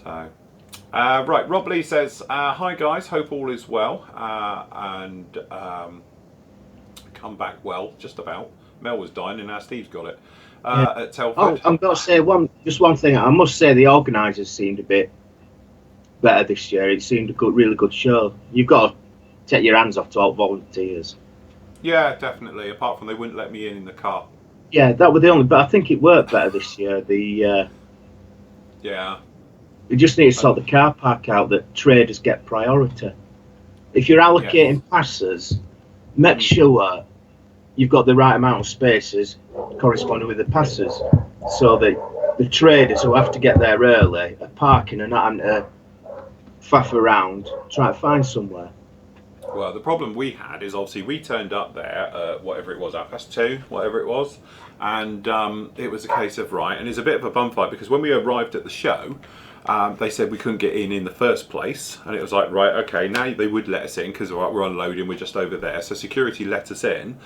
[SPEAKER 1] So, right, Rob Lee says, "Hi guys, hope all is well and come back well, just about." Mel was dying, and now Steve's got it. At Telford.
[SPEAKER 2] I'm going to say one thing. I must say the organisers seemed a bit better this year. It seemed a really good show. You've got to take your hands off to all volunteers.
[SPEAKER 1] Yeah, definitely. Apart from they wouldn't let me in the car.
[SPEAKER 2] Yeah, that was the only. But I think it worked better this year. You just need to sort the car park out that traders get priority. If you're allocating passes, make sure you've got the right amount of spaces corresponding with the passes, so that the traders who have to get there early are parking and not having to faff around, try to find somewhere.
[SPEAKER 1] Well, the problem we had is obviously we turned up there, whatever it was, 2:30, whatever it was, and it was a case of, right, and it's a bit of a bum fight, because when we arrived at the show, they said we couldn't get in the first place, and it was like, right, okay, now they would let us in, because we're unloading, we're just over there, so security let us in,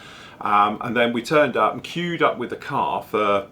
[SPEAKER 1] and then we turned up and queued up with the car for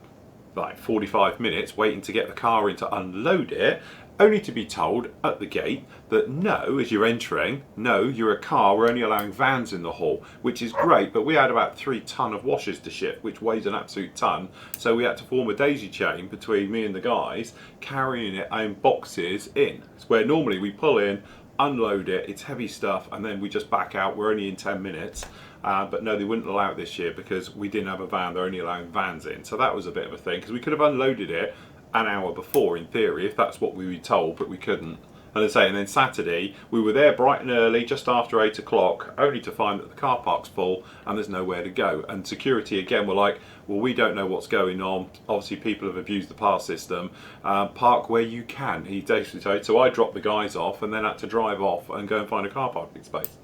[SPEAKER 1] like 45 minutes, waiting to get the car in to unload it, only to be told at the gate that no, as you're entering, no, you're a car, we're only allowing vans in the hall, which is great, but we had about 3 ton of washers to ship, which weighs an absolute ton, so we had to form a daisy chain between me and the guys, carrying it in boxes in. It's where normally we pull in, unload it, it's heavy stuff, and then we just back out, we're only in 10 minutes, but no, they wouldn't allow it this year because we didn't have a van, they're only allowing vans in, so that was a bit of a thing, because we could have unloaded it an hour before in theory if that's what we were told, but we couldn't. And then Saturday we were there bright and early, just after 8 o'clock, only to find that the car park's full and there's nowhere to go, and security again were like, well, we don't know what's going on, obviously people have abused the pass system, park where you can, he basically said. So I dropped the guys off and then had to drive off and go and find a car parking space.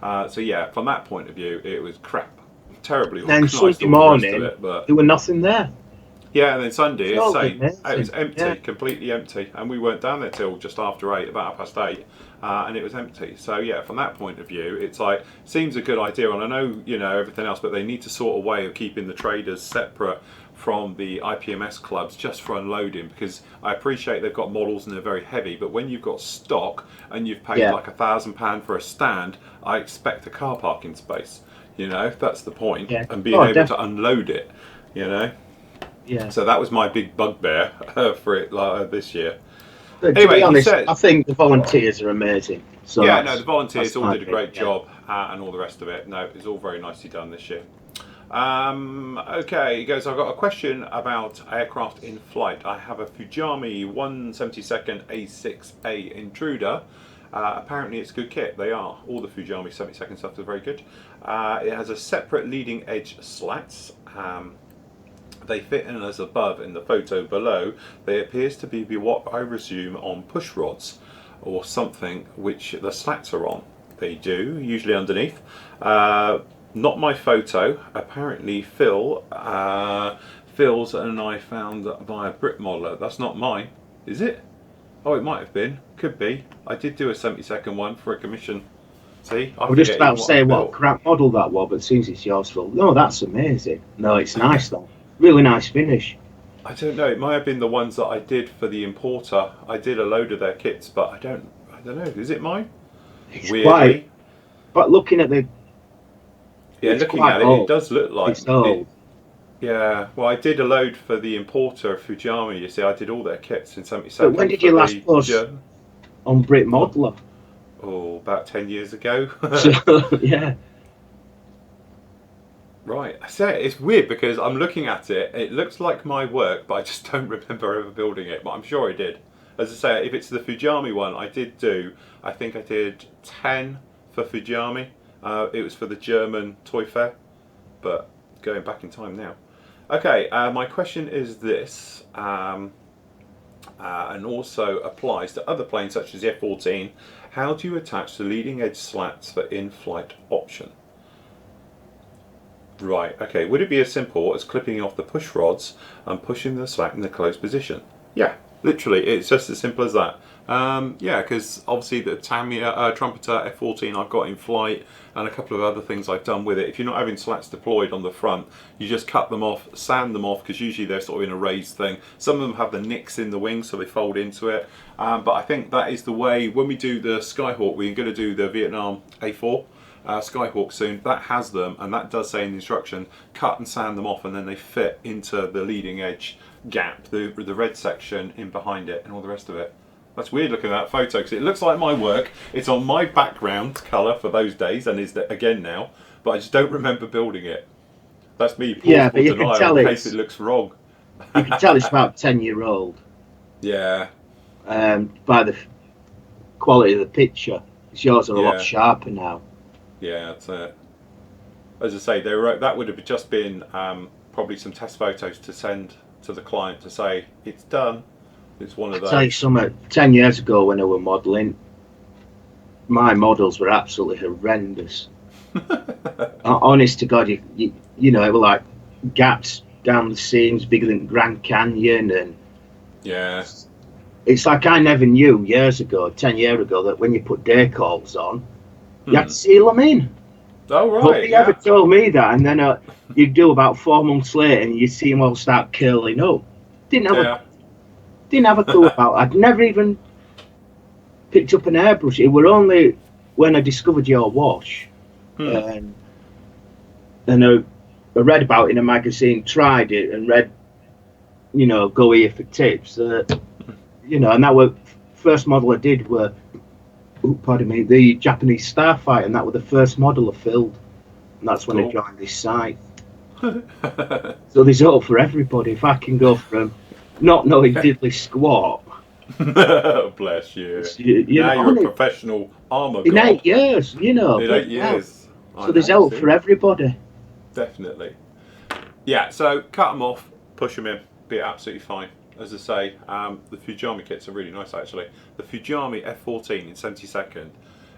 [SPEAKER 1] So yeah, from that point of view it was crap, terribly
[SPEAKER 2] organised. And Sunday morning there were nothing there.
[SPEAKER 1] Yeah, and then Sunday, it was empty, completely empty, and we weren't down there till just after 8, about 8:30, and it was empty. So yeah, from that point of view, it's like, seems a good idea, and I know, everything else, but they need to sort a way of keeping the traders separate from the IPMS clubs just for unloading, because I appreciate they've got models and they're very heavy, but when you've got stock and you've paid like £1,000 for a stand, I expect a car parking space. That's the point, and being able to unload it. Yeah. So that was my big bugbear for it this year.
[SPEAKER 2] But anyway, to be honest, I think the volunteers are amazing. So
[SPEAKER 1] yeah, no, the volunteers all did a great job and all the rest of it. No, it was all very nicely done this year. Okay, he goes, I've got a question about aircraft in flight. I have a Fujami 172nd A6A Intruder. Apparently it's good kit. They are. All the Fujami 72nd stuff is very good. It has a separate leading edge slats. They fit in as above in the photo below. They appears to be what I resume on push rods or something which the slats are on. They do, usually underneath. Not my photo. Apparently Phil's and I found via Brit Modeler. That's not mine, is it? Oh, it might have been. Could be. I did do a 70-second one for a commission. See,
[SPEAKER 2] I was just about to say what crap model that was, but it seems it's yours, Phil. No, that's amazing. No, it's nice though. Really nice finish.
[SPEAKER 1] I don't know. It might have been the ones that I did for the importer. I did a load of their kits, but I don't know. Is it mine?
[SPEAKER 2] It's weirdly. Quite. But looking at the.
[SPEAKER 1] Yeah, looking at it, it does look like.
[SPEAKER 2] It's old.
[SPEAKER 1] Yeah, well, I did a load for the importer of Fujami. You see, I did all their kits in 77.
[SPEAKER 2] But when did you last post on Brit Modeler?
[SPEAKER 1] Oh, about 10 years ago.
[SPEAKER 2] So, yeah.
[SPEAKER 1] Right, I say it's weird because I'm looking at it. It looks like my work, but I just don't remember ever building it. But I'm sure I did. As I say, if it's the Fujami one, I did do. I think I did 10 for Fujami. It was for the German toy fair, but going back in time now. Okay, my question is this, and also applies to other planes such as the F-14. How do you attach the leading edge slats for in-flight option? Right, okay, would it be as simple as clipping off the push rods and pushing the slat in the closed position? Yeah, literally, it's just as simple as that. Yeah, because obviously the Tamiya Trumpeter F-14 I've got in flight and a couple of other things I've done with it. If you're not having slats deployed on the front, you just cut them off, sand them off, because usually they're sort of in a raised thing. Some of them have the nicks in the wings, so they fold into it. But I think that is the way, when we do the Skyhawk, we're going to do the Vietnam A4 Skyhawk soon. That has them, and that does say in the instruction, cut and sand them off, and then they fit into the leading edge gap, the red section in behind it, and all the rest of it. That's weird looking at that photo because it looks like my work. It's on my background colour for those days and is again now, but I just don't remember building it. That's me plausible denial in case it looks wrong.
[SPEAKER 2] You can tell it's about 10-year-old.
[SPEAKER 1] Yeah.
[SPEAKER 2] By the quality of the picture. Yours are a lot sharper now.
[SPEAKER 1] Yeah, that's it. As I say, that would have just been probably some test photos to send to the client to say it's done. It's one of those.
[SPEAKER 2] I'll tell you something, 10 years ago when I was modelling, my models were absolutely horrendous. Honest to God, you know, it were like gaps down the seams bigger than Grand Canyon, and
[SPEAKER 1] yeah,
[SPEAKER 2] it's like I never knew years ago, 10 years ago, that when you put day calls on, you had to seal them in.
[SPEAKER 1] Oh right.
[SPEAKER 2] Nobody ever told me that, and then you'd do about 4 months later, and you'd see them all start curling up. Didn't have a clue about it. I'd never even picked up an airbrush. It were only when I discovered your wash, and I read about it in a magazine, tried it, and read, you know, go here for tips. You know, and that was first model I did were, pardon me, the Japanese Starfighter, and that was the first model I filled, and that's when I joined this site. So there's hope for everybody. If I can go from not knowing diddly squat.
[SPEAKER 1] Bless you. Now you're a professional armour god.
[SPEAKER 2] In 8 years, you know.
[SPEAKER 1] In 8 years.
[SPEAKER 2] So there's help for everybody.
[SPEAKER 1] Definitely. Yeah, so cut them off, push them in, be absolutely fine. As I say, the Fujami kits are really nice actually. The Fujami F-14 in 72nd,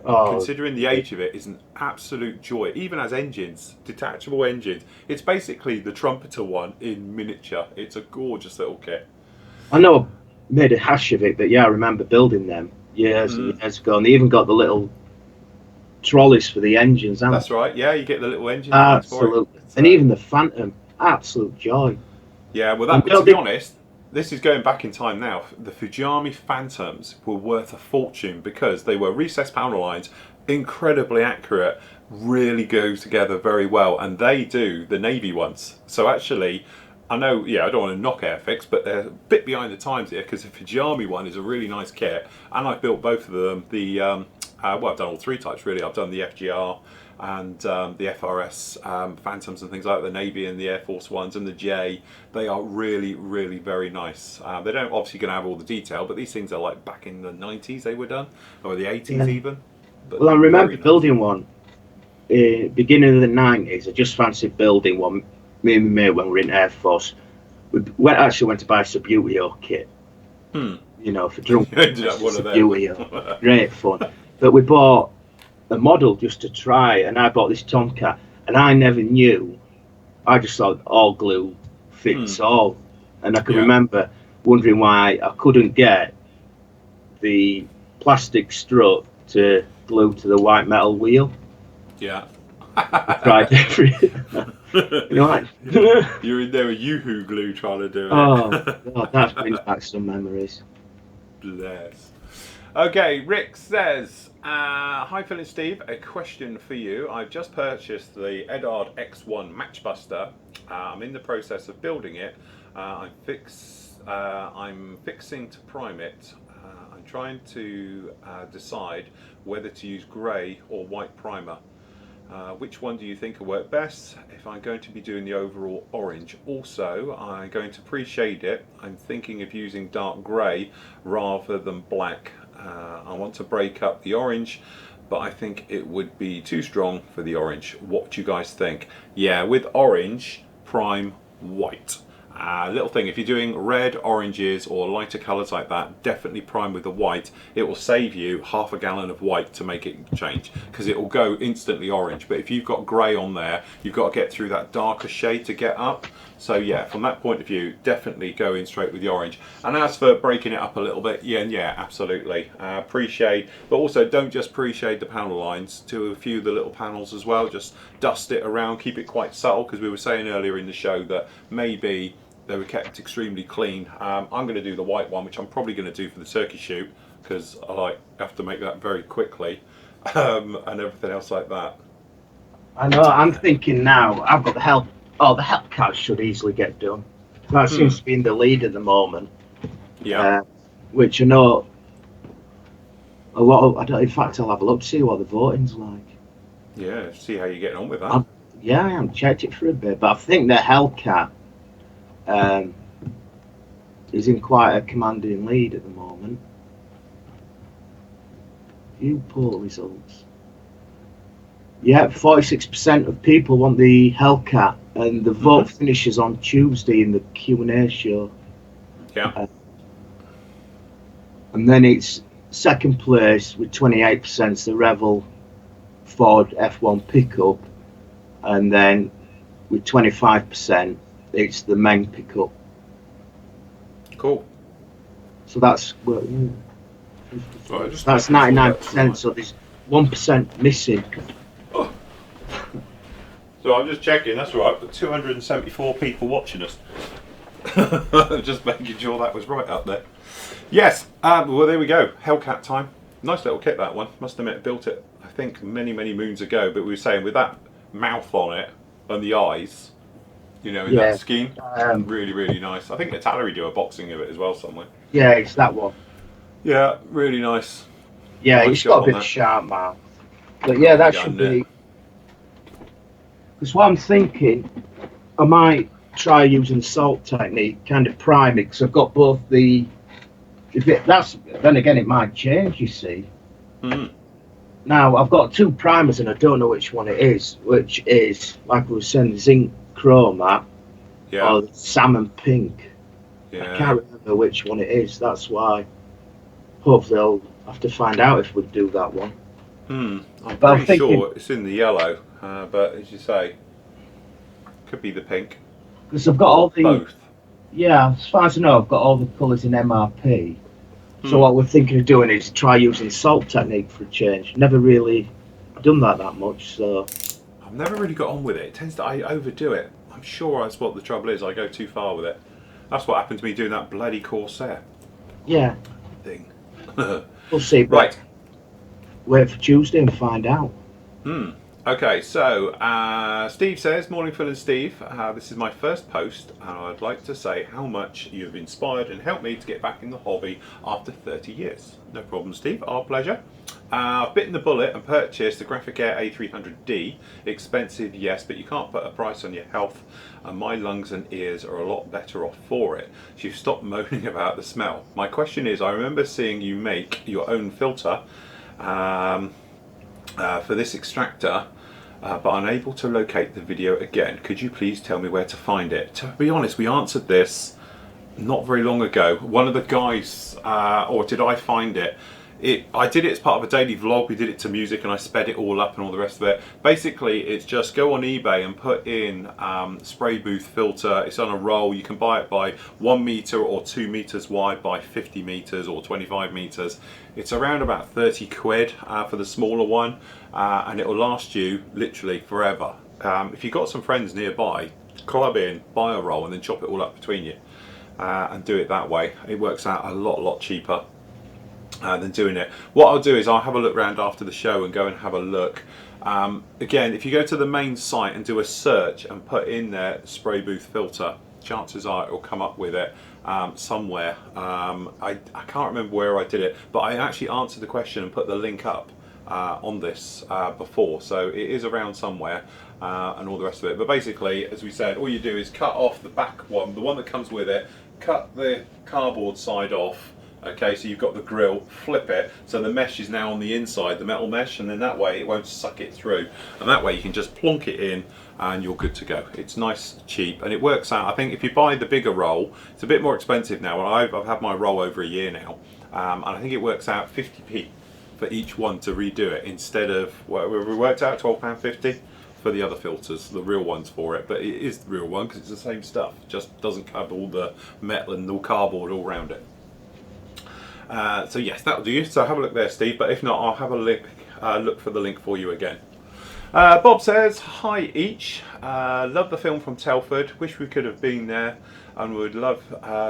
[SPEAKER 1] considering the age of it, is an absolute joy. Even as engines, detachable engines. It's basically the Trumpeter one in miniature. It's a gorgeous little kit.
[SPEAKER 2] I know I made a hash of it, but yeah, I remember building them years and years ago. And they even got the little trolleys for the engines.
[SPEAKER 1] That's right, yeah, you get the little engine.
[SPEAKER 2] Absolutely. And even the Phantom, absolute joy.
[SPEAKER 1] Yeah, well, to be honest, this is going back in time now. The Fujami Phantoms were worth a fortune because they were recessed panel lines, incredibly accurate, really go together very well, and they do the Navy ones. So actually, I know, yeah, I don't want to knock Airfix, but they're a bit behind the times here because the Fujami one is a really nice kit, and I've built both of them. Well, I've done all 3 types really. I've done the FGR, and the FRS Phantoms and things like that, the Navy and the Air Force ones and the J, they are really, really very nice. They don't obviously going to have all the detail, but these things are like back in the 90s they were done, or the 80s even. But
[SPEAKER 2] well, I remember building one beginning of the 90s. I just fancied building one. Me and my mate, when we were in Air Force, we actually went to buy a Subutio kit. You know, for drunk. Subutio. Great fun. But we bought a model just to try, and I bought this Tomcat, and I never knew. I just thought all glue fits all, and I can remember wondering why I couldn't get the plastic strut to glue to the white metal wheel.
[SPEAKER 1] Yeah.
[SPEAKER 2] I tried every. You know, like,
[SPEAKER 1] you're in there with Yoo-hoo glue trying to do it.
[SPEAKER 2] Oh God, that brings back some memories.
[SPEAKER 1] Bless. Okay, Rick says, hi Phil and Steve, a question for you. I've just purchased the Edard X1 Matchbuster. I'm in the process of building it. I'm fixing to prime it. I'm trying to decide whether to use grey or white primer. Which one do you think will work best if I'm going to be doing the overall orange? Also, I'm going to pre-shade it. I'm thinking of using dark grey rather than black. I want to break up the orange, but I think it would be too strong for the orange. What do you guys think? Yeah, with orange, prime white. Little thing, if you're doing red, oranges or lighter colours like that, definitely prime with the white. It will save you half a gallon of white to make it change, because it will go instantly orange. But if you've got grey on there, you've got to get through that darker shade to get up. So yeah, from that point of view, definitely go in straight with the orange. And as for breaking it up a little bit, yeah, absolutely. Pre-shade, but also don't just pre-shade the panel lines, to a few of the little panels as well. Just dust it around, keep it quite subtle, because we were saying earlier in the show that maybe they were kept extremely clean. I'm going to do the white one, which I'm probably going to do for the turkey shoot, because I have to make that very quickly, and everything else like that.
[SPEAKER 2] I know. I'm thinking now. I've got the help. Oh, the help card should easily get done. That seems to be in the lead at the moment.
[SPEAKER 1] Yeah.
[SPEAKER 2] Which I know a lot of. I don't. In fact, I'll have a look to see what the voting's like.
[SPEAKER 1] Yeah. See how you're getting on with that.
[SPEAKER 2] Yeah, I haven't checked it for a bit, but I think the Hellcat is in quite a commanding lead at the moment. View poll results. Yeah, 46% of people want the Hellcat, and the vote finishes on Tuesday in the Q&A show.
[SPEAKER 1] Yeah.
[SPEAKER 2] And then it's second place with 28%, the Revel Ford F1 pickup, and then with 25%, it's the Meng pickup.
[SPEAKER 1] Cool.
[SPEAKER 2] So that's that's 99%. So there's 1% missing.
[SPEAKER 1] Oh. So I'm just checking. That's right. But 274 people watching us. Just making sure that was right up there. Yes. Well, there we go. Hellcat time. Nice little kit, that one. Must admit, built it, I think, many moons ago. But we were saying with that mouth on it and the eyes, you know, in that scheme, really nice. I think Italeri do a boxing of it as well somewhere.
[SPEAKER 2] Yeah, it's that one.
[SPEAKER 1] Yeah, really nice.
[SPEAKER 2] Yeah, nice, it's got a bit sharp mouth. But yeah, that should be. Because what I'm thinking, I might try using salt technique, kind of prime it, because I've got both the. Then again, it might change. You see. Now I've got two primers, and I don't know which one it is. Which is, like we were saying, zinc chrome or salmon pink. I can't remember which one it is. That's why. Hopefully, I'll have to find out if we do that one.
[SPEAKER 1] I'm pretty sure it's in the yellow, but as you say, could be the pink.
[SPEAKER 2] Because I've got all the
[SPEAKER 1] both.
[SPEAKER 2] Yeah, as far as I know, I've got all the colours in MRP. So what we're thinking of doing is try using salt technique for a change. Never really done that much, so.
[SPEAKER 1] I've never really got on with it. It tends to I overdo it. I'm sure that's what the trouble is. I go too far with it. That's what happened to me doing that bloody Corsair.
[SPEAKER 2] Yeah.
[SPEAKER 1] Thing.
[SPEAKER 2] We'll see.
[SPEAKER 1] Right.
[SPEAKER 2] Wait for Tuesday and find out.
[SPEAKER 1] Okay, so Steve says, morning Phil and Steve, this is my first post and I'd like to say how much you've inspired and helped me to get back in the hobby after 30 years. No problem, Steve, our pleasure. I've bitten the bullet and purchased the Graphic Air A300D. Expensive, yes, but you can't put a price on your health, and my lungs and ears are a lot better off for it. So you've stopped moaning about the smell. My question is, I remember seeing you make your own filter for this extractor, but unable to locate the video again. Could you please tell me where to find it? To be honest, we answered this not very long ago. One of the guys, or did I find it? I did it as part of a daily vlog. We did it to music and I sped it all up and all the rest of it. Basically, it's just go on eBay and put in spray booth filter. It's on a roll. You can buy it by 1 meter or 2 meters wide by 50 meters or 25 meters. It's around about 30 quid for the smaller one, and it will last you literally forever. If you've got some friends nearby, club in, buy a roll and then chop it all up between you and do it that way. It works out a lot cheaper than doing it. What I'll do is I'll have a look around after the show and go and have a look. Again, if you go to the main site and do a search and put in there spray booth filter, chances are it will come up with it somewhere. I can't remember where I did it, but I actually answered the question and put the link up on this before, so it is around somewhere and all the rest of it. But basically, as we said, all you do is cut off the back one, the one that comes with it, cut the cardboard side off. Okay, so you've got the grill, flip it, so the mesh is now on the inside, the metal mesh, and then that way it won't suck it through. And that way you can just plonk it in and you're good to go. It's nice, cheap, and it works out. I think if you buy the bigger roll, it's a bit more expensive now. I've had my roll over a year now, and I think it works out 50p for each one to redo it, instead of, well, we worked out £12.50 for the other filters, the real ones for it. But it is the real one because it's the same stuff, just doesn't cover all the metal and the cardboard all around it. So yes, that'll do you. So have a look there, Steve, but if not, I'll have a look for the link for you again. Bob says, hi each, love the film from Telford, wish we could have been there, and would love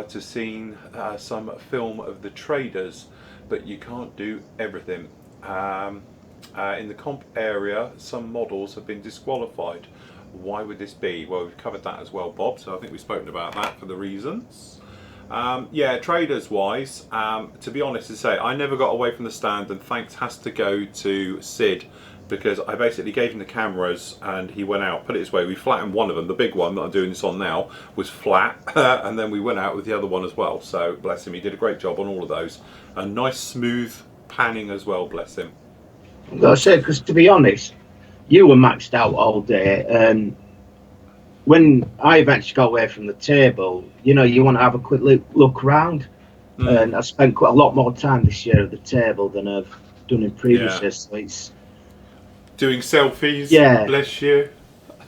[SPEAKER 1] to seen some film of the traders, but you can't do everything. In the comp area, some models have been disqualified. Why would this be? Well, we've covered that as well, Bob, so I think we've spoken about that for the reasons. Yeah, traders wise, to be honest, to say, I never got away from the stand, and thanks has to go to Sid, because I basically gave him the cameras and he went out. Put it this way, we flattened one of them, the big one that I'm doing this on now was flat, and then we went out with the other one as well. So bless him, he did a great job on all of those. A nice smooth panning as well, bless him.
[SPEAKER 2] I've got to say, because to be honest, you were maxed out all day, and when I eventually got away from the table, you know, you want to have a quick look around. And I spent quite a lot more time this year at the table than I've done in previous years. So it's
[SPEAKER 1] doing selfies.
[SPEAKER 2] Yeah,
[SPEAKER 1] bless you.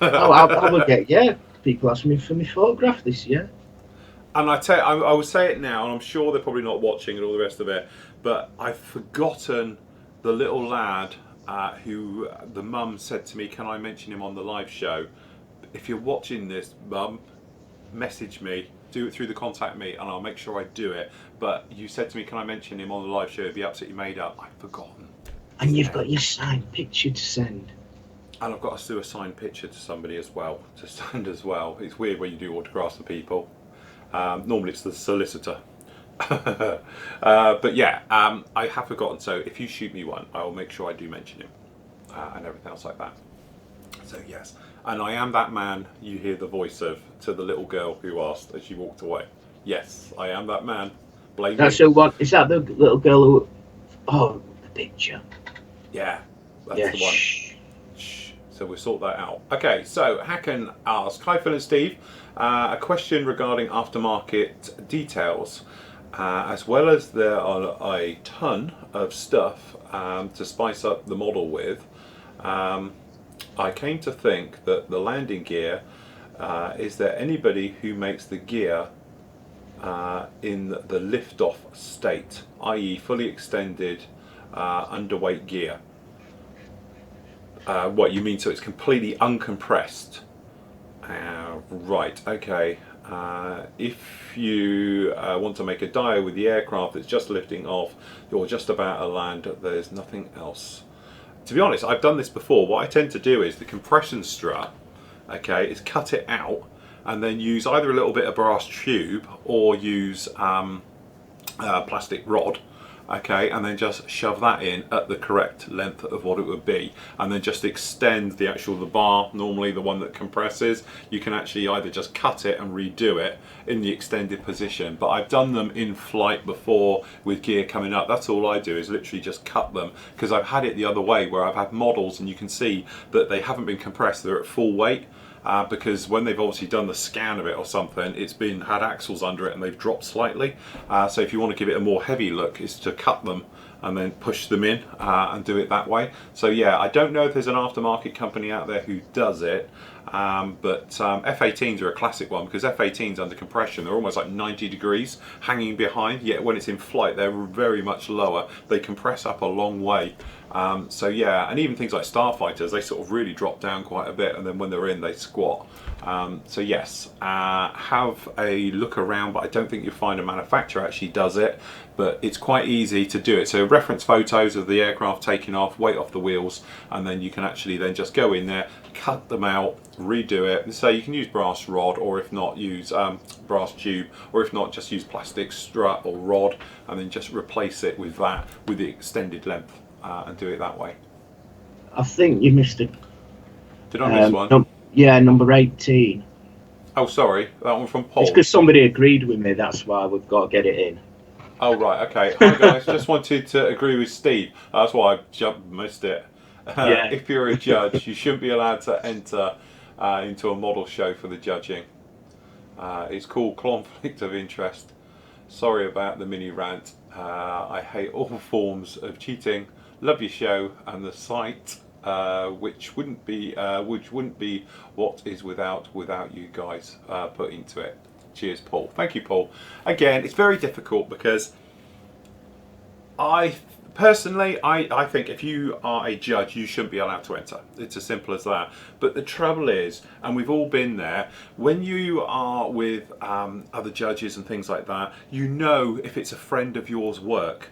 [SPEAKER 2] I would get people ask me for my photograph this year.
[SPEAKER 1] And I will say it now, and I'm sure they're probably not watching and all the rest of it, but I've forgotten the little lad who the mum said to me, can I mention him on the live show? If you're watching this, mum, message me, do it through the contact me, and I'll make sure I do it. But you said to me, can I mention him on the live show? It'd be absolutely made up. I've forgotten.
[SPEAKER 2] And you've got your signed picture to send.
[SPEAKER 1] And I've got to do a signed picture to somebody as well, to send as well. It's weird when you do autographs for people. Normally it's the solicitor. But yeah, I have forgotten. So if you shoot me one, I will make sure I do mention him and everything else like that. So yes. And I am that man you hear the voice of, to the little girl who asked as she walked away. Yes, I am that man. Blame me.
[SPEAKER 2] So what is that, the little girl who? Oh, the picture.
[SPEAKER 1] Yeah, that's the one. Shh. So we'll sort that out. Okay, so Hacken asks, hi Phil and Steve, a question regarding aftermarket details. As well as there are a ton of stuff to spice up the model with, I came to think that the landing gear, is there anybody who makes the gear in the lift-off state, i.e. fully extended underweight gear? What you mean, so it's completely uncompressed? Right, okay. If you want to make a dive with the aircraft that's just lifting off or just about to land, there's nothing else. to be honest, I've done this before. What I tend to do is the compression strut, okay, is cut it out and then use either a little bit of brass tube or use plastic rod, okay, and then just shove that in at the correct length of what it would be, and then just extend the bar, normally the one that compresses. You can actually either just cut it and redo it in the extended position, but I've done them in flight before with gear coming up. That's all I do, is literally just cut them, because I've had it the other way where I've had models and you can see that they haven't been compressed, they're at full weight. Because when they've obviously done the scan of it or something, it's had axles under it and they've dropped slightly. So if you want to give it a more heavy look, is to cut them and then push them in and do it that way. So yeah, I don't know if there's an aftermarket company out there who does it, but F-18s are a classic one, because F-18s under compression, they're almost like 90 degrees hanging behind, yet when it's in flight they're very much lower. They compress up a long way. So yeah, and even things like starfighters, they sort of really drop down quite a bit, and then when they're in they squat. So yes, have a look around, but I don't think you'll find a manufacturer actually does it, but it's quite easy to do it. So reference photos of the aircraft taking off, weight off the wheels, and then you can actually then just go in there, cut them out, redo it, and so you can use brass rod, or if not use brass tube, or if not just use plastic strut or rod, and then just replace it with that, with the extended length. And do it that way.
[SPEAKER 2] I think you missed it.
[SPEAKER 1] Did I miss one?
[SPEAKER 2] Yeah, number 18.
[SPEAKER 1] Oh, sorry, that one from Paul.
[SPEAKER 2] It's because somebody agreed with me, that's why we've got to get it in.
[SPEAKER 1] Oh, right, okay. Hi guys, just wanted to agree with Steve. That's why I missed it.
[SPEAKER 2] Yeah.
[SPEAKER 1] If you're a judge, you shouldn't be allowed to enter into a model show for the judging. It's called conflict of interest. Sorry about the mini rant. I hate all forms of cheating. Love your show and the site, which wouldn't be what is without you guys put into it. Cheers, Paul. Thank you, Paul. Again, it's very difficult because I think if you are a judge, you shouldn't be allowed to enter. It's as simple as that. But the trouble is, and we've all been there, when you are with other judges and things like that, you know if it's a friend of yours work,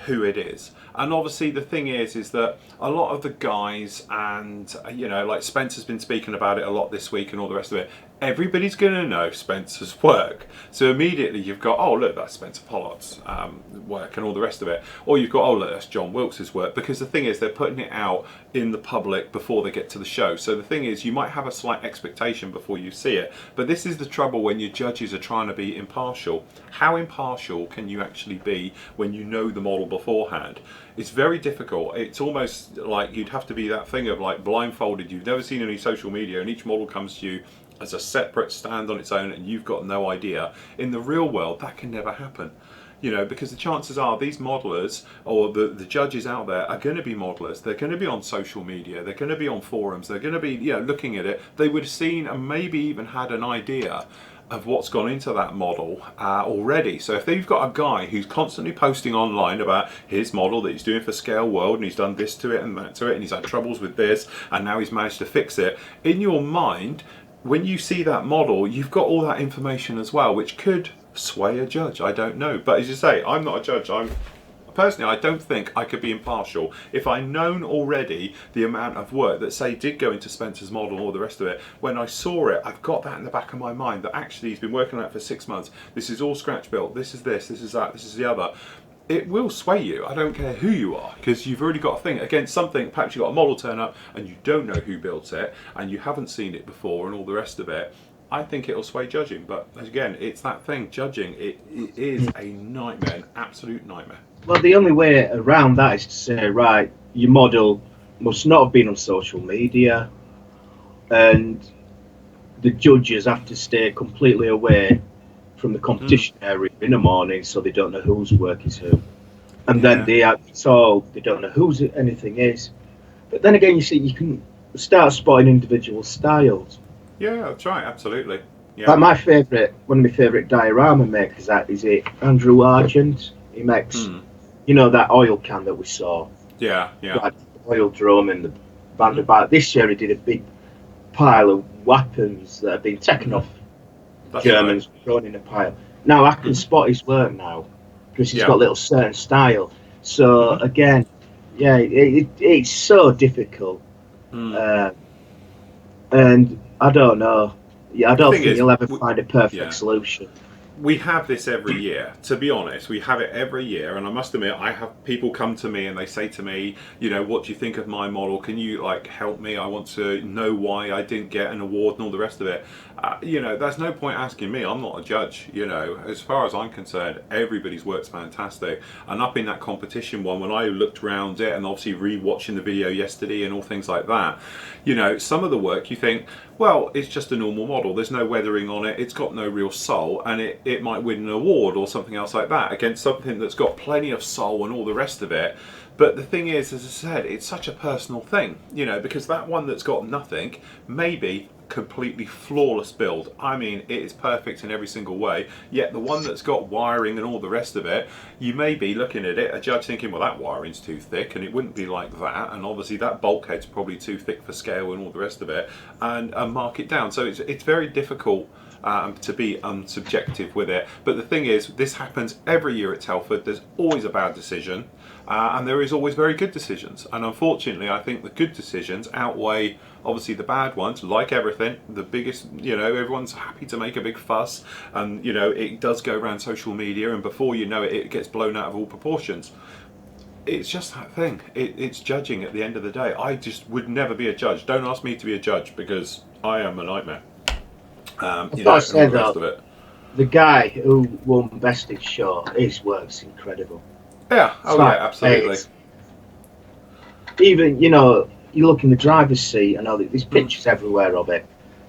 [SPEAKER 1] who it is. And obviously the thing is that a lot of the guys, and like Spencer's been speaking about it a lot this week and all the rest of it, everybody's going to know Spencer's work. So immediately you've got, oh look, that's Spencer Pollard's work and all the rest of it. Or you've got, oh look, that's John Wilkes's work. Because the thing is, they're putting it out in the public before they get to the show. So the thing is, you might have a slight expectation before you see it. But this is the trouble when your judges are trying to be impartial. How impartial can you actually be when you know the model beforehand? It's very difficult. It's almost like you'd have to be that thing of like blindfolded. You've never seen any social media and each model comes to you as a separate stand on its own and you've got no idea. In the real world, that can never happen. Because the chances are these modelers or the judges out there are going to be modelers. They're going to be on social media. They're going to be on forums. They're going to be looking at it. They would have seen and maybe even had an idea of what's gone into that model already. So if they've got a guy who's constantly posting online about his model that he's doing for Scale World and he's done this to it and that to it and he's had troubles with this and now he's managed to fix it, in your mind, when you see that model, you've got all that information as well, which could sway a judge. I don't know. But as you say, I'm not a judge. Personally, I don't think I could be impartial if I'd known already the amount of work that, say, did go into Spencer's model and all the rest of it. When I saw it, I've got that in the back of my mind that actually he's been working on it for 6 months. This is all scratch built. This is this is that, this is the other. It will sway you. I don't care who you are, because you've already got a thing against something. Perhaps you've got a model turn up and you don't know who built it and you haven't seen it before and all the rest of it. I think it'll sway judging, but again, it's that thing. Judging, it is a nightmare, an absolute nightmare.
[SPEAKER 2] Well, the only way around that is to say, right, your model must not have been on social media, and the judges have to stay completely away from the competition area in the morning, so they don't know whose work is who, and then they don't know whose anything is. But then again, you see, you can start spotting individual styles.
[SPEAKER 1] Yeah, that's right, absolutely. Yeah.
[SPEAKER 2] Like one of my favourite diorama makers, that is it, Andrew Argent. He makes, that oil can that we saw.
[SPEAKER 1] Yeah.
[SPEAKER 2] Like the oil drum and the roundabout. This year he did a big pile of weapons that have been taken off Germans, thrown in a pile. Now I can spot his work now because he's got a little certain style. So again, Yeah, it's so difficult, and I don't know. Yeah, I don't think you'll ever find a perfect solution.
[SPEAKER 1] We have this every year. To be honest, we have it every year, and I must admit, I have people come to me and they say to me, you know, what do you think of my model? Can you like help me? I want to know why I didn't get an award and all the rest of it. You know, there's no point asking me. I'm not a judge. You know, as far as I'm concerned, everybody's work's fantastic. And up in that competition one, when I looked around it and obviously re-watching the video yesterday and all things like that, you know, some of the work you think, well, it's just a normal model. There's no weathering on it. It's got no real soul, and it might win an award or something else like that against something that's got plenty of soul and all the rest of it. But the thing is, as I said, it's such a personal thing, you know, because that one that's got nothing may be completely flawless build. I mean, it is perfect in every single way, yet the one that's got wiring and all the rest of it, you may be looking at it, a judge thinking, well, that wiring's too thick and it wouldn't be like that, and obviously that bulkhead's probably too thick for scale and all the rest of it, and mark it down. So it's very difficult to be unsubjective with it. But the thing is, this happens every year at Telford. There's always a bad decision, and there is always very good decisions. And unfortunately, I think the good decisions outweigh obviously the bad ones. Like everything, the biggest, you know, everyone's happy to make a big fuss, and you know, it does go around social media, and before you know it, it gets blown out of all proportions. It's just that thing. It's judging at the end of the day. I just would never be a judge. Don't ask me to be a judge, because I am a nightmare. You know,
[SPEAKER 2] say though, the guy who won Best in Show, his work's incredible.
[SPEAKER 1] Yeah, yeah, absolutely.
[SPEAKER 2] Even, you know, you look in the driver's seat, and all there's pictures everywhere of it,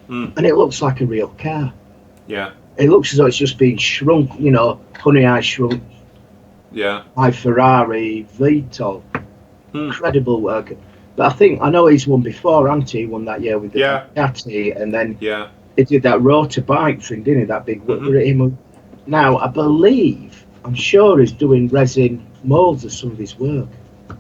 [SPEAKER 2] and it looks like a real car.
[SPEAKER 1] Yeah.
[SPEAKER 2] It looks as though it's just been shrunk, you know, Honey I Shrunk.
[SPEAKER 1] Yeah.
[SPEAKER 2] My Ferrari VTOL. Incredible work. But I know he's won before, hasn't he? He won that year with the Bugatti, and then he did that rotor bike thing, didn't he? That big Now, I'm sure he's doing resin molds of some of his work.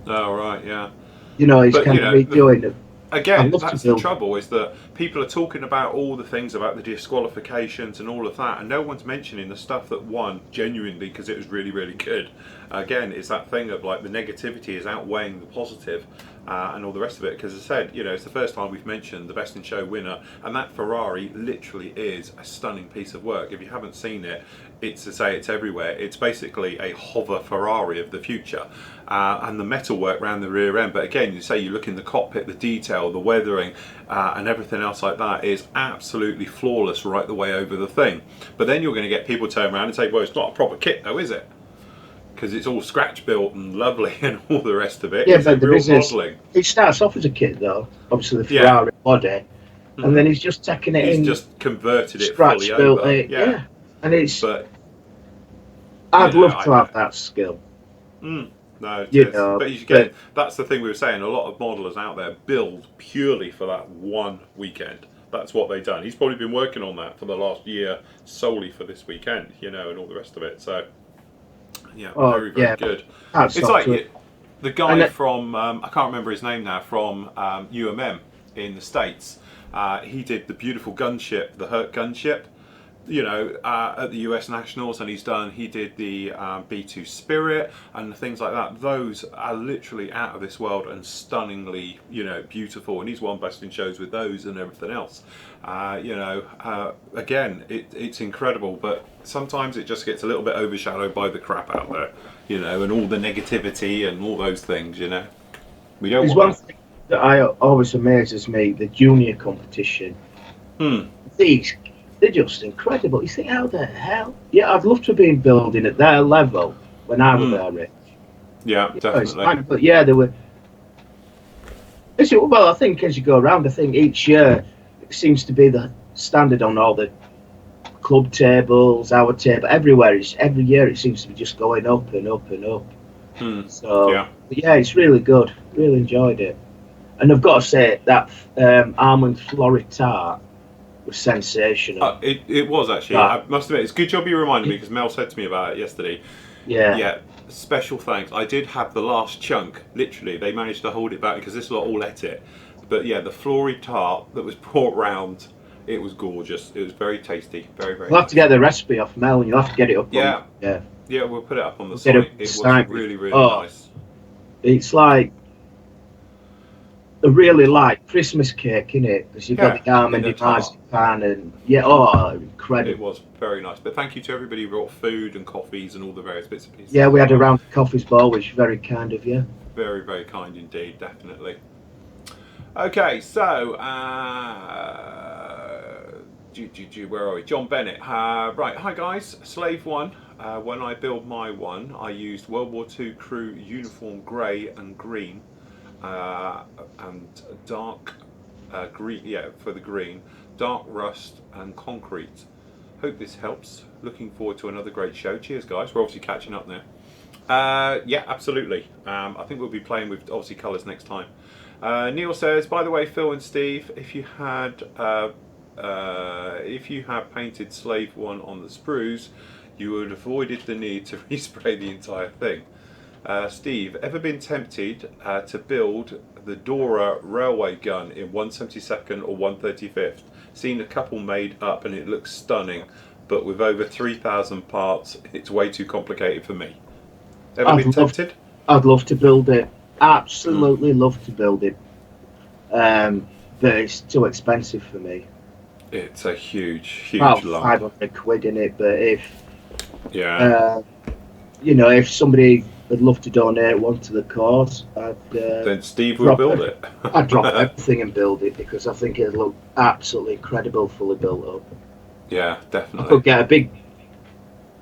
[SPEAKER 1] Oh, right, yeah.
[SPEAKER 2] You know, he's kind of redoing it.
[SPEAKER 1] Again, that's the trouble, is that people are talking about all the things about the disqualifications and all of that, and no one's mentioning the stuff that won genuinely because it was really, really good. Again, it's that thing of like the negativity is outweighing the positive, and all the rest of it. Because as I said, you know, it's the first time we've mentioned the Best in Show winner, and that Ferrari literally is a stunning piece of work. If you haven't seen it, it's to say it's everywhere. It's basically a hover Ferrari of the future, and the metalwork around the rear end. But again, you say you look in the cockpit, the detail, the weathering, and everything else like that is absolutely flawless right the way over the thing. But then you're going to get people turn around and say, well, it's not a proper kit though, is it? Because it's all scratch built and lovely and all the rest of it.
[SPEAKER 2] Yeah, but the business, it starts off as a kit though, obviously the Ferrari body, and then he's just taking it in.
[SPEAKER 1] He's just converted it
[SPEAKER 2] scratch
[SPEAKER 1] fully
[SPEAKER 2] built
[SPEAKER 1] over.
[SPEAKER 2] it,
[SPEAKER 1] yeah.
[SPEAKER 2] And it's. But I'd love to have that skill.
[SPEAKER 1] No, but you get, that's the thing we were saying. A lot of modelers out there build purely for that one weekend. That's what they've done. He's probably been working on that for the last year solely for this weekend, you know, and all the rest of it. So. Yeah, very good. It's like the guy from, I can't remember his name now, from UMM in the States. He did the beautiful gunship, the Hurt gunship, you know, at the US Nationals, and he did the B2 Spirit and things like that. Those are literally out of this world and stunningly, you know, beautiful. And he's won Best in Shows with those and everything else. You know, again, it's incredible, but sometimes it just gets a little bit overshadowed by the crap out there, you know, and all the negativity and all those things, you know. We don't. There's
[SPEAKER 2] one thing that always amazes me: the junior competition. They're just incredible. You think, how the hell? Yeah, I'd love to have been building at their level when I was there, Rich.
[SPEAKER 1] Yeah, definitely.
[SPEAKER 2] But yeah, they were. Well, I think as you go around, I think each year it seems to be the standard on all the club tables, our table, everywhere. Every year it seems to be just going up and up and up. So yeah, it's really good. Really enjoyed it. And I've got to say that almond Flory tart was sensational.
[SPEAKER 1] It was actually. I must admit, it's a good job you reminded me, because Mel said to me about it yesterday. Yeah. Special thanks. I did have the last chunk. Literally, they managed to hold it back because this lot all ate it. But yeah, the Flory tart that was brought round, it was gorgeous. It was very tasty. Very, very.
[SPEAKER 2] We'll have to get the recipe off Mel, and you'll have to get it up.
[SPEAKER 1] Yeah, we'll put it up on the site. It was really, really nice.
[SPEAKER 2] It's like a really light Christmas cake, innit? Because you've got
[SPEAKER 1] Yeah,
[SPEAKER 2] the almond marzipan and incredible.
[SPEAKER 1] It was very nice. But thank you to everybody who brought food and coffees and all the various bits and pieces.
[SPEAKER 2] Yeah, we had a round of coffees ball, which was very kind of you.
[SPEAKER 1] Very, very kind indeed, definitely. Okay, so where are we? John Bennett. Right, hi guys. Slave one. When I build my one, I used World War II crew uniform grey and green, and dark green. Yeah, for the green, dark rust and concrete. Hope this helps. Looking forward to another great show. Cheers, guys. We're obviously catching up now. Yeah, absolutely. I think we'll be playing with obviously colours next time. Neil says, by the way, Phil and Steve, if you had painted Slave 1 on the sprues, you would have avoided the need to respray the entire thing. Steve, ever been tempted to build the Dora railway gun in 1/72nd or 1/35th? Seen a couple made up and it looks stunning, but with over 3,000 parts, it's way too complicated for me. Ever been tempted?
[SPEAKER 2] I'd love to build it. Absolutely love to build it. But it's too expensive for me.
[SPEAKER 1] It's a huge
[SPEAKER 2] about
[SPEAKER 1] lump.
[SPEAKER 2] 500 quid in it, but if
[SPEAKER 1] you
[SPEAKER 2] know, if somebody would love to donate one to the cause,
[SPEAKER 1] then Steve will build it.
[SPEAKER 2] I'd drop everything and build it because I think it'd look absolutely incredible, fully built up.
[SPEAKER 1] Yeah, definitely.
[SPEAKER 2] I could get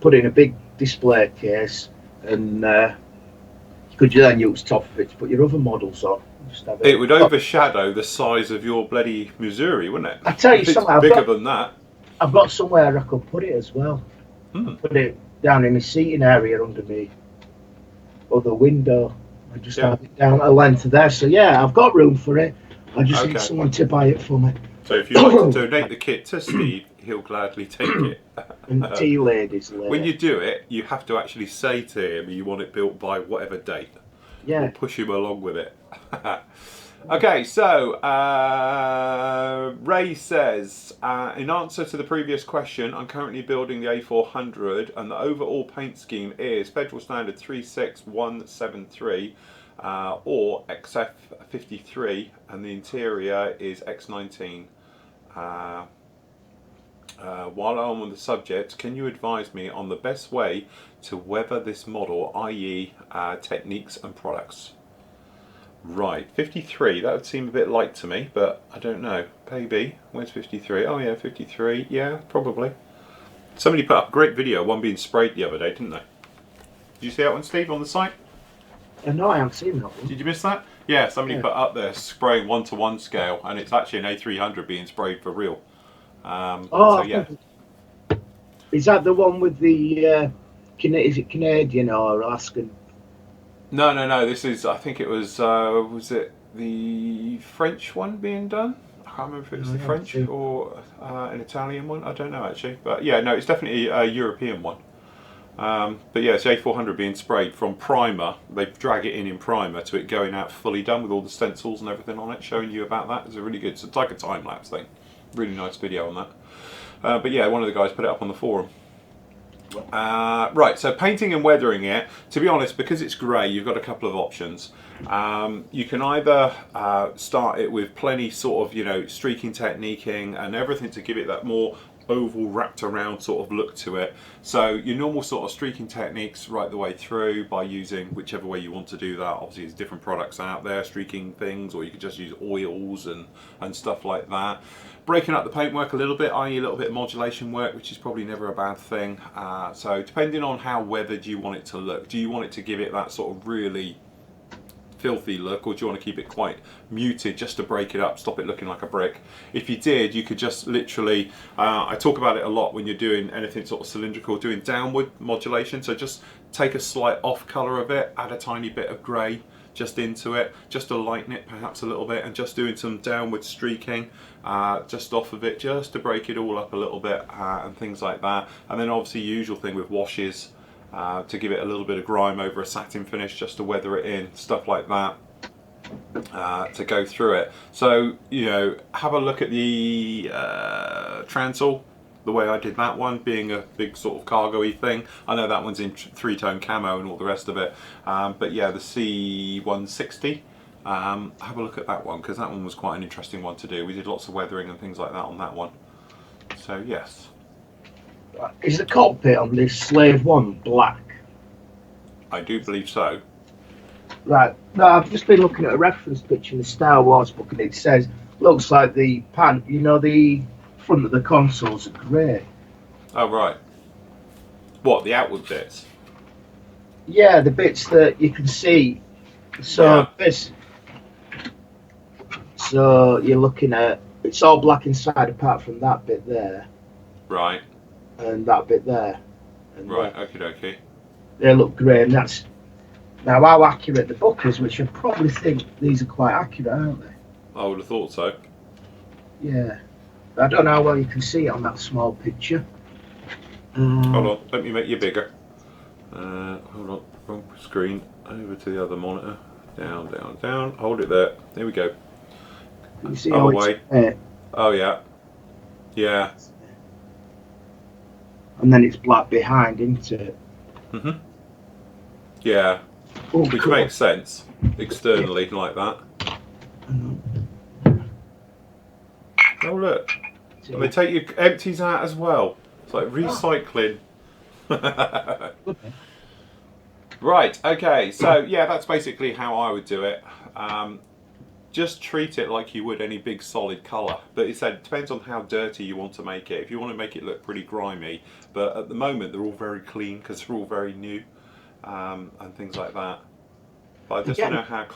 [SPEAKER 2] put in a big display case, and could you then use top of it to put your other models on?
[SPEAKER 1] It would overshadow the size of your bloody Missouri, wouldn't it?
[SPEAKER 2] I tell you something,
[SPEAKER 1] bigger than that.
[SPEAKER 2] I've got somewhere I could put it as well. Put it down in the seating area under me, or the window. I just have it down a length there. So yeah, I've got room for it. I just need someone to buy it for me.
[SPEAKER 1] So if you like to donate the kit to Steve, he'll gladly take it.
[SPEAKER 2] And tea ladies.
[SPEAKER 1] When you do it, you have to actually say to him you want it built by whatever date.
[SPEAKER 2] Yeah.
[SPEAKER 1] Or push him along with it. Okay, so Ray says, in answer to the previous question, I'm currently building the A400 and the overall paint scheme is Federal Standard 36173 or XF53 and the interior is X19. While I'm on the subject, can you advise me on the best way to weather this model, i.e. techniques and products? Right, 53, that would seem a bit light to me, but I don't know. Maybe, where's 53? Oh yeah, 53, yeah, probably. Somebody put up a great video, one being sprayed the other day, didn't they? Did you see that one, Steve, on the site?
[SPEAKER 2] No, I haven't seen that one.
[SPEAKER 1] Did you miss that? Yeah, somebody put up there spraying 1-to-1 scale, and it's actually an A300 being sprayed for real. So yeah.
[SPEAKER 2] Is that the one with the, is it Canadian or Alaskan?
[SPEAKER 1] No, this is, I think it was it the French one being done? I can't remember if it was the French or an Italian one, I don't know actually. But yeah, no, it's definitely a European one. But yeah, it's A400 being sprayed from primer. They drag it in primer to it going out fully done with all the stencils and everything on it, showing you about that. It's a really good, it's like a time-lapse thing. Really nice video on that. But yeah, one of the guys put it up on the forum. Right, so painting and weathering it, to be honest, because it's grey, you've got a couple of options. You can either start it with plenty sort of, you know, streaking techniquing and everything to give it that more oval wrapped around sort of look to it. So your normal sort of streaking techniques right the way through by using whichever way you want to do that. Obviously there's different products out there, streaking things, or you could just use oils and stuff like that. Breaking up the paintwork a little bit, i.e. a little bit of modulation work, which is probably never a bad thing. So depending on how weathered you want it to look, do you want it to give it that sort of really filthy look, or do you want to keep it quite muted just to break it up, stop it looking like a brick? If you did, you could just literally, I talk about it a lot when you're doing anything sort of cylindrical, doing downward modulation, so just take a slight off colour of it, add a tiny bit of grey just into it, just to lighten it perhaps a little bit, and just doing some downward streaking just off of it, just to break it all up a little bit and things like that. And then obviously usual thing with washes, to give it a little bit of grime over a satin finish just to weather it in, stuff like that, to go through it. So, you know, have a look at the Transall, the way I did that one, being a big sort of cargo-y thing. I know that one's in three-tone camo and all the rest of it, but yeah, the C160 have a look at that one, because that one was quite an interesting one to do. We did lots of weathering and things like that on that one. So yes.
[SPEAKER 2] Is the cockpit on this Slave 1 black?
[SPEAKER 1] I do believe so.
[SPEAKER 2] Right. No, I've just been looking at a reference picture in the Star Wars book, and it says, looks like the the front of the consoles are grey.
[SPEAKER 1] Oh, right. What, the outward bits?
[SPEAKER 2] Yeah, the bits that you can see. So so you're looking at, it's all black inside apart from that bit there.
[SPEAKER 1] Right.
[SPEAKER 2] And that bit there. And
[SPEAKER 1] right, okie dokie.
[SPEAKER 2] They look grey, and that's... Now, how accurate the book is, which I probably think these are quite accurate, aren't they?
[SPEAKER 1] I would have thought so.
[SPEAKER 2] Yeah. I don't know how well you can see it on that small picture.
[SPEAKER 1] Hold on, let me make you bigger. Hold on, wrong screen. Over to the other monitor. Down, down, down. Hold it there. There we go.
[SPEAKER 2] Can you see how it's...
[SPEAKER 1] Oh, yeah. Yeah.
[SPEAKER 2] And then it's black behind, isn't it?
[SPEAKER 1] Mm-hmm. Yeah.
[SPEAKER 2] Oh,
[SPEAKER 1] which
[SPEAKER 2] cool.
[SPEAKER 1] Makes sense externally, like that. Oh, look. And they take your empties out as well. It's like recycling. Right, okay. So, yeah, that's basically how I would do it. Just treat it like you would any big solid colour. But it depends on how dirty you want to make it. If you want to make it look pretty grimy, but at the moment they're all very clean because they're all very new and things like that. But I just don't know how.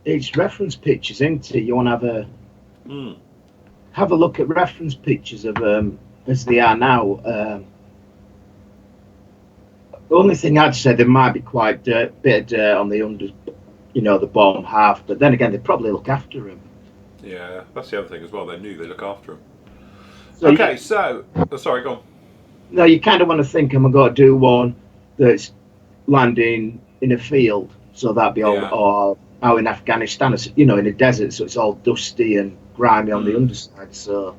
[SPEAKER 2] It's reference pictures, isn't it? You want to have a look at reference pictures of as they are now. The only thing I'd say, there might be quite a bit of dirt on the under. The bottom half, but then again, they probably look after him.
[SPEAKER 1] Yeah, that's the other thing as well. They're new; they look after him.
[SPEAKER 2] So
[SPEAKER 1] okay, sorry, go on.
[SPEAKER 2] No, you kind of want to think, I'm going to do one that's landing in a field, so that'd be or out in Afghanistan, in a desert, so it's all dusty and grimy on the underside. So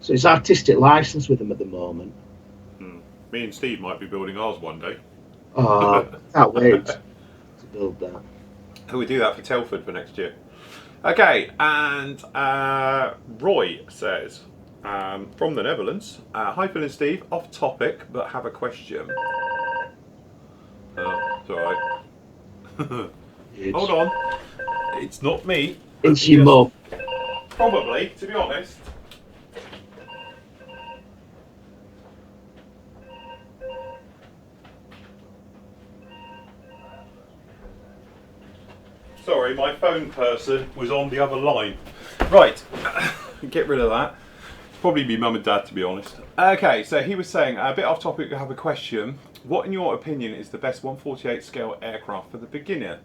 [SPEAKER 2] it's artistic license with them at the moment.
[SPEAKER 1] Me and Steve might be building ours one day.
[SPEAKER 2] Oh, can't wait. Build that.
[SPEAKER 1] We do that for Telford for next year. Okay, and Roy says from the Netherlands, hi Phil and Steve, off topic but have a question. It's alright. Hold on, it's not me.
[SPEAKER 2] It's your mum.
[SPEAKER 1] Probably, to be honest. Sorry, my phone person was on the other line. Right, get rid of that. Probably be mum and dad, to be honest. Okay, so he was saying, a bit off topic, I have a question. What, in your opinion, is the best 148 scale aircraft for the beginner?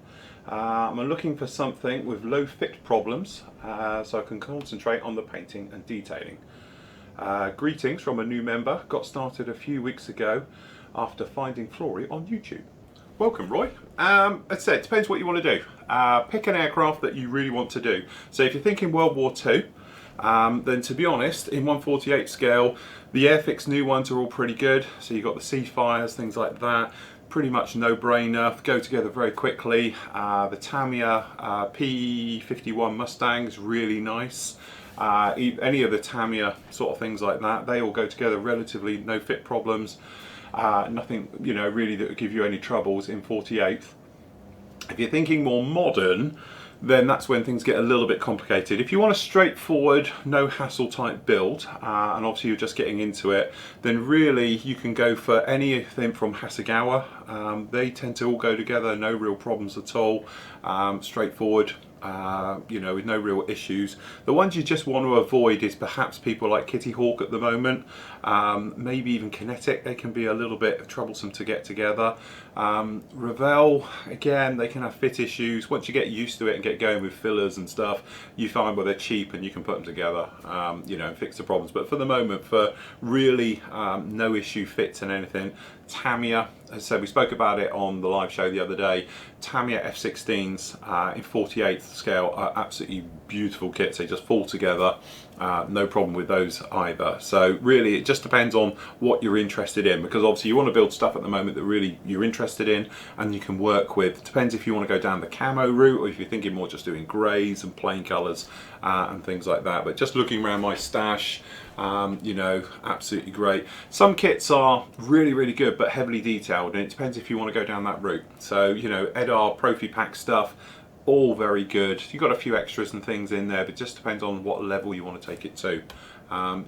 [SPEAKER 1] I'm looking for something with low fit problems, so I can concentrate on the painting and detailing. Greetings from a new member. Got started a few weeks ago after finding Flory on YouTube. Welcome, Roy. As I said, it depends what you want to do. Pick an aircraft that you really want to do. So if you're thinking World War II, then to be honest, in 148 scale, the Airfix new ones are all pretty good. So you've got the Seafires, things like that. Pretty much no-brainer, go together very quickly. The Tamiya P51 Mustang's really nice. Any of the Tamiya sort of things like that, they all go together relatively no fit problems. Nothing, really that would give you any troubles in 48th. If you're thinking more modern, then that's when things get a little bit complicated. If you want a straightforward, no hassle type build, and obviously you're just getting into it, then really you can go for anything from Hasegawa. They tend to all go together, no real problems at all, straightforward. With no real issues. The ones you just want to avoid is perhaps people like Kitty Hawk at the moment, maybe even Kinetic. They can be a little bit troublesome to get together. Revell, again, they can have fit issues. Once you get used to it and get going with fillers and stuff, you find they're cheap and you can put them together, and fix the problems. But for the moment, for really no issue fits and anything, Tamiya, as I said, we spoke about it on the live show the other day. Tamiya F-16s in 48th scale are absolutely beautiful kits. They just fall together. no problem with those either. So really it just depends on what you're interested in, because obviously you want to build stuff at the moment that really you're interested in and you can work with. It depends if you want to go down the camo route or if you're thinking more just doing greys and plain colours and things like that. But just looking around my stash, you know, absolutely great. Some kits are really good but heavily detailed, and it depends if you want to go down that route. So, you know, Edar Profi Pack stuff, all very good. You've got a few extras and things in there, but it just depends on what level you want to take it to.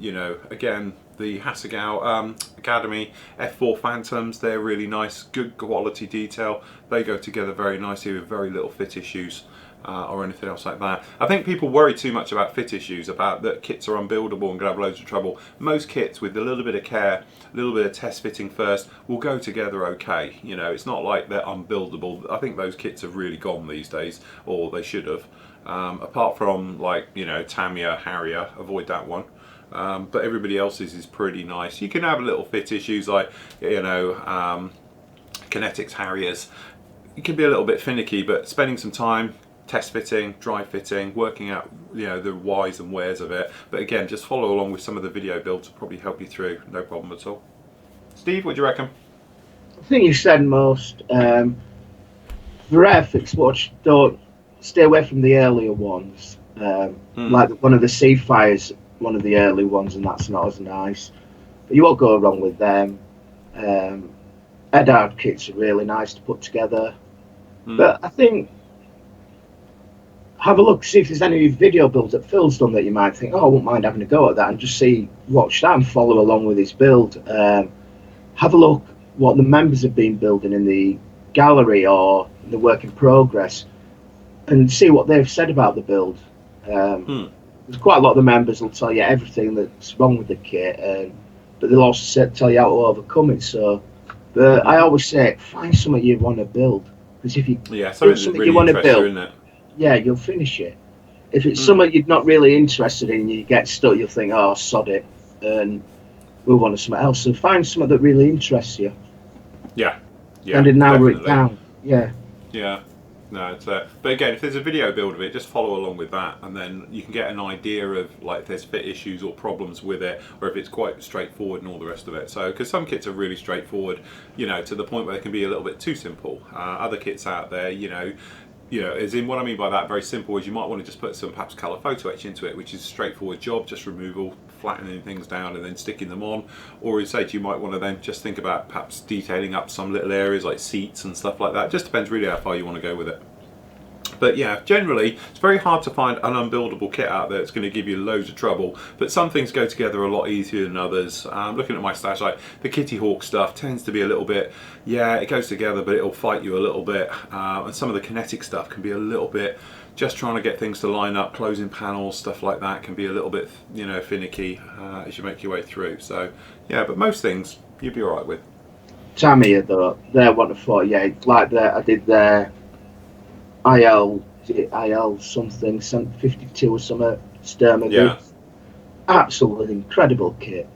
[SPEAKER 1] You know, again, the Hasegawa Academy F4 Phantoms, they're really nice, good quality detail. They go together very nicely with very little fit issues or anything else like that. I think people worry too much about fit issues, about that kits are unbuildable and going to have loads of trouble. Most kits, with a little bit of care, a little bit of test fitting first, will go together okay. You know, it's not like they're unbuildable. I think those kits have really gone these days, or they should have. Apart from, like, you know, Tamiya, Harrier, avoid that one. But everybody else's is pretty nice. You can have little fit issues like, you know, Kinetics Harriers. It can be a little bit finicky, but spending some time test fitting, dry fitting, working out, you know, the whys and wheres of it. But again, just follow along with some of the video builds will probably help you through, no problem at all. Steve, what do you reckon?
[SPEAKER 2] I think you said most. For Airfix Watch, don't stay away from the earlier ones. Like one of the Seafires, one of the early ones, and that's not as nice. But you won't go wrong with them. Edard kits are really nice to put together. But I think have a look, see if there's any video builds that Phil's done that you might think, oh, I wouldn't mind having a go at that, and just watch that and follow along with his build. Have a look what the members have been building in the gallery or the work in progress, and see what they've said about the build. There's quite a lot of the members will tell you everything that's wrong with the kit, but they'll also tell you how to overcome it. So, but I always say, find something you want to build, because if you something really you want to build, isn't it? Yeah, you'll finish it. If it's something you're not really interested in, you get stuck, you'll think, oh, sod it, and move on to something else. So find something that really interests you.
[SPEAKER 1] Yeah.
[SPEAKER 2] And then narrow it down. Yeah.
[SPEAKER 1] No, it's but again, if there's a video build of it, just follow along with that, and then you can get an idea of, like, if there's fit issues or problems with it, or if it's quite straightforward and all the rest of it. So, because some kits are really straightforward, you know, to the point where they can be a little bit too simple. Other kits out there, you know, as in what I mean by that, very simple, is you might want to just put some perhaps colour photo etch into it, which is a straightforward job, just removal, flattening things down and then sticking them on. Or instead you might want to then just think about perhaps detailing up some little areas like seats and stuff like that. Just depends really how far you want to go with it. But yeah, generally it's very hard to find an unbuildable kit out there that's going to give you loads of trouble, but some things go together a lot easier than others. Looking at my stash, like the Kitty Hawk stuff tends to be a little bit, yeah, it goes together, but it'll fight you a little bit. And some of the kinetic stuff can be a little bit, just trying to get things to line up, closing panels, stuff like that can be a little bit, you know, finicky as you make your way through. So yeah, but most things you'd be all right with.
[SPEAKER 2] Tamiya though, they're 148, like that. I did their IL something, 52 or something, Sturmer.
[SPEAKER 1] Yeah.
[SPEAKER 2] Absolutely incredible kit.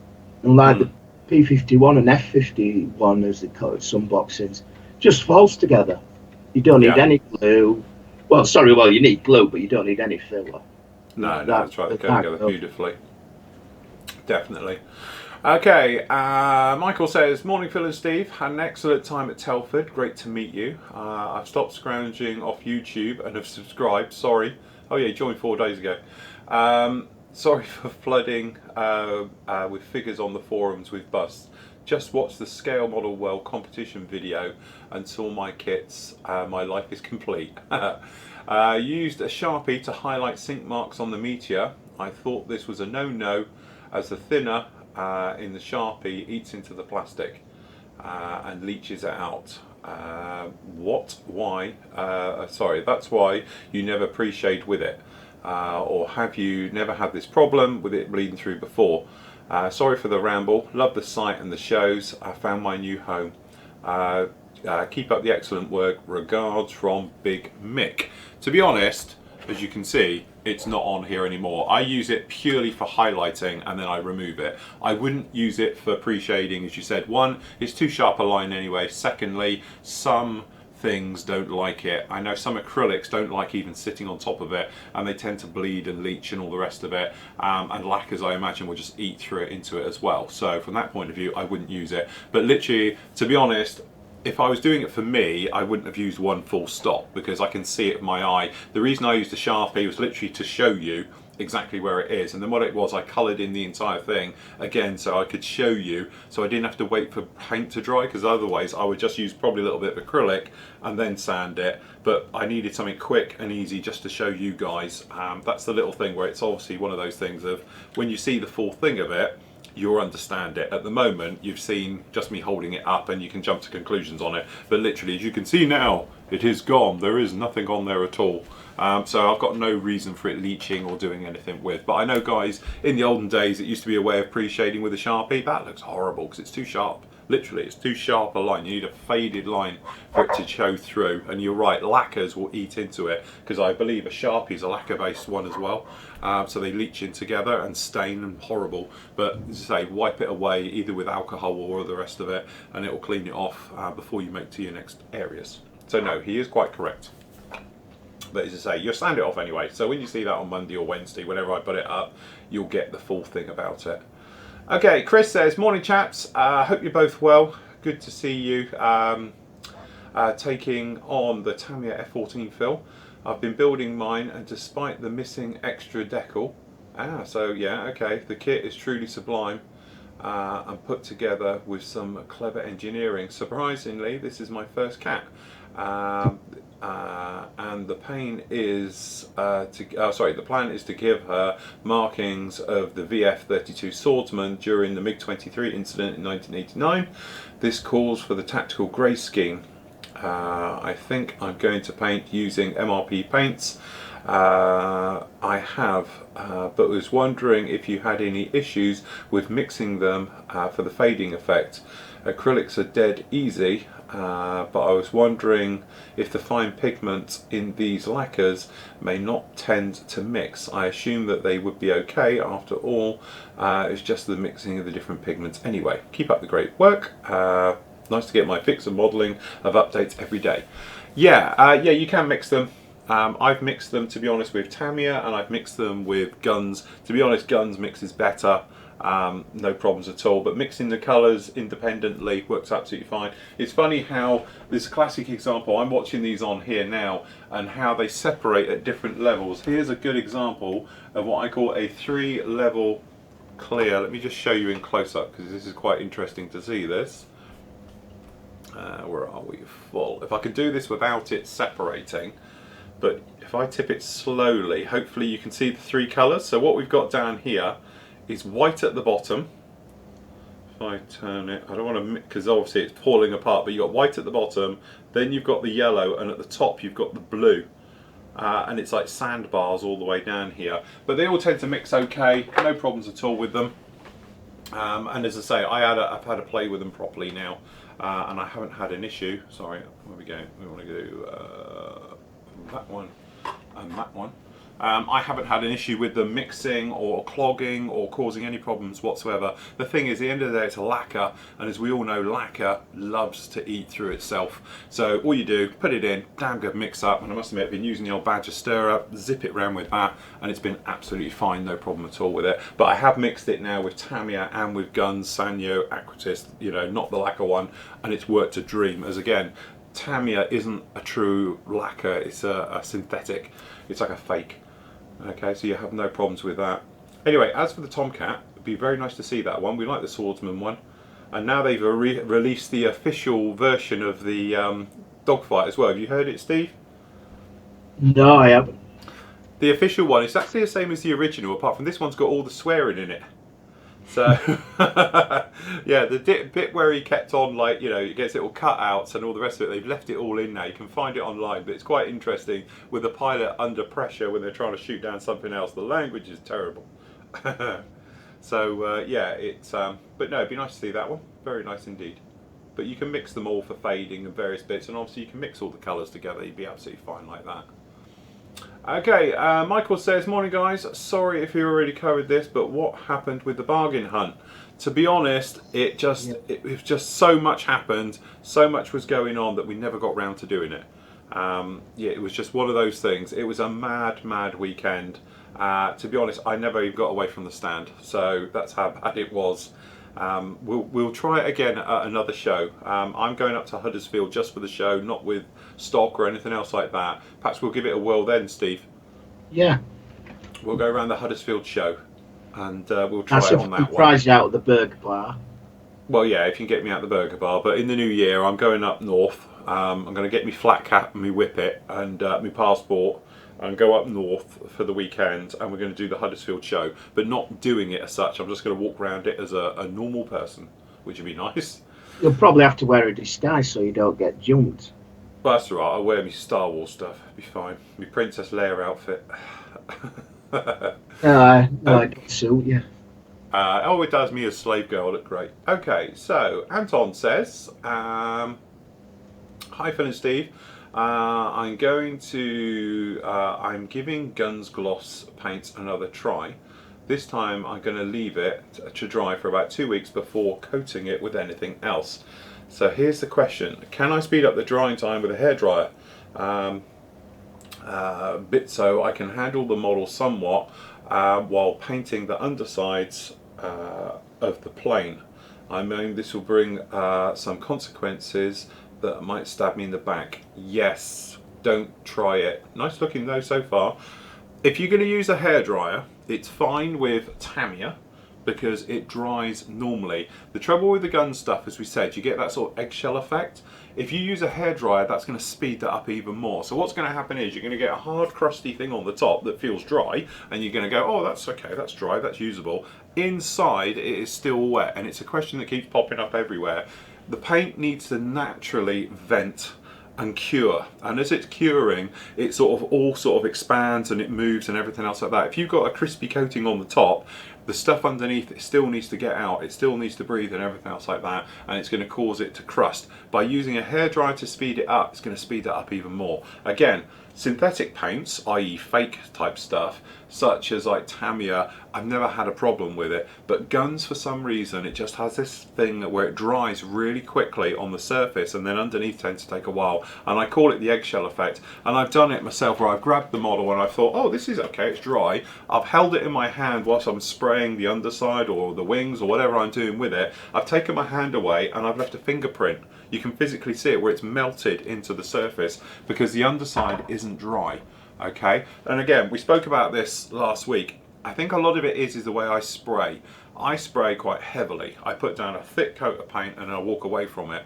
[SPEAKER 2] And like the P51 and F51, as they call it, some boxes, just falls together. You don't need any glue. Well, you need glue, but you don't need any filler.
[SPEAKER 1] No, that's right, they go together beautifully. Definitely. Okay, Michael says, morning Phil and Steve, had an excellent time at Telford, great to meet you. I've stopped scrounging off YouTube and have subscribed, sorry. Oh yeah, you joined 4 days ago. Sorry for flooding with figures on the forums with busts. Just watched the Scale Model World competition video and saw my kits, my life is complete. Used a Sharpie to highlight sink marks on the Meteor. I thought this was a no-no, as the thinner in the Sharpie eats into the plastic and leaches it out. Why? Sorry, that's why you never pre-shade with it. Or have you never had this problem with it bleeding through before? Sorry for the ramble. Love the site and the shows. I found my new home. Keep up the excellent work. Regards from Big Mick. To be honest, as you can see, it's not on here anymore. I use it purely for highlighting and then I remove it. I wouldn't use it for pre-shading, as you said. One, it's too sharp a line anyway. Secondly, some things don't like it. I know some acrylics don't like even sitting on top of it, and they tend to bleed and leach and all the rest of it, and lacquers, I imagine, will just eat through it into it as well. So from that point of view, I wouldn't use it. But literally, to be honest, if I was doing it for me, I wouldn't have used one full stop, because I can see it with my eye. The reason I used a Sharpie was literally to show you exactly where it is, and then what it was, I coloured in the entire thing again so I could show you, so I didn't have to wait for paint to dry, because otherwise I would just use probably a little bit of acrylic and then sand it. But I needed something quick and easy just to show you guys. That's the little thing where it's obviously one of those things of when you see the full thing of it, you'll understand it. At the moment, you've seen just me holding it up and you can jump to conclusions on it, but literally, as you can see now, it is gone. There is nothing on there at all. So I've got no reason for it leaching or doing anything with. But I know, guys, in the olden days, it used to be a way of pre-shading with a Sharpie. That looks horrible because it's too sharp. Literally, it's too sharp a line. You need a faded line for it to show through. And you're right, lacquers will eat into it, because I believe a Sharpie is a lacquer-based one as well. So they leach in together and stain, and horrible. But as I say, wipe it away either with alcohol or the rest of it, and it will clean it off before you make to your next areas. So no, he is quite correct. But as I say, you'll sand it off anyway. So when you see that on Monday or Wednesday, whenever I put it up, you'll get the full thing about it. Okay, Chris says, morning chaps, hope you're both well. Good to see you taking on the Tamiya F14 fill. I've been building mine, and despite the missing extra decal, so yeah, okay, the kit is truly sublime and put together with some clever engineering. Surprisingly, this is my first cat. And the plan is to give her markings of the VF-32 Swordsman during the MiG-23 incident in 1989. This calls for the tactical grey scheme. I think I'm going to paint using MRP paints. I have, but was wondering if you had any issues with mixing them for the fading effect. Acrylics are dead easy, but I was wondering if the fine pigment in these lacquers may not tend to mix. I assume that they would be okay. After all, it's just the mixing of the different pigments. Anyway, keep up the great work. Nice to get my fix and modelling of updates every day. Yeah, you can mix them. I've mixed them, to be honest, with Tamiya, and I've mixed them with Guns. To be honest, Guns mixes better. No problems at all, but mixing the colours independently works absolutely fine. It's funny how this classic example, I'm watching these on here now, and how they separate at different levels. Here's a good example of what I call a 3-level clear. Let me just show you in close-up, because this is quite interesting to see this. Where are we? Full. If I could do this without it separating, but if I tip it slowly, hopefully you can see the 3 colours. So what we've got down here is white at the bottom. If I turn it, I don't want to, because obviously it's falling apart, but you've got white at the bottom, then you've got the yellow, and at the top you've got the blue. And it's like sandbars all the way down here. But they all tend to mix okay, no problems at all with them. And as I say, I've had a play with them properly now, and I haven't had an issue. Sorry, where we go? We want to go that one and that one. I haven't had an issue with them mixing or clogging or causing any problems whatsoever. The thing is, at the end of the day, it's a lacquer, and as we all know, lacquer loves to eat through itself. So all you do, put it in, damn good mix up, and I must admit, I've been using the old Badger stir up, zip it around with that, and it's been absolutely fine, no problem at all with it. But I have mixed it now with Tamiya and with Guns, Sanyo, Aquatis, you know, not the lacquer one, and it's worked a dream. As again, Tamiya isn't a true lacquer, it's a synthetic, it's like a fake. Okay, so you have no problems with that. Anyway, as for the Tomcat, it'd be very nice to see that one. We like the Swordsman one. And now they've released the official version of the dogfight as well. Have you heard it, Steve?
[SPEAKER 2] No, I haven't.
[SPEAKER 1] The official one is actually the same as the original, apart from this one's got all the swearing in it. So, yeah, the bit where he kept on, like, you know, it gets little cutouts and all the rest of it, they've left it all in now. You can find it online, but it's quite interesting with the pilot under pressure when they're trying to shoot down something else. The language is terrible. So, yeah, it's, but no, it'd be nice to see that one. Very nice indeed. But you can mix them all for fading and various bits, and obviously you can mix all the colours together. You'd be absolutely fine like that. Okay, Michael says, morning guys, sorry if you already covered this, but what happened with the bargain hunt? To be honest, it was just so much happened, so much was going on that we never got round to doing it. Yeah, it was just one of those things. It was a mad weekend. To be honest, I never even got away from the stand, so that's how bad it was. We'll try it again at another show. I'm going up to Huddersfield just for the show, not with stock or anything else like that. Perhaps we'll give it a whirl then, Steve.
[SPEAKER 2] Yeah.
[SPEAKER 1] We'll go around the Huddersfield show and we'll try it on that one.
[SPEAKER 2] Prize you out at the burger bar.
[SPEAKER 1] Well, yeah, if you can get me out the burger bar. But in the new year, I'm going up north. I'm going to get me flat cap and me whippet and my passport and go up north for the weekend, and we're going to do the Huddersfield show, but not doing it as such. I'm just going to walk around it as a normal person, which would be nice.
[SPEAKER 2] You'll probably have to wear a disguise so you don't get jumped.
[SPEAKER 1] But that's all right, I'll wear my Star Wars stuff, it'll be fine. My Princess Leia outfit.
[SPEAKER 2] No, it don't suit you.
[SPEAKER 1] Oh, it does. Me as slave girl look great. Okay, so Anton says, hi Phil and Steve. I'm giving Guns Gloss paints another try. This time I'm going to leave it to dry for about 2 weeks before coating it with anything else. So here's the question: can I speed up the drying time with a hairdryer? Bit so I can handle the model somewhat while painting the undersides of the plane. I mean, this will bring some consequences that might stab me in the back. Yes, don't try it. Nice looking though so far. If you're going to use a hairdryer, it's fine with Tamiya because it dries normally. The trouble with the gun stuff, as we said, you get that sort of eggshell effect. If you use a hairdryer, that's going to speed that up even more. So what's going to happen is you're going to get a hard, crusty thing on the top that feels dry, and you're going to go, oh, that's okay, that's dry, that's usable. Inside, it is still wet, and it's a question that keeps popping up everywhere. The paint needs to naturally vent and cure, and as it's curing, it sort of expands and it moves and everything else like that. If you've got a crispy coating on the top, the stuff underneath it still needs to get out, it still needs to breathe and everything else like that, and it's going to cause it to crust. By using a hairdryer to speed it up, it's going to speed that up even more. Again, synthetic paints, i.e. fake type stuff, such as like Tamiya, I've never had a problem with it, but guns, for some reason, it just has this thing where it dries really quickly on the surface and then underneath tends to take a while, and I call it the eggshell effect. And I've done it myself where I've grabbed the model and I thought, oh, this is okay, it's dry. I've held it in my hand whilst I'm spraying the underside or the wings or whatever I'm doing with it. I've taken my hand away and I've left a fingerprint. You can physically see it where it's melted into the surface because the underside isn't dry. Okay, and again, we spoke about this last week. I think a lot of it is the way I spray. I spray quite heavily. I put down a thick coat of paint and I walk away from it.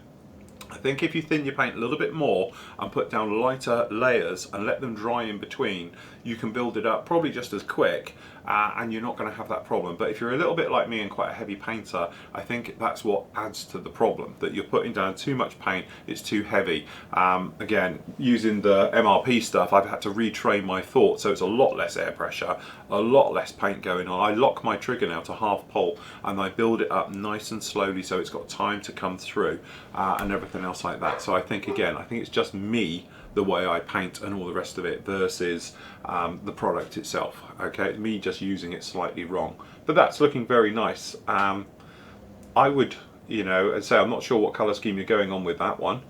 [SPEAKER 1] I think if you thin your paint a little bit more and put down lighter layers and let them dry in between, you can build it up probably just as quick, and you're not going to have that problem. But if you're a little bit like me and quite a heavy painter, I think that's what adds to the problem, that you're putting down too much paint, it's too heavy. Again, using the MRP stuff, I've had to retrain my thought, so it's a lot less air pressure, a lot less paint going on. I lock my trigger now to half pull and I build it up nice and slowly so it's got time to come through, and everything else like that. So I think, again, I think it's just me, the way I paint and all the rest of it, versus the product itself. Okay, me just using it slightly wrong, but that's looking very nice. I would, you know, say I'm not sure what colour scheme you're going on with that one,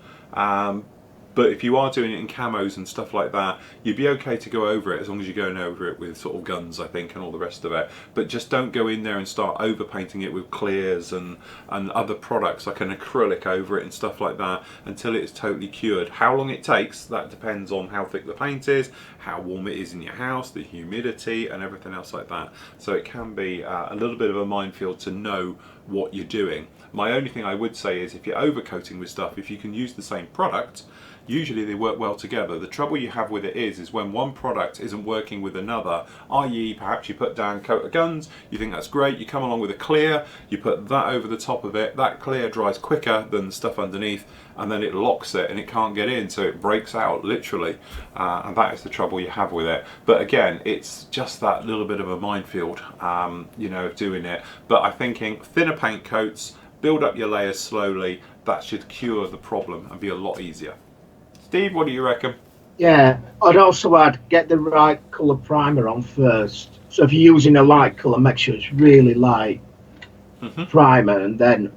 [SPEAKER 1] but if you are doing it in camos and stuff like that, you'd be okay to go over it as long as you're going over it with sort of guns, I think, and all the rest of it. But just don't go in there and start over painting it with clears and other products like an acrylic over it and stuff like that until it is totally cured. How long it takes, that depends on how thick the paint is, how warm it is in your house, the humidity and everything else like that. So it can be a little bit of a minefield to know what you're doing. My only thing I would say is if you're overcoating with stuff, if you can use the same product, usually they work well together. The trouble you have with it is when one product isn't working with another, i.e. perhaps you put down a coat of guns, you think that's great, you come along with a clear, you put that over the top of it, that clear dries quicker than the stuff underneath, and then it locks it and it can't get in, so it breaks out literally, and that is the trouble you have with it. But again, it's just that little bit of a minefield, you know, of doing it. But I'm thinking thinner paint coats, build up your layers slowly, that should cure the problem and be a lot easier. Steve, what do you reckon?
[SPEAKER 2] Yeah, I'd also add get the right colour primer on first. So if you're using a light colour, make sure it's really light primer, and then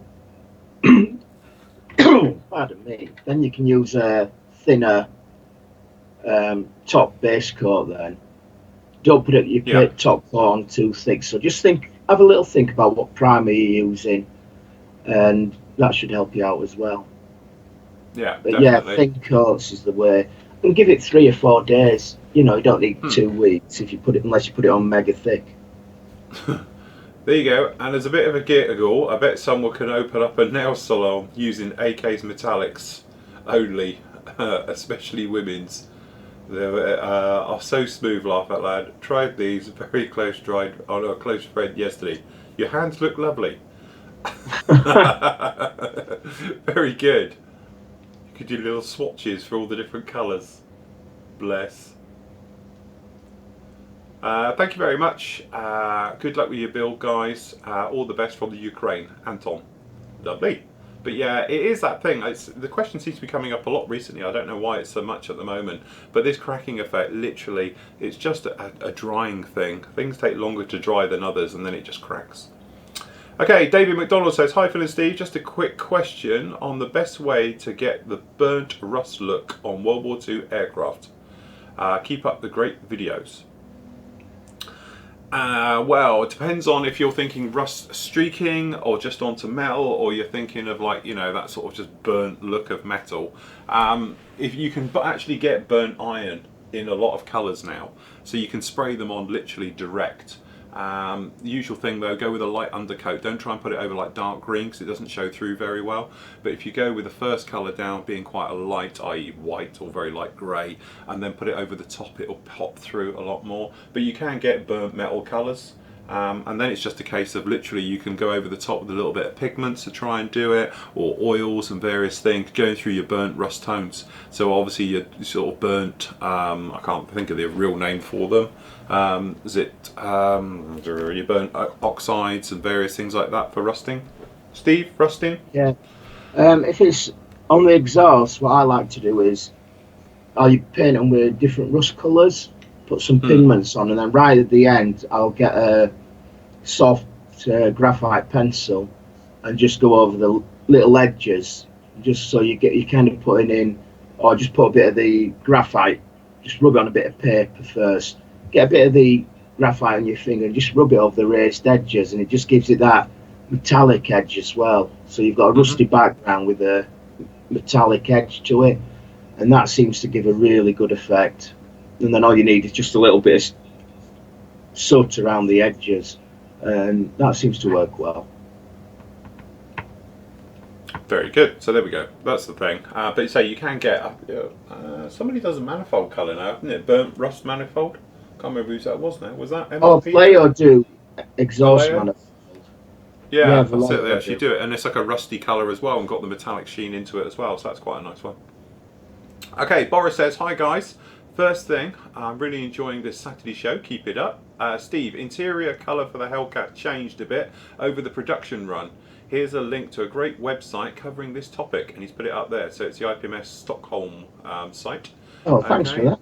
[SPEAKER 2] pardon me, then you can use a thinner top base coat. Then don't put your top coat on too thick. So just have a little think about what primer you're using, and that should help you out as well.
[SPEAKER 1] Yeah,
[SPEAKER 2] but
[SPEAKER 1] definitely.
[SPEAKER 2] Yeah, thin coats is the way. And give it 3 or 4 days. You don't need 2 weeks if you unless you put it on mega thick.
[SPEAKER 1] There you go. And as a bit of a giggle, I bet someone can open up a nail salon using AK's metallics only, especially women's. They are so smooth, laugh out loud. Tried these, very close tried on a close friend yesterday. Your hands look lovely. Very good. You could do little swatches for all the different colours. Bless. Thank you very much. Good luck with your build, guys. All the best from the Ukraine, Anton. Lovely. But yeah, it is that thing. The question seems to be coming up a lot recently. I don't know why it's so much at the moment. But this cracking effect, literally, it's just a drying thing. Things take longer to dry than others, and then it just cracks. Okay, David McDonald says, hi Phil and Steve, just a quick question on the best way to get the burnt rust look on World War II aircraft. Keep up the great videos. Well, it depends on if you're thinking rust streaking or just onto metal, or you're thinking of that sort of just burnt look of metal. If you can actually get burnt iron in a lot of colours now, so you can spray them on literally direct. The usual thing though, go with a light undercoat. Don't try and put it over like dark green because it doesn't show through very well. But if you go with the first colour down being quite a light, i.e. white or very light grey, and then put it over the top, it'll pop through a lot more. But you can get burnt metal colours. And then it's just a case of literally you can go over the top with a little bit of pigments to try and do it, or oils and various things, going through your burnt rust tones. So obviously your sort of burnt, I can't think of the real name for them. Is it your burnt oxides and various things like that for rusting? Steve, rusting?
[SPEAKER 2] Yeah. If it's on the exhaust, what I like to do is I'll paint them with different rust colours, put some pigments on, and then right at the end I'll get a soft graphite pencil and just go over the little edges, just so you kind of putting in, or just put a bit of the graphite, just rub it on a bit of paper first, get a bit of the graphite on your finger and just rub it over the raised edges, and it just gives it that metallic edge as well. So you've got a rusty background with a metallic edge to it, and that seems to give a really good effect. And then all you need is just a little bit of soot around the edges, and that seems to work well.
[SPEAKER 1] Very good. So there we go. That's the thing. But you say you can get somebody does a manifold colour now, isn't it? Burnt rust manifold. Can't remember who that was now. Was that MRP?
[SPEAKER 2] Oh, Vallejo do exhaust manifold.
[SPEAKER 1] Yeah, that's it. They actually do it, and it's like a rusty colour as well, and got the metallic sheen into it as well. So that's quite a nice one. Okay, Boris says, hi guys. First thing, I'm really enjoying this Saturday show. Keep it up. Steve, interior colour for the Hellcat changed a bit over the production run. Here's a link to a great website covering this topic, and he's put it up there. So it's the IPMS Stockholm site.
[SPEAKER 2] Oh, thanks for that.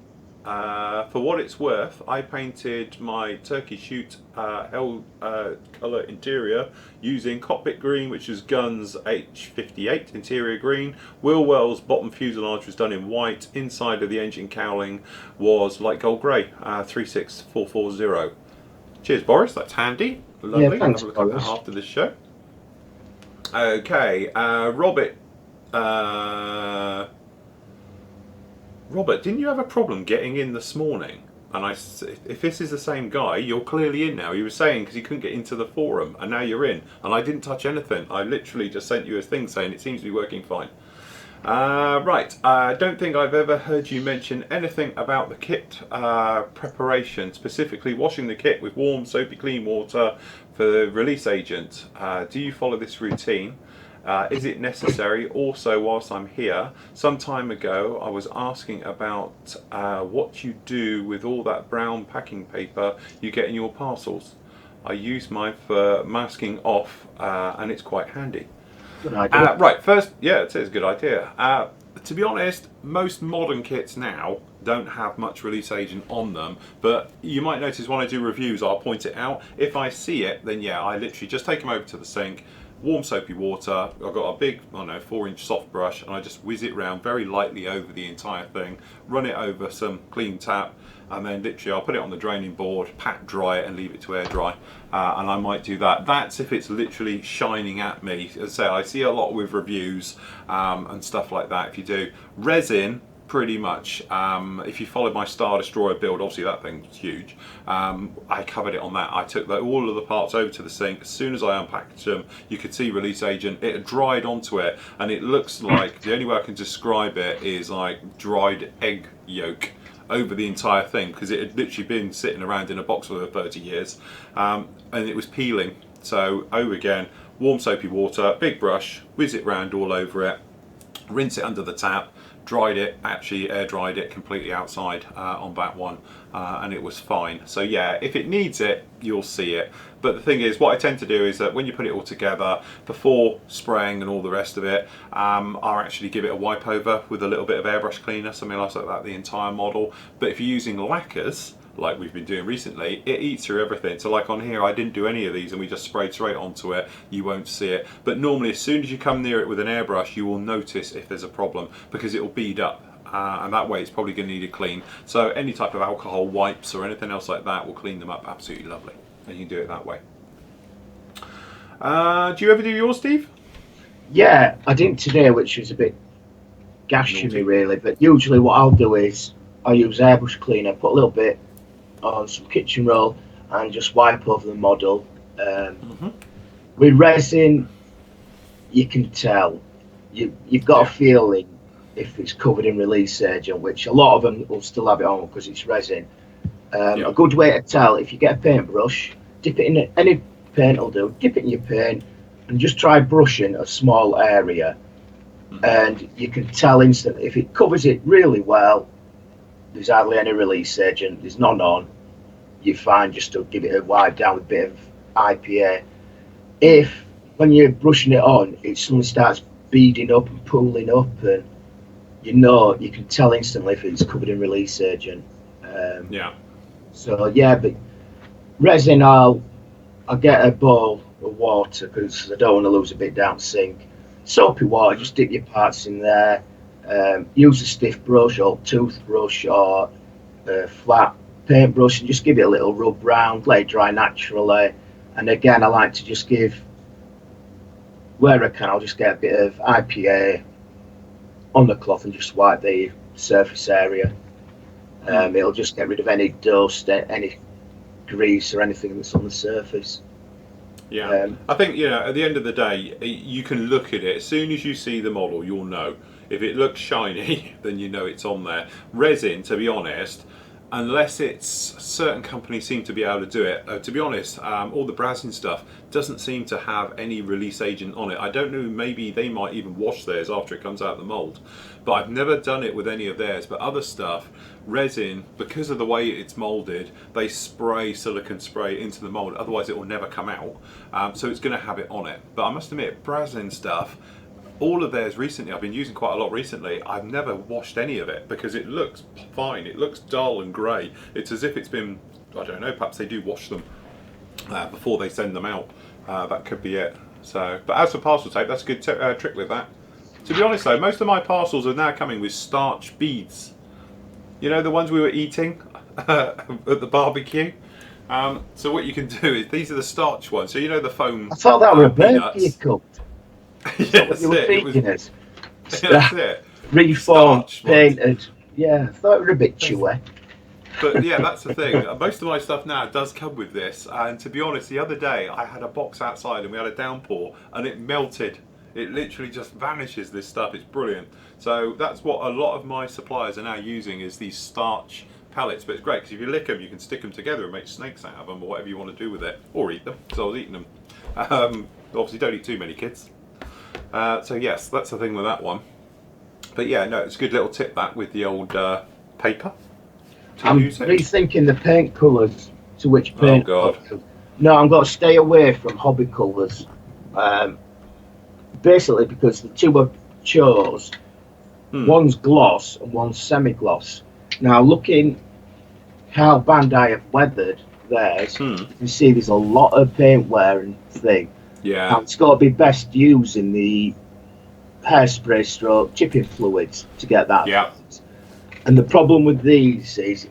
[SPEAKER 1] For what it's worth, I painted my turkey shoot Hell colour interior using cockpit green, which is Guns H58 interior green. Wheel wells bottom fuselage was done in white. Inside of the engine cowling was light gold grey, 36440. Cheers, Boris. That's handy. Lovely.
[SPEAKER 2] Yeah, thanks,
[SPEAKER 1] I'll have a look at that after this show. Okay, Robert. Robert, didn't you have a problem getting in this morning? And if this is the same guy, you're clearly in now. You were saying because you couldn't get into the forum, and now you're in. And I didn't touch anything. I literally just sent you a thing saying it seems to be working fine. Right, I don't think I've ever heard you mention anything about the kit preparation, specifically washing the kit with warm, soapy, clean water for the release agent. Do you follow this routine? Is it necessary? Also, whilst I'm here, some time ago I was asking about what you do with all that brown packing paper you get in your parcels. I use mine for masking off and it's quite handy.
[SPEAKER 2] Good idea.
[SPEAKER 1] Right, first, yeah, it is a good idea. To be honest, most modern kits now don't have much release agent on them, but you might notice when I do reviews, I'll point it out. If I see it, then yeah, I literally just take them over to the sink, warm soapy water. I've got a big, I don't know, 4-inch soft brush, and I just whiz it round very lightly over the entire thing, run it over some clean tap, and then literally I'll put it on the draining board, pat dry it, and leave it to air dry. And I might do that. That's if it's literally shining at me. As I say, I see a lot with reviews and stuff like that. If you do resin, pretty much, if you follow my Star Destroyer build, obviously that thing's huge. I covered it on that. I took all of the parts over to the sink. As soon as I unpackaged them, you could see release agent. It had dried onto it, and it looks like, the only way I can describe it is like dried egg yolk over the entire thing, because it had literally been sitting around in a box for 30 years, and it was peeling. So over again, warm soapy water, big brush, whiz it round all over it, rinse it under the tap, dried it, actually air dried it completely outside on that one, and it was fine. So yeah, if it needs it, you'll see it. But the thing is, what I tend to do is that when you put it all together, before spraying and all the rest of it, I'll actually give it a wipe over with a little bit of airbrush cleaner, something else like that, the entire model. But if you're using lacquers, like we've been doing recently, it eats through everything. So like on here, I didn't do any of these and we just sprayed straight onto it. You won't see it. But normally as soon as you come near it with an airbrush, you will notice if there's a problem, because it will bead up. And that way it's probably going to need a clean. So any type of alcohol wipes or anything else like that will clean them up absolutely lovely. And you can do it that way. Do you ever do yours, Steve?
[SPEAKER 2] Yeah, I didn't today, which was a bit gashing me really. But usually what I'll do is I'll use airbrush cleaner, put a little bit on some kitchen roll and just wipe over the model. With resin, you can tell. You've got a feeling if it's covered in release agent, which a lot of them will still have it on because it's resin. A good way to tell, if you get a paintbrush, dip it in any paint will do, dip it in your paint and just try brushing a small area, and you can tell instantly if it covers it really well. There's hardly any release agent, there's none on, you're fine just to give it a wipe down with a bit of IPA. If when you're brushing it on, it suddenly starts beading up and pooling up, and you can tell instantly if it's covered in release agent. So yeah, but resin, I'll get a bowl of water because I don't want to lose a bit down the sink. Soapy water, just dip your parts in there. Use a stiff brush or toothbrush or a flat paintbrush and just give it a little rub round, let it dry naturally. And again, I like to just give, where I can, I'll just get a bit of IPA on the cloth and just wipe the surface area. It'll just get rid of any dust, any grease or anything that's on the surface.
[SPEAKER 1] I think, at the end of the day, you can look at it. As soon as you see the model, you'll know. If it looks shiny, then you know it's on there. Resin, to be honest, unless it's certain companies seem to be able to do it. To be honest, all the Brasin stuff doesn't seem to have any release agent on it. I don't know, maybe they might even wash theirs after it comes out of the mould, but I've never done it with any of theirs. But other stuff, resin, because of the way it's moulded, they spray silicone spray into the mould, otherwise it will never come out. So it's going to have it on it. But I must admit, Brasin stuff, all of theirs recently, I've been using quite a lot recently, I've never washed any of it because it looks fine. It looks dull and grey. It's as if it's been, I don't know, perhaps they do wash them before they send them out. That could be it. So, but as for parcel tape, that's a good trick with that. To be honest though, most of my parcels are now coming with starch beads. You know, the ones we were eating at the barbecue? So what you can do is, these are the starch ones. So you know the foam.
[SPEAKER 2] I thought that were a birthday you cooked.
[SPEAKER 1] Yes,
[SPEAKER 2] you were feeding us.
[SPEAKER 1] That's it.
[SPEAKER 2] Reformed, painted. Yeah, I thought it were a bit chewy.
[SPEAKER 1] But yeah, that's the thing. Most of my stuff now does come with this. And to be honest, the other day I had a box outside and we had a downpour and it melted. It literally just vanishes, this stuff. It's brilliant. So that's what a lot of my suppliers are now using, is these starch pellets. But it's great because if you lick them, you can stick them together and make snakes out of them or whatever you want to do with it. Or eat them, because I was eating them. Obviously don't eat too many, kids. So yes, that's the thing with that one. But yeah, no, it's a good little tip that with the old paper.
[SPEAKER 2] I'm rethinking the paint colours to which paint.
[SPEAKER 1] Oh God.
[SPEAKER 2] No, I'm going to stay away from hobby colours. Basically because the two I chose, One's gloss and one's semi-gloss. Now, looking how Bandai have weathered theirs, you can see there's a lot of paint wear and thing.
[SPEAKER 1] Yeah.
[SPEAKER 2] And it's got to be best using the hairspray stroke chipping fluids to get that.
[SPEAKER 1] Yeah.
[SPEAKER 2] And the problem with these is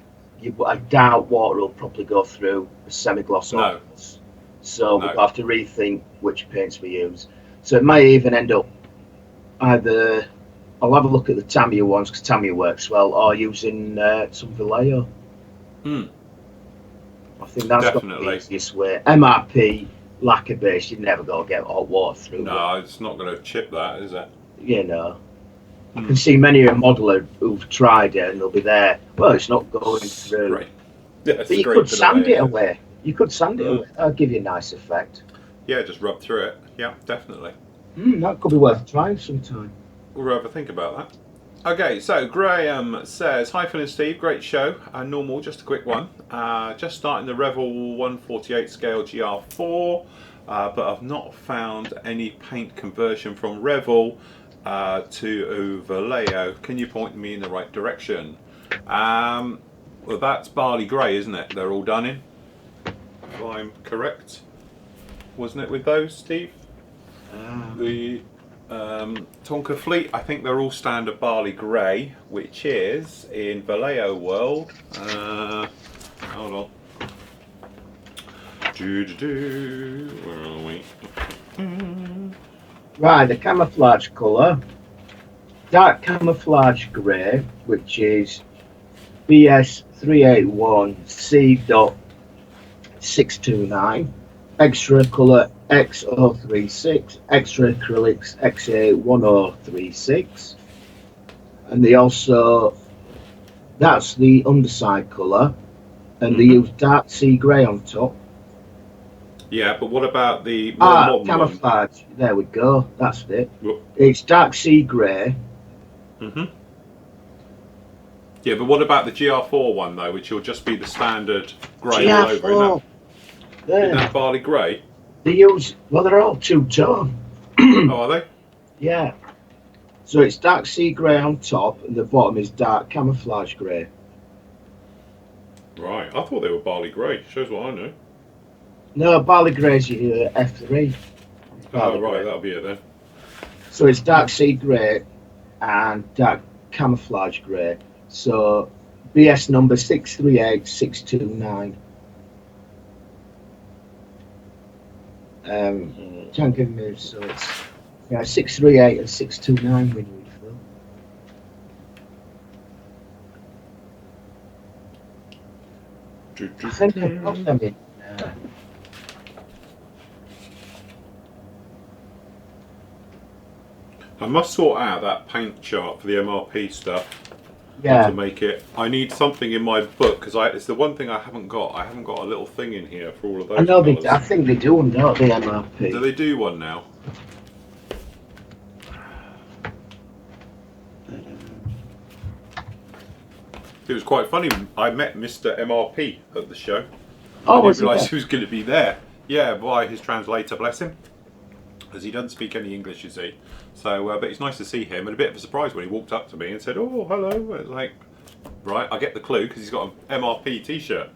[SPEAKER 2] I doubt water will probably go through a semi-gloss.
[SPEAKER 1] No.
[SPEAKER 2] So we'll have to rethink which paints we use. So it may even end up either I'll have a look at the Tamiya ones because Tamiya works well, or using some Vallejo. I think that's
[SPEAKER 1] definitely
[SPEAKER 2] the easiest way. MRP lacquer base, you're never going to get hot water through.
[SPEAKER 1] No, it's not going to chip that, is it?
[SPEAKER 2] You know. I can see many a modeler who've tried it and they'll be there. Well, it's not going through.
[SPEAKER 1] Right. Yeah,
[SPEAKER 2] but you could sand it away. You could sand it away. That'll give you a nice effect.
[SPEAKER 1] Yeah, just rub through it. Yeah, definitely.
[SPEAKER 2] That could be worth trying sometime.
[SPEAKER 1] We'll have a think about that. Okay, so Graham says, hi Phil and Steve, great show. Normal, just a quick one. Just starting the Revel 148 scale GR4, but I've not found any paint conversion from Revel to Vallejo. Can you point me in the right direction? Well, that's barley grey, isn't it? They're all done in, if I'm correct. Wasn't it with those, Steve? The Tonka Fleet, I think they're all standard barley grey, which is in Vallejo world. Hold on. Where are we?
[SPEAKER 2] Right, the camouflage colour, dark camouflage grey, which is BS381C.629, extra colour X036, extra acrylics XA1036, and they also, that's the underside colour, and they use dark sea grey on top.
[SPEAKER 1] Yeah, but what about the more modern
[SPEAKER 2] camouflage one? There we go, that's it.
[SPEAKER 1] Whoop.
[SPEAKER 2] It's dark sea grey.
[SPEAKER 1] Yeah, but what about the GR4 one though, which will just be the standard grey all over? Isn't that barley grey?
[SPEAKER 2] They use, well, they're all two-tone.
[SPEAKER 1] Oh, are they?
[SPEAKER 2] Yeah. So it's dark sea grey on top, and the bottom is dark camouflage grey.
[SPEAKER 1] Right, I thought they were barley grey. Shows what I know.
[SPEAKER 2] No, barley grey is your F3.
[SPEAKER 1] Oh, right, that'll be it then.
[SPEAKER 2] So it's dark sea grey and dark camouflage grey. So BS number 638629. Can't give me, so it's 638 and 629 we need, Phil. I think I've got them in.
[SPEAKER 1] I must sort out that paint chart for the MRP stuff.
[SPEAKER 2] Yeah.
[SPEAKER 1] To make it, I need something in my book because it's the one thing I haven't got. I haven't got a little thing in here for all of those.
[SPEAKER 2] I know I think they do, don't they, MRP?
[SPEAKER 1] Do they do one now? It was quite funny. I met Mr. MRP at the show.
[SPEAKER 2] Oh,
[SPEAKER 1] I didn't realise he was going to be there. Yeah, by his translator, bless him, because he doesn't speak any English, you see. So, but it's nice to see him, and a bit of a surprise when he walked up to me and said, "Oh, hello." It's like, right, I get the clue because he's got an MRP T-shirt,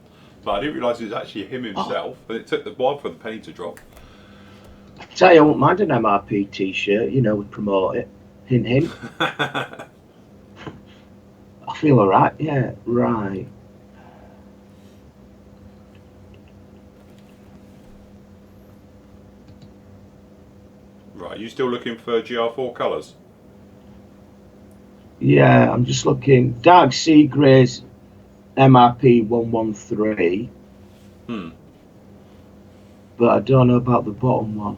[SPEAKER 1] but I didn't realise it was actually him himself. But it took the while for the penny to drop.
[SPEAKER 2] I tell you, I won't mind an MRP T-shirt. You know, we promote it. Hint, hint. I feel alright. Yeah, right.
[SPEAKER 1] Right, are you still looking for GR4 colours?
[SPEAKER 2] Yeah, I'm just looking. Dark Sea Grey's MRP 113. But I don't know about the bottom one.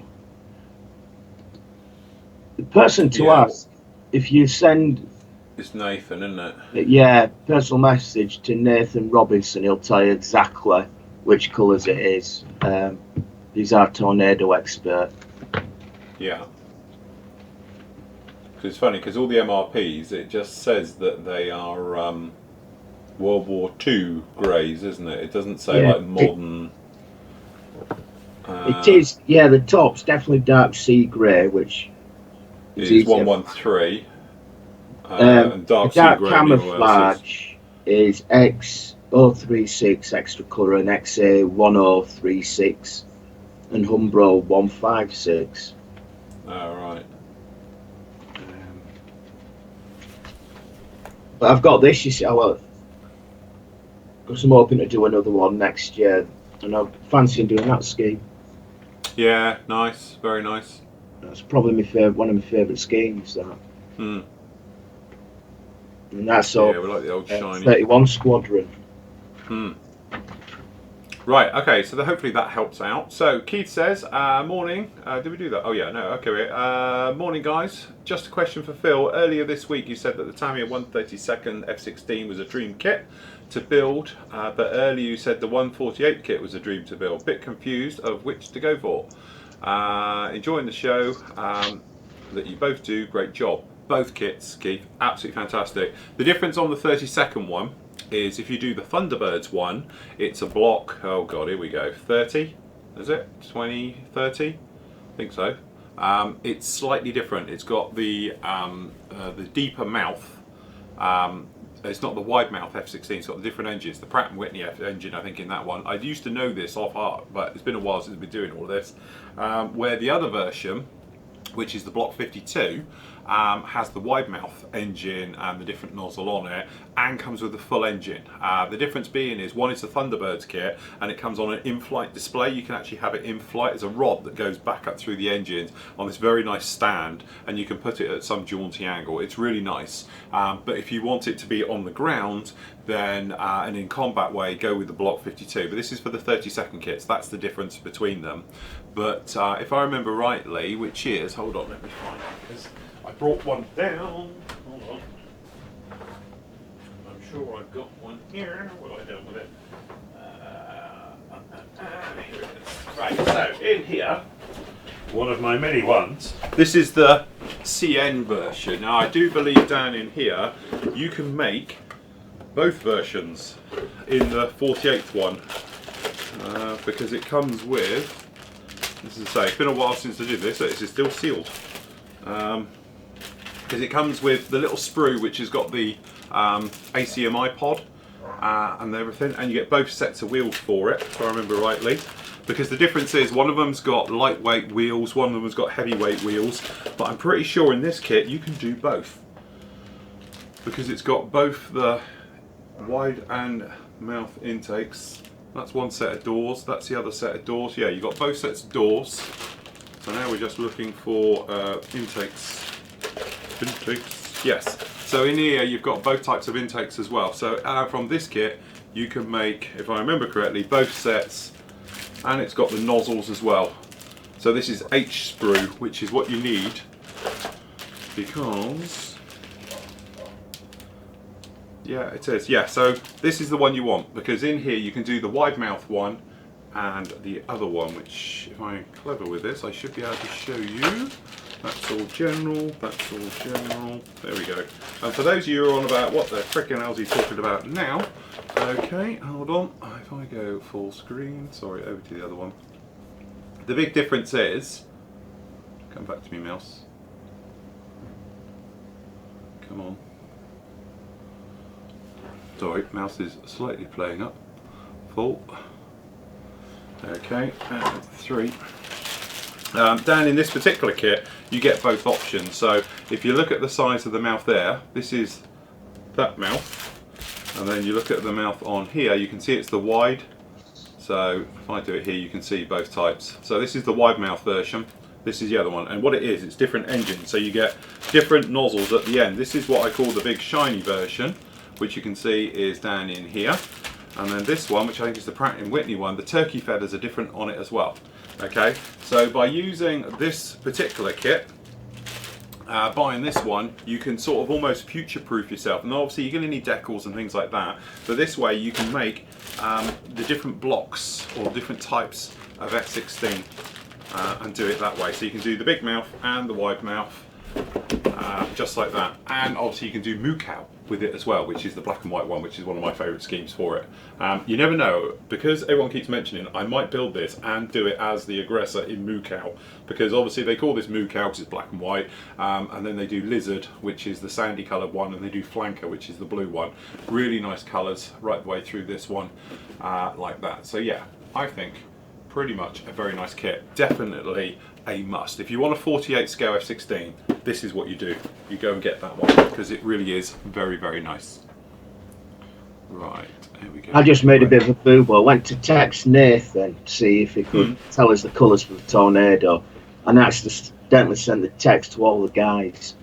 [SPEAKER 2] The person to ask, if you send...
[SPEAKER 1] It's Nathan, isn't it?
[SPEAKER 2] Yeah, personal message to Nathan Robinson, he'll tell you exactly which colours it is. He's our tornado expert.
[SPEAKER 1] Yeah. Because it's funny, because all the MRPs, it just says that they are World War II greys, isn't it? It doesn't say like modern...
[SPEAKER 2] it is, yeah, the top's definitely dark sea grey, which
[SPEAKER 1] is 113. And dark sea grey
[SPEAKER 2] camouflage is X036 extra colour and XA1036 and Humbro 156.
[SPEAKER 1] Oh, right.
[SPEAKER 2] But I've got this, you see, because I'm hoping to do another one next year, and I'm fancying doing that scheme.
[SPEAKER 1] Yeah, nice, very nice.
[SPEAKER 2] That's probably one of my favourite schemes, that.
[SPEAKER 1] Hmm.
[SPEAKER 2] And that's all.
[SPEAKER 1] Yeah, we like the old shiny
[SPEAKER 2] 31 Squadron.
[SPEAKER 1] Hmm. Right, okay, so hopefully that helps out. So Keith says, morning. Did we do that? Oh yeah, no, okay. Morning guys. Just a question for Phil. Earlier this week you said that the Tamiya 132nd F16 was a dream kit to build, but earlier you said the 148 kit was a dream to build. Bit confused of which to go for. Enjoying the show that you both do. Great job. Both kits, Keith, absolutely fantastic. The difference on the 32nd one is if you do the Thunderbirds one, it's a block, oh god, here we go, 30, is it? 20, 30? I think so. It's slightly different. It's got the deeper mouth. It's not the wide mouth F16, it's got the different engines. The Pratt & Whitney engine, I think, in that one. I used to know this off heart, but it's been a while since I've been doing all of this. Where the other version, which is the Block 52, has the wide mouth engine and the different nozzle on it, and comes with the full engine. The difference being is one is the Thunderbirds kit and it comes on an in-flight display. You can actually have it in flight as a rod that goes back up through the engines on this very nice stand, and you can put it at some jaunty angle. It's really nice. But if you want it to be on the ground, then and in combat way, go with the Block 52. But this is for the 32nd kits. That's the difference between them. But if I remember rightly, which is, hold on, let me find it, because I brought one down. Hold on. I'm sure I've got one here. What have I done with it? Here it is. Right, so in here, one of my many ones. This is the CN version. Now I do believe down in here you can make both versions in the 48th one because it comes with, as I say, it's been a while since I did this, so this is still sealed. Because it comes with the little sprue which has got the ACMI pod and everything, and you get both sets of wheels for it, if I remember rightly. Because the difference is one of them's got lightweight wheels, one of them's got heavyweight wheels, but I'm pretty sure in this kit you can do both. Because it's got both the wide and mouth intakes. That's one set of doors, that's the other set of doors. Yeah, you've got both sets of doors. So now we're just looking for intakes. Yes, so in here you've got both types of intakes as well. So from this kit you can make, if I remember correctly, both sets, and it's got the nozzles as well. So this is H sprue, which is what you need, because yeah, it is. Yeah, so this is the one you want, because in here you can do the wide mouth one and the other one, which, if I'm clever with this, I should be able to show you. That's all general, that's all general. There we go. And for those of you who are on about what the frickin' hell's he talking about now, okay, hold on. If I go full screen, sorry, over to the other one. The big difference is, come back to me, mouse. Come on. Sorry, mouse is slightly playing up. Full. Okay, and 3. Down in this particular kit, you get both options. So if you look at the size of the mouth there, this is that mouth, and then you look at the mouth on here, you can see it's the wide. So if I do it here, you can see both types. So this is the wide mouth version. This is the other one, and what it is, it's different engines. So you get different nozzles at the end. This is what I call the big shiny version, which you can see is down in here. And then this one, which I think is the Pratt & Whitney one, the turkey feathers are different on it as well. Okay, so by using this particular kit, buying this one, you can sort of almost future-proof yourself. And obviously you're going to need decals and things like that, but this way you can make the different blocks or different types of F16 and do it that way. So you can do the big mouth and the wide mouth just like that. And obviously you can do Mukau with it as well, which is the black and white one, which is one of my favourite schemes for it. You never know, because everyone keeps mentioning, I might build this and do it as the aggressor in Mukau, because obviously they call this Mukau because it's black and white, and then they do Lizard, which is the sandy coloured one, and they do Flanker, which is the blue one. Really nice colours right the way through this one, like that. So yeah, I think pretty much a very nice kit. Definitely a must. If you want a 48 scale F16, this is what you do. You go and get that one, because it really is very, very nice. Right, here we go.
[SPEAKER 2] I just made a bit of a boo-boo. I went to text Nathan to see if he could tell us the colours for the Tornado, and accidentally sent the text to all the guys.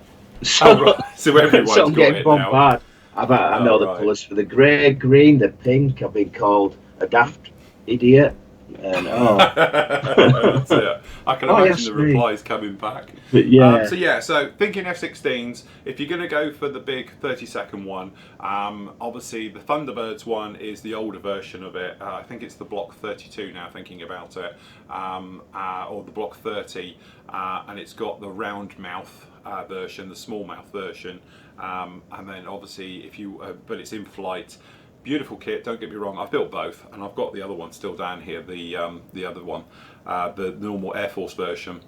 [SPEAKER 1] So, so everyone's
[SPEAKER 2] so I'm
[SPEAKER 1] got
[SPEAKER 2] getting
[SPEAKER 1] it
[SPEAKER 2] bombarded. I know the colours for the grey, green, the pink. I've been called a daft idiot. And
[SPEAKER 1] That's it. I can imagine the replies coming back.
[SPEAKER 2] But yeah.
[SPEAKER 1] So thinking F16s, if you're going to go for the big 30-second one, obviously the Thunderbirds one is the older version of it. I think it's the Block 32 now, thinking about it, or the Block 30, and it's got the round mouth version, the small mouth version, and then obviously if you, but it's in flight. Beautiful kit, don't get me wrong, I've built both, and I've got the other one still down here, the other one, the normal Air Force version,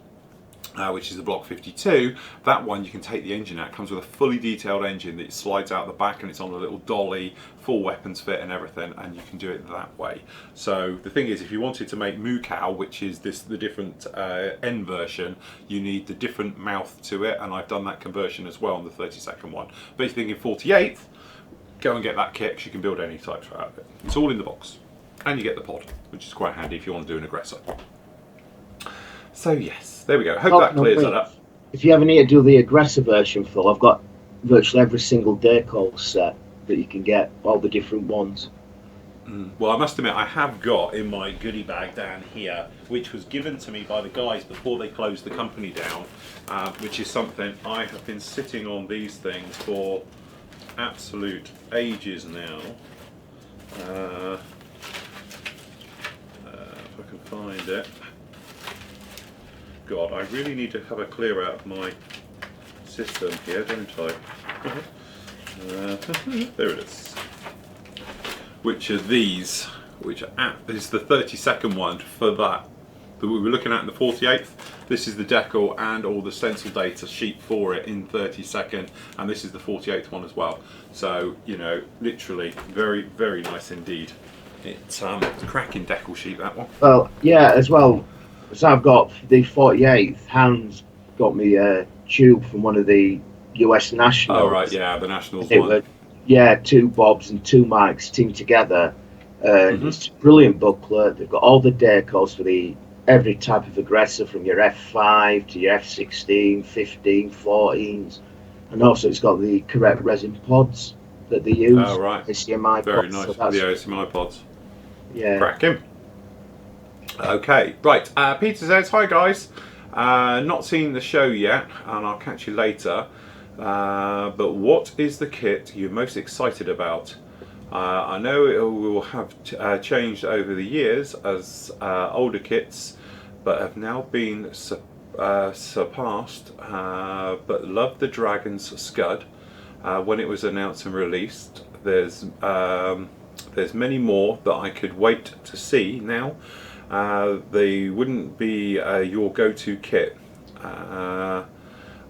[SPEAKER 1] which is the Block 52. That one you can take the engine out. It comes with a fully detailed engine that slides out the back, and it's on a little dolly, full weapons fit and everything, and you can do it that way. So the thing is, if you wanted to make Mukau, which is the different N version, you need the different mouth to it, and I've done that conversion as well on the 30-second one. But if you're thinking 48th, go and get that kit, because you can build any types out of it. It's all in the box. And you get the pod, which is quite handy if you want to do an aggressor. So yes, there we go. Hope that clears that up.
[SPEAKER 2] If you ever need to do the aggressor version, Phil, I've got virtually every single decal set that you can get, all the different ones.
[SPEAKER 1] Well, I must admit, I have got in my goodie bag down here, which was given to me by the guys before they closed the company down, which is something I have been sitting on these things for absolute ages now. If I can find it. God, I really need to have a clear out of my system here, don't I? There it is. Which are these, which are this is the 30-second one for that we were looking at in the 48th. This is the decal and all the stencil data sheet for it in 30-second, and this is the 48th one as well. So, you know, literally very, very nice indeed. It's a cracking decal sheet, that one.
[SPEAKER 2] Well, yeah, as well. So I've got the 48th. Hans got me a tube from one of the US Nationals.
[SPEAKER 1] Oh right, yeah, the Nationals one.
[SPEAKER 2] Yeah, 2 Bobs and 2 Mikes teamed together. It's a brilliant booklet. They've got all the decals for every type of aggressor, from your F5 to your F16, 15, 14s, and also it's got the correct resin pods that they use.
[SPEAKER 1] Oh right,
[SPEAKER 2] ACMI
[SPEAKER 1] very
[SPEAKER 2] pods.
[SPEAKER 1] nice.
[SPEAKER 2] So
[SPEAKER 1] the ACMI pods.
[SPEAKER 2] Yeah.
[SPEAKER 1] Cracking. Okay, right. Peter says, "Hi guys, not seen the show yet, and I'll catch you later. But what is the kit you're most excited about? I know it will have changed over the years as older kits, but have now been surpassed. But love the Dragon's Scud when it was announced and released. There's many more that I could wait to see now. They wouldn't be your go-to kit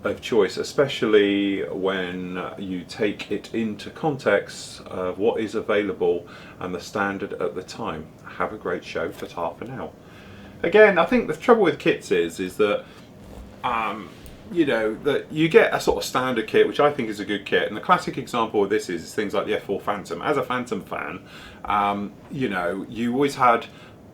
[SPEAKER 1] of choice, especially when you take it into context of what is available and the standard at the time. Have a great show for half an hour." Again, I think the trouble with kits is that you know, that you get a sort of standard kit, which I think is a good kit, and the classic example of this is things like the F4 Phantom. As a Phantom fan, you know, you always had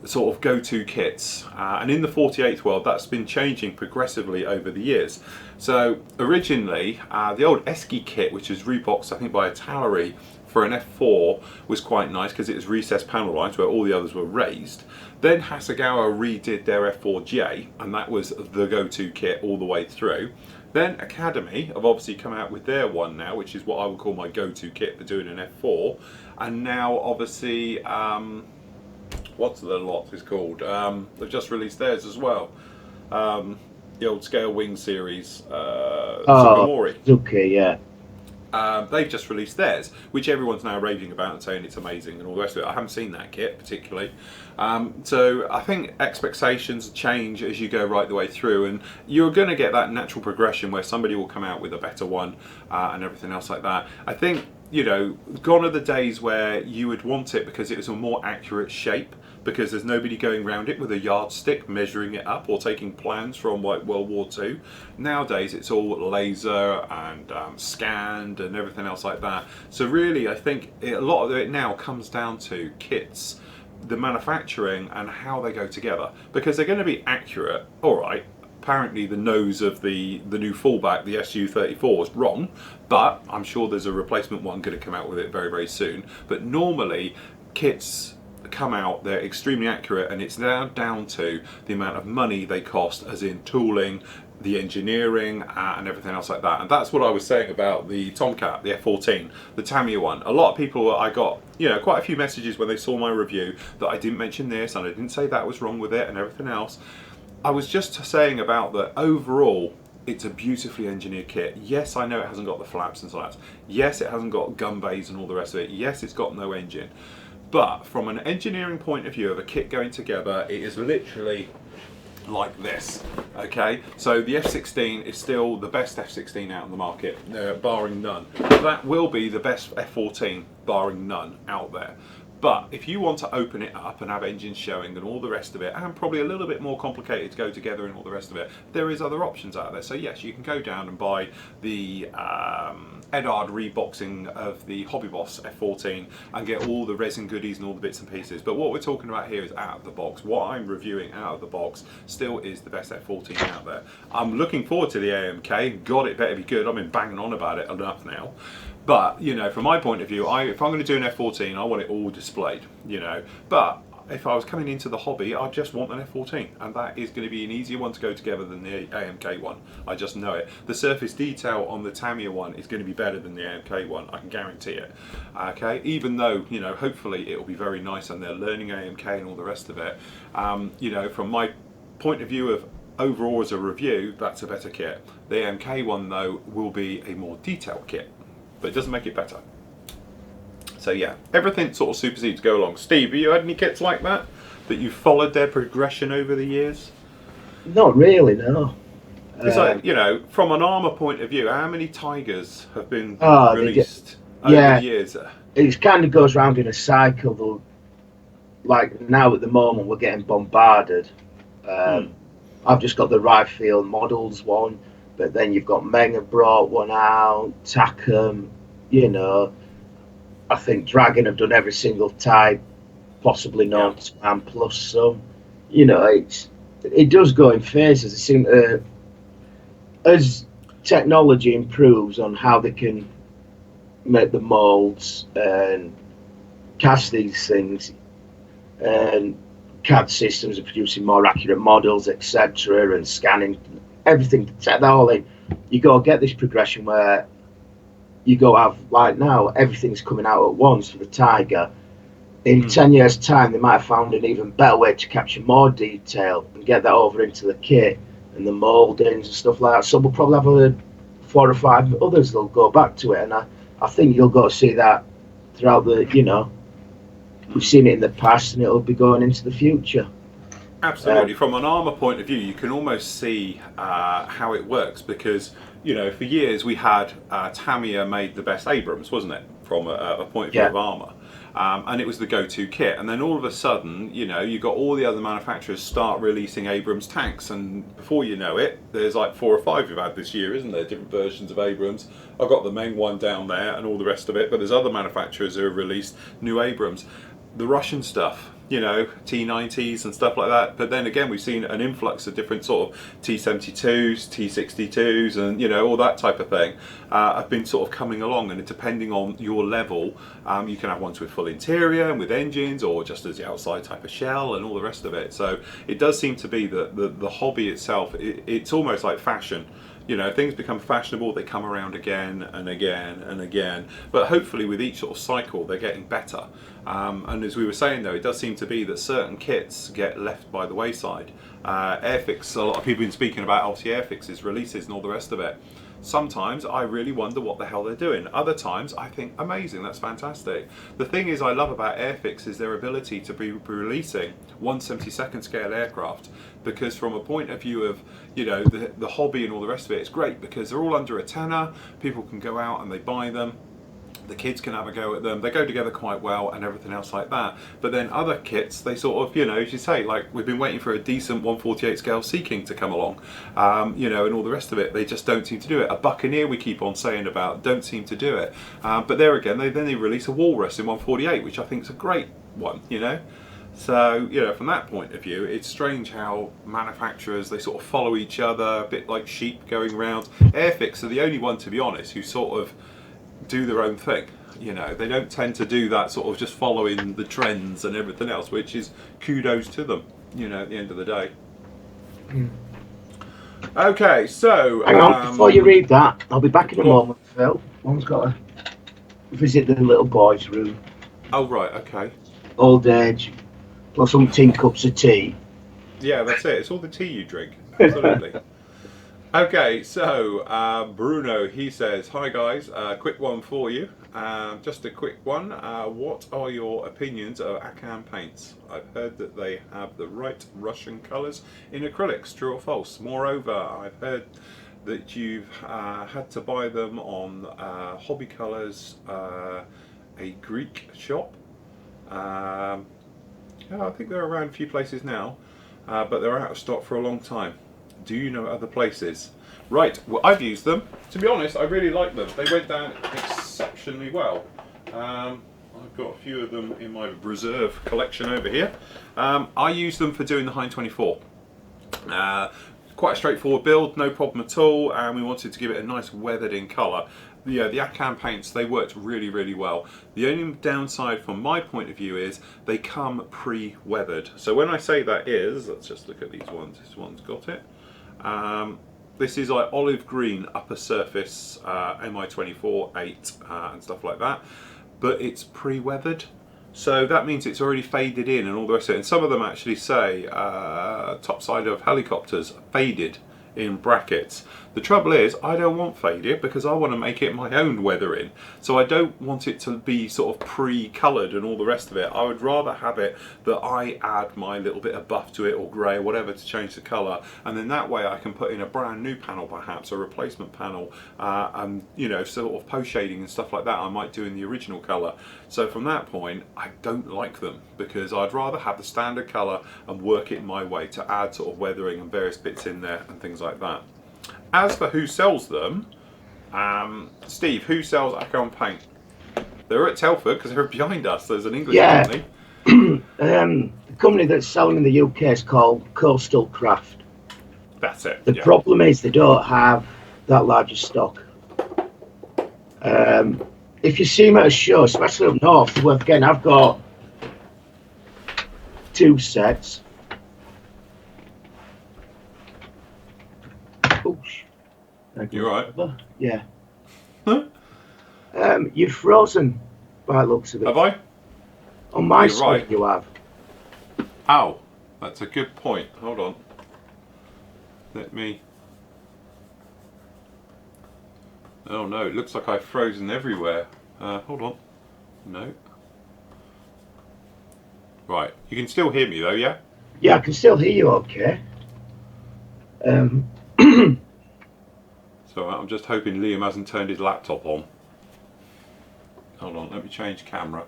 [SPEAKER 1] sort of go-to kits, and in the 48th world that's been changing progressively over the years. So originally the old Esky kit, which was reboxed I think by Atari for an F4, was quite nice because it was recessed panel lines where all the others were raised. Then Hasegawa redid their F4J, and that was the go-to kit all the way through. Then Academy have obviously come out with their one now, which is what I would call my go-to kit for doing an F4, and now obviously what's the lot is called? They've just released theirs as well. the old scale wing series,
[SPEAKER 2] Oh,
[SPEAKER 1] Sugimori.
[SPEAKER 2] okay, yeah.
[SPEAKER 1] They've just released theirs, which everyone's now raving about and saying it's amazing and all the rest of it. I haven't seen that kit particularly. So I think expectations change as you go right the way through, and you're going to get that natural progression where somebody will come out with a better one and everything else like that. I think, you know, gone are the days where you would want it because it was a more accurate shape, because there's nobody going around it with a yardstick measuring it up or taking plans from like World War II. Nowadays it's all laser and scanned and everything else like that. So really I think a lot of it now comes down to kits, the manufacturing and how they go together, because they're going to be accurate. All right, apparently the nose of the new fallback, the SU-34, is wrong, but I'm sure there's a replacement one going to come out with it very, very soon. But normally kits come out, they're extremely accurate, and it's now down to the amount of money they cost, as in tooling, the engineering and everything else like that. And that's what I was saying about the Tomcat, the F-14, the Tamiya one. A lot of people, I got, you know, quite a few messages when they saw my review that I didn't mention this and I didn't say that was wrong with it and everything else. I was just saying about that overall it's a beautifully engineered kit. Yes, I know it hasn't got the flaps and slats. Yes, it hasn't got gun bays and all the rest of it. Yes, it's got no engine. But from an engineering point of view of a kit going together, it is literally like this. Okay, so the F-16 is still the best F-16 out in the market, barring none. That will be the best F-14, barring none, out there. But if you want to open it up and have engines showing and all the rest of it, and probably a little bit more complicated to go together and all the rest of it, there is other options out there. So yes, you can go down and buy the Edard reboxing of the Hobby Boss F-14 and get all the resin goodies and all the bits and pieces. But what we're talking about here is out of the box. What I'm reviewing out of the box still is the best F-14 out there. I'm looking forward to the AMK. God, it better be good. I've been banging on about it enough now. But, you know, from my point of view, if I'm going to do an F-14, I want it all displayed, you know. But if I was coming into the hobby, I just want an F-14, and that is going to be an easier one to go together than the AMK one. I just know it. The surface detail on the Tamiya one is going to be better than the AMK one, I can guarantee it. Okay, even though, you know, hopefully it will be very nice and they're learning AMK and all the rest of it. You know, from my point of view of overall as a review, that's a better kit. The AMK one, though, will be a more detailed kit, but it doesn't make it better. So yeah, everything sort of supersedes go along. Steve, have you had any kits like that you followed their progression over the years?
[SPEAKER 2] Not really, no.
[SPEAKER 1] It's like, you know, from an armour point of view, how many Tigers have been released over the years?
[SPEAKER 2] It kind of goes round in a cycle, though. Like now at the moment we're getting bombarded. I've just got the Rifle Models one, but then you've got Meng have brought one out, Takum, you know. I think Dragon have done every single type possibly known to man, plus some. You know, it does go in phases. It seems as technology improves on how they can make the molds and cast these things, and CAD systems are producing more accurate models, etc., and scanning everything to set that all in. You go get this progression where you go have, like now, everything's coming out at once for the Tiger. In 10 years' time, they might have found an even better way to capture more detail and get that over into the kit and the mouldings and stuff like that. So we'll probably have 4 or 5 others that'll go back to it. And I think you'll go to see that throughout the, you know, we've seen it in the past and it'll be going into the future.
[SPEAKER 1] Absolutely. From an armour point of view, you can almost see how it works, because, you know, for years we had Tamiya made the best Abrams, wasn't it, from a point of view of armour. And it was the go-to kit, and then all of a sudden, you know, you got all the other manufacturers start releasing Abrams tanks, and before you know it, there's like 4 or 5 we've had this year, isn't there, different versions of Abrams. I've got the main one down there and all the rest of it, but there's other manufacturers who have released new Abrams. The Russian stuff, you know, T-90s and stuff like that, but then again we've seen an influx of different sort of T-72s, T-62s, and, you know, all that type of thing have been sort of coming along, and depending on your level, you can have ones with full interior and with engines, or just as the outside type of shell and all the rest of it. So it does seem to be that the hobby itself, it's almost like fashion. You know, things become fashionable, they come around again and again and again. But hopefully with each sort of cycle, they're getting better. And as we were saying though, it does seem to be that certain kits get left by the wayside. Airfix, a lot of people have been speaking about obviously Airfix's releases and all the rest of it. Sometimes I really wonder what the hell they're doing. Other times I think amazing, that's fantastic. The thing is I love about Airfix is their ability to be releasing 1/72nd scale aircraft, because from a point of view of, you know, the hobby and all the rest of it, it's great because they're all under a tenner, people can go out and they buy them. The kids can have a go at them, they go together quite well and everything else like that. But then other kits, they sort of, you know, as you say, like we've been waiting for a decent 1/48 scale Sea King to come along, you know, and all the rest of it, they just don't seem to do it. A Buccaneer we keep on saying about, don't seem to do it. But there again, they release a Walrus in 1/48, which I think is a great one, you know. So, you know, from that point of view, it's strange how manufacturers, they sort of follow each other, a bit like sheep going round. Airfix are the only one, to be honest, who sort of do their own thing. You know, they don't tend to do that sort of just following the trends and everything else, which is kudos to them, you know, at the end of the day. Okay, so
[SPEAKER 2] hang on, before you read that, I'll be back in a moment, Phil. One's got to visit the little boy's room.
[SPEAKER 1] Oh right, okay.
[SPEAKER 2] Old age, plus some tin cups of tea.
[SPEAKER 1] Yeah, that's it. It's all the tea you drink. Absolutely. Okay, so Bruno, he says, hi guys, quick one for you. Just a quick one. What are your opinions of Akan paints? I've heard that they have the right Russian colours in acrylics, true or false? Moreover, I've heard that you've had to buy them on Hobby Colours, a Greek shop. Yeah, I think they're around a few places now, but they're out of stock for a long time. Do you know other places? Right, well, I've used them. To be honest, I really like them. They went down exceptionally well. I've got a few of them in my reserve collection over here. I use them for doing the Hind 24. Quite a straightforward build, no problem at all, and we wanted to give it a nice weathered in colour. The Akan paints, they worked really, really well. The only downside from my point of view is they come pre-weathered. So when I say that is, let's just look at these ones. This one's got it. This is like olive green upper surface, MI24 8 and stuff like that, but it's pre-weathered. So that means it's already faded in and all the rest of it. And some of them actually say top side of helicopters faded in brackets. The trouble is, I don't want faded because I want to make it my own weathering. So I don't want it to be sort of pre-coloured and all the rest of it. I would rather have it that I add my little bit of buff to it or grey or whatever to change the colour, and then that way I can put in a brand new panel, perhaps a replacement panel, and you know, sort of post shading and stuff like that I might do in the original colour. So from that point, I don't like them because I'd rather have the standard colour and work it my way to add sort of weathering and various bits in there and things like that. As for who sells them, Steve, who sells Akan paint? They're at Telford because they're behind us. There's an English company.
[SPEAKER 2] The company that's selling in the UK is called Coastal Craft.
[SPEAKER 1] That's it.
[SPEAKER 2] The problem is they don't have that large a stock. If you see them at a show, especially up north, well, again, I've got 2 sets. Oops.
[SPEAKER 1] You're right.
[SPEAKER 2] Yeah. Huh? You've frozen by the looks of it.
[SPEAKER 1] Have I?
[SPEAKER 2] On my side, right. You have.
[SPEAKER 1] Ow. That's a good point. Hold on. Let me... Oh no, it looks like I've frozen everywhere. Hold on. No. Right. You can still hear me though, yeah?
[SPEAKER 2] Yeah, I can still hear you okay.
[SPEAKER 1] So I'm just hoping Liam hasn't turned his laptop on. Hold on, let me change camera.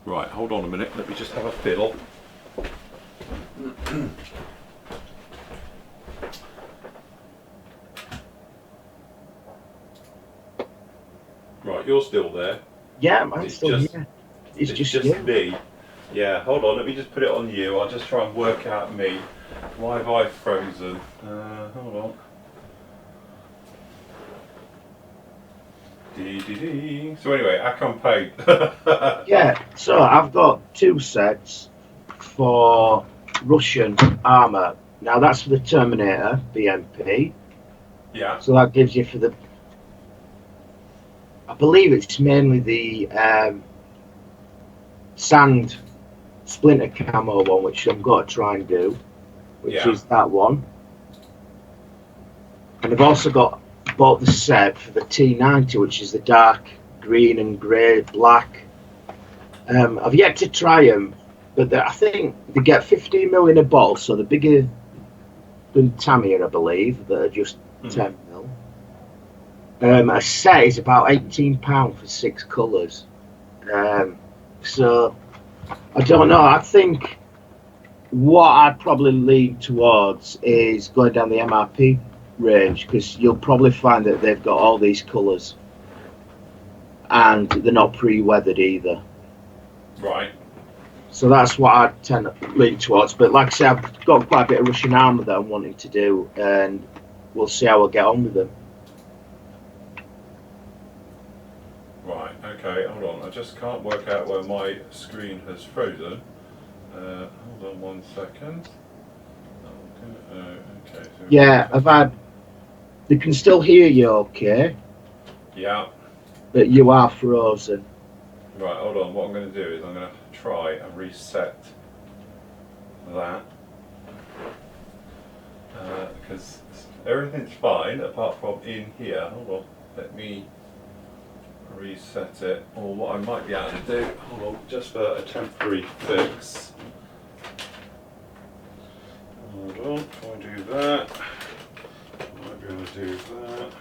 [SPEAKER 1] Right, hold on a minute, let me just have a fiddle. Right, you're still there.
[SPEAKER 2] Yeah, I'm still here. It's just
[SPEAKER 1] me. Yeah, hold on, let me just put it on you. I'll just try and work out me. Why have I frozen? Hold on. So anyway, Akon paid.
[SPEAKER 2] Yeah, so I've got 2 sets for Russian armour. Now that's for the Terminator BMP.
[SPEAKER 1] Yeah.
[SPEAKER 2] So that gives you for the, I believe it's mainly the sand splinter camo one, which I'm going to try and do, which is that one. And I've also bought the set for the T90, which is the dark green and grey black. I've yet to try them, but I think they get 15mm in a bottle, so they're bigger than Tamiya, I believe, that are just 10mm. A set is about £18 for 6 colours. So I don't know. I think what I'd probably lean towards is going down the MRP range, because you'll probably find that they've got all these colours and they're not pre-weathered either.
[SPEAKER 1] Right.
[SPEAKER 2] So that's what I tend to lean towards. But like I say, I've got quite a bit of Russian armour that I'm wanting to do, and we'll see how I get on with them.
[SPEAKER 1] Right, okay, hold on. I just can't work out where my screen has frozen. Hold on 1 second. Okay. So
[SPEAKER 2] yeah, I've had... They can still hear you okay?
[SPEAKER 1] Yeah.
[SPEAKER 2] But you are frozen.
[SPEAKER 1] Right, hold on. What I'm going to do is I'm going to try and reset that. Because everything's fine apart from in here. Hold on. Let me reset it. Or what I might be able to do, hold on, just for a temporary fix. Hold on, if I do that, I might be able to do that.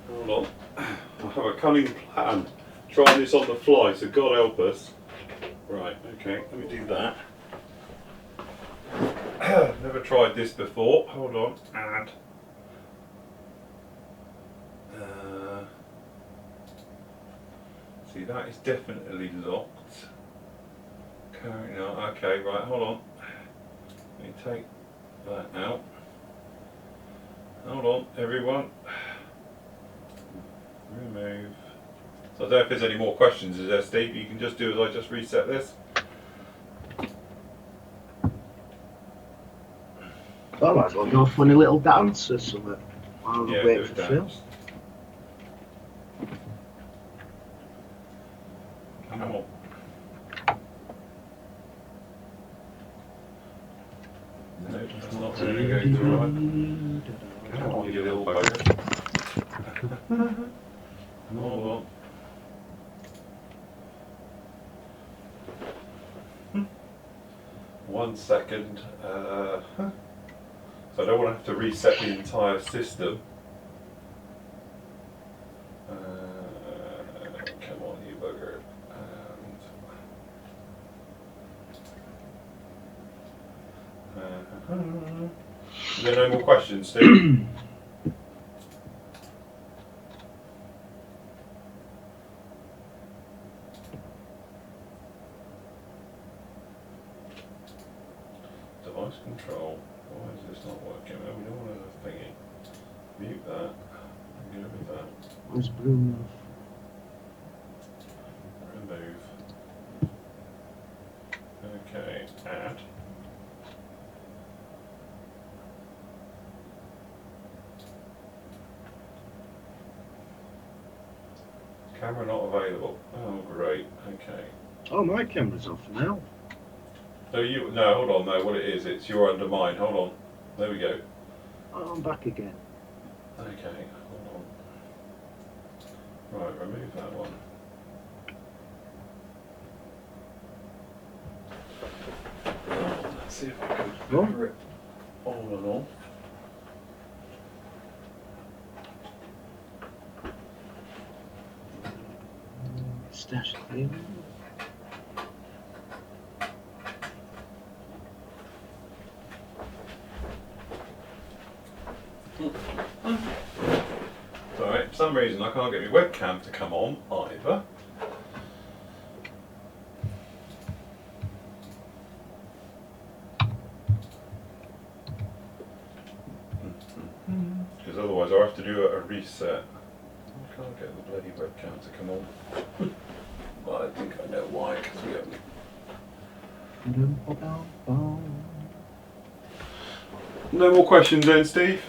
[SPEAKER 1] Hold on, I have a cunning plan. Trying this on the fly, so God help us. Right, okay, let me do that. Never tried this before. Hold on, and see, that is definitely locked. Okay, right, hold on. Let me take that out. Hold on, everyone. Remove. So I don't know if there's any more questions, is there, Steve? You can just do as I just reset this.
[SPEAKER 2] I might as well go for a little dance or something while we wait for Phil.
[SPEAKER 1] Come on. No, that's not really going to right. Come on, you little bugger. Hold on. 1 second. So I don't want to have to reset the entire system. Come on, you bugger. Are there no more questions, Steve? Device control. Why is this not working? Oh, we don't want a thingy. Mute that. I'm good with that.
[SPEAKER 2] Where's Bruno?
[SPEAKER 1] Remove. Okay, add. Camera not available. Oh, great. Okay.
[SPEAKER 2] Oh, my camera's off now.
[SPEAKER 1] No, hold on. No, what it is, it's you're under mine. Hold on. There we go.
[SPEAKER 2] Oh, I'm back again.
[SPEAKER 1] Okay, hold on. Right, remove that one. Let's see if I can cover it all and all.
[SPEAKER 2] Stash it.
[SPEAKER 1] Sorry, for some reason I can't get my webcam to come on either. Because otherwise I have to do a reset. can't get the bloody webcam to come on. Well, I think I know why, because we haven't. No more questions then, Steve?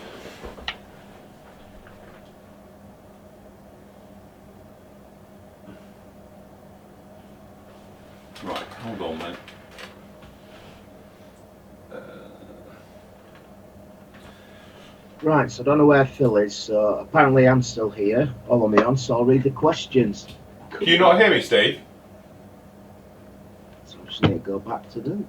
[SPEAKER 1] Right, hold on then.
[SPEAKER 2] Right, so I don't know where Phil is, so apparently I'm still here. Follow me on, so I'll read the questions.
[SPEAKER 1] Can you not hear me, Steve?
[SPEAKER 2] So I just need to go back to them.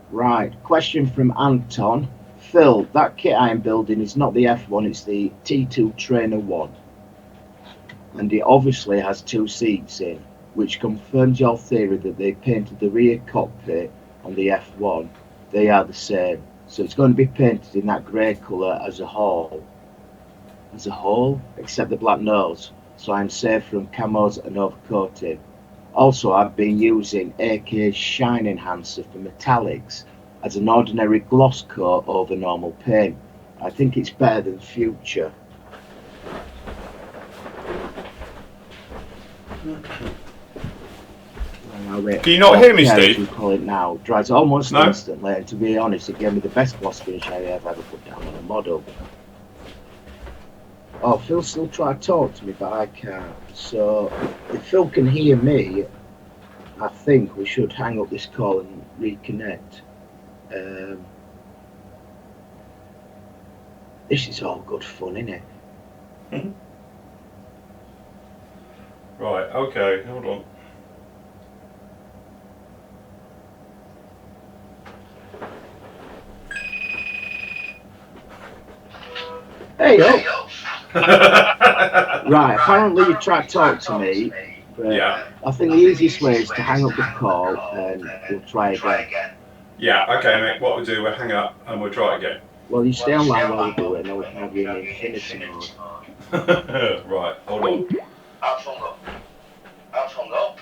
[SPEAKER 2] Right, question from Anton. Phil, that kit I am building is not the F1, it's the T2 Trainer 1. And it obviously has 2 seats in, which confirms your theory that they painted the rear cockpit on the F1. They are the same. So it's going to be painted in that grey colour as a whole. As a whole, except the black nose. So I'm safe from camos and overcoating. Also, I've been using AK's Shine Enhancer for metallics as an ordinary gloss coat over normal paint. I think it's better than Future.
[SPEAKER 1] Can you not hear me, Steve?
[SPEAKER 2] You call it now. Dries almost instantly, and to be honest, it gave me the best gloss finish I have ever put down on a model. Oh, Phil still trying to talk to me, but I can't. So, if Phil can hear me, I think we should hang up this call and reconnect. This is all good fun, isn't it?
[SPEAKER 1] Right, okay, hold on.
[SPEAKER 2] Hey, yo! Right, apparently you tried to talk to me, but yeah. I think the easiest way is to hang up the call and we'll try again.
[SPEAKER 1] Yeah, okay mate, what we'll do, we'll hang up and we'll try again.
[SPEAKER 2] Well, you stay online while we do it and then we can have you in infinity mode.
[SPEAKER 1] Right, hold on.
[SPEAKER 2] I've hung up.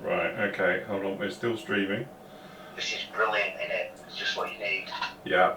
[SPEAKER 1] Right, okay, hold on, we're still streaming.
[SPEAKER 2] This is brilliant, innit? It's just what you need.
[SPEAKER 1] Yeah.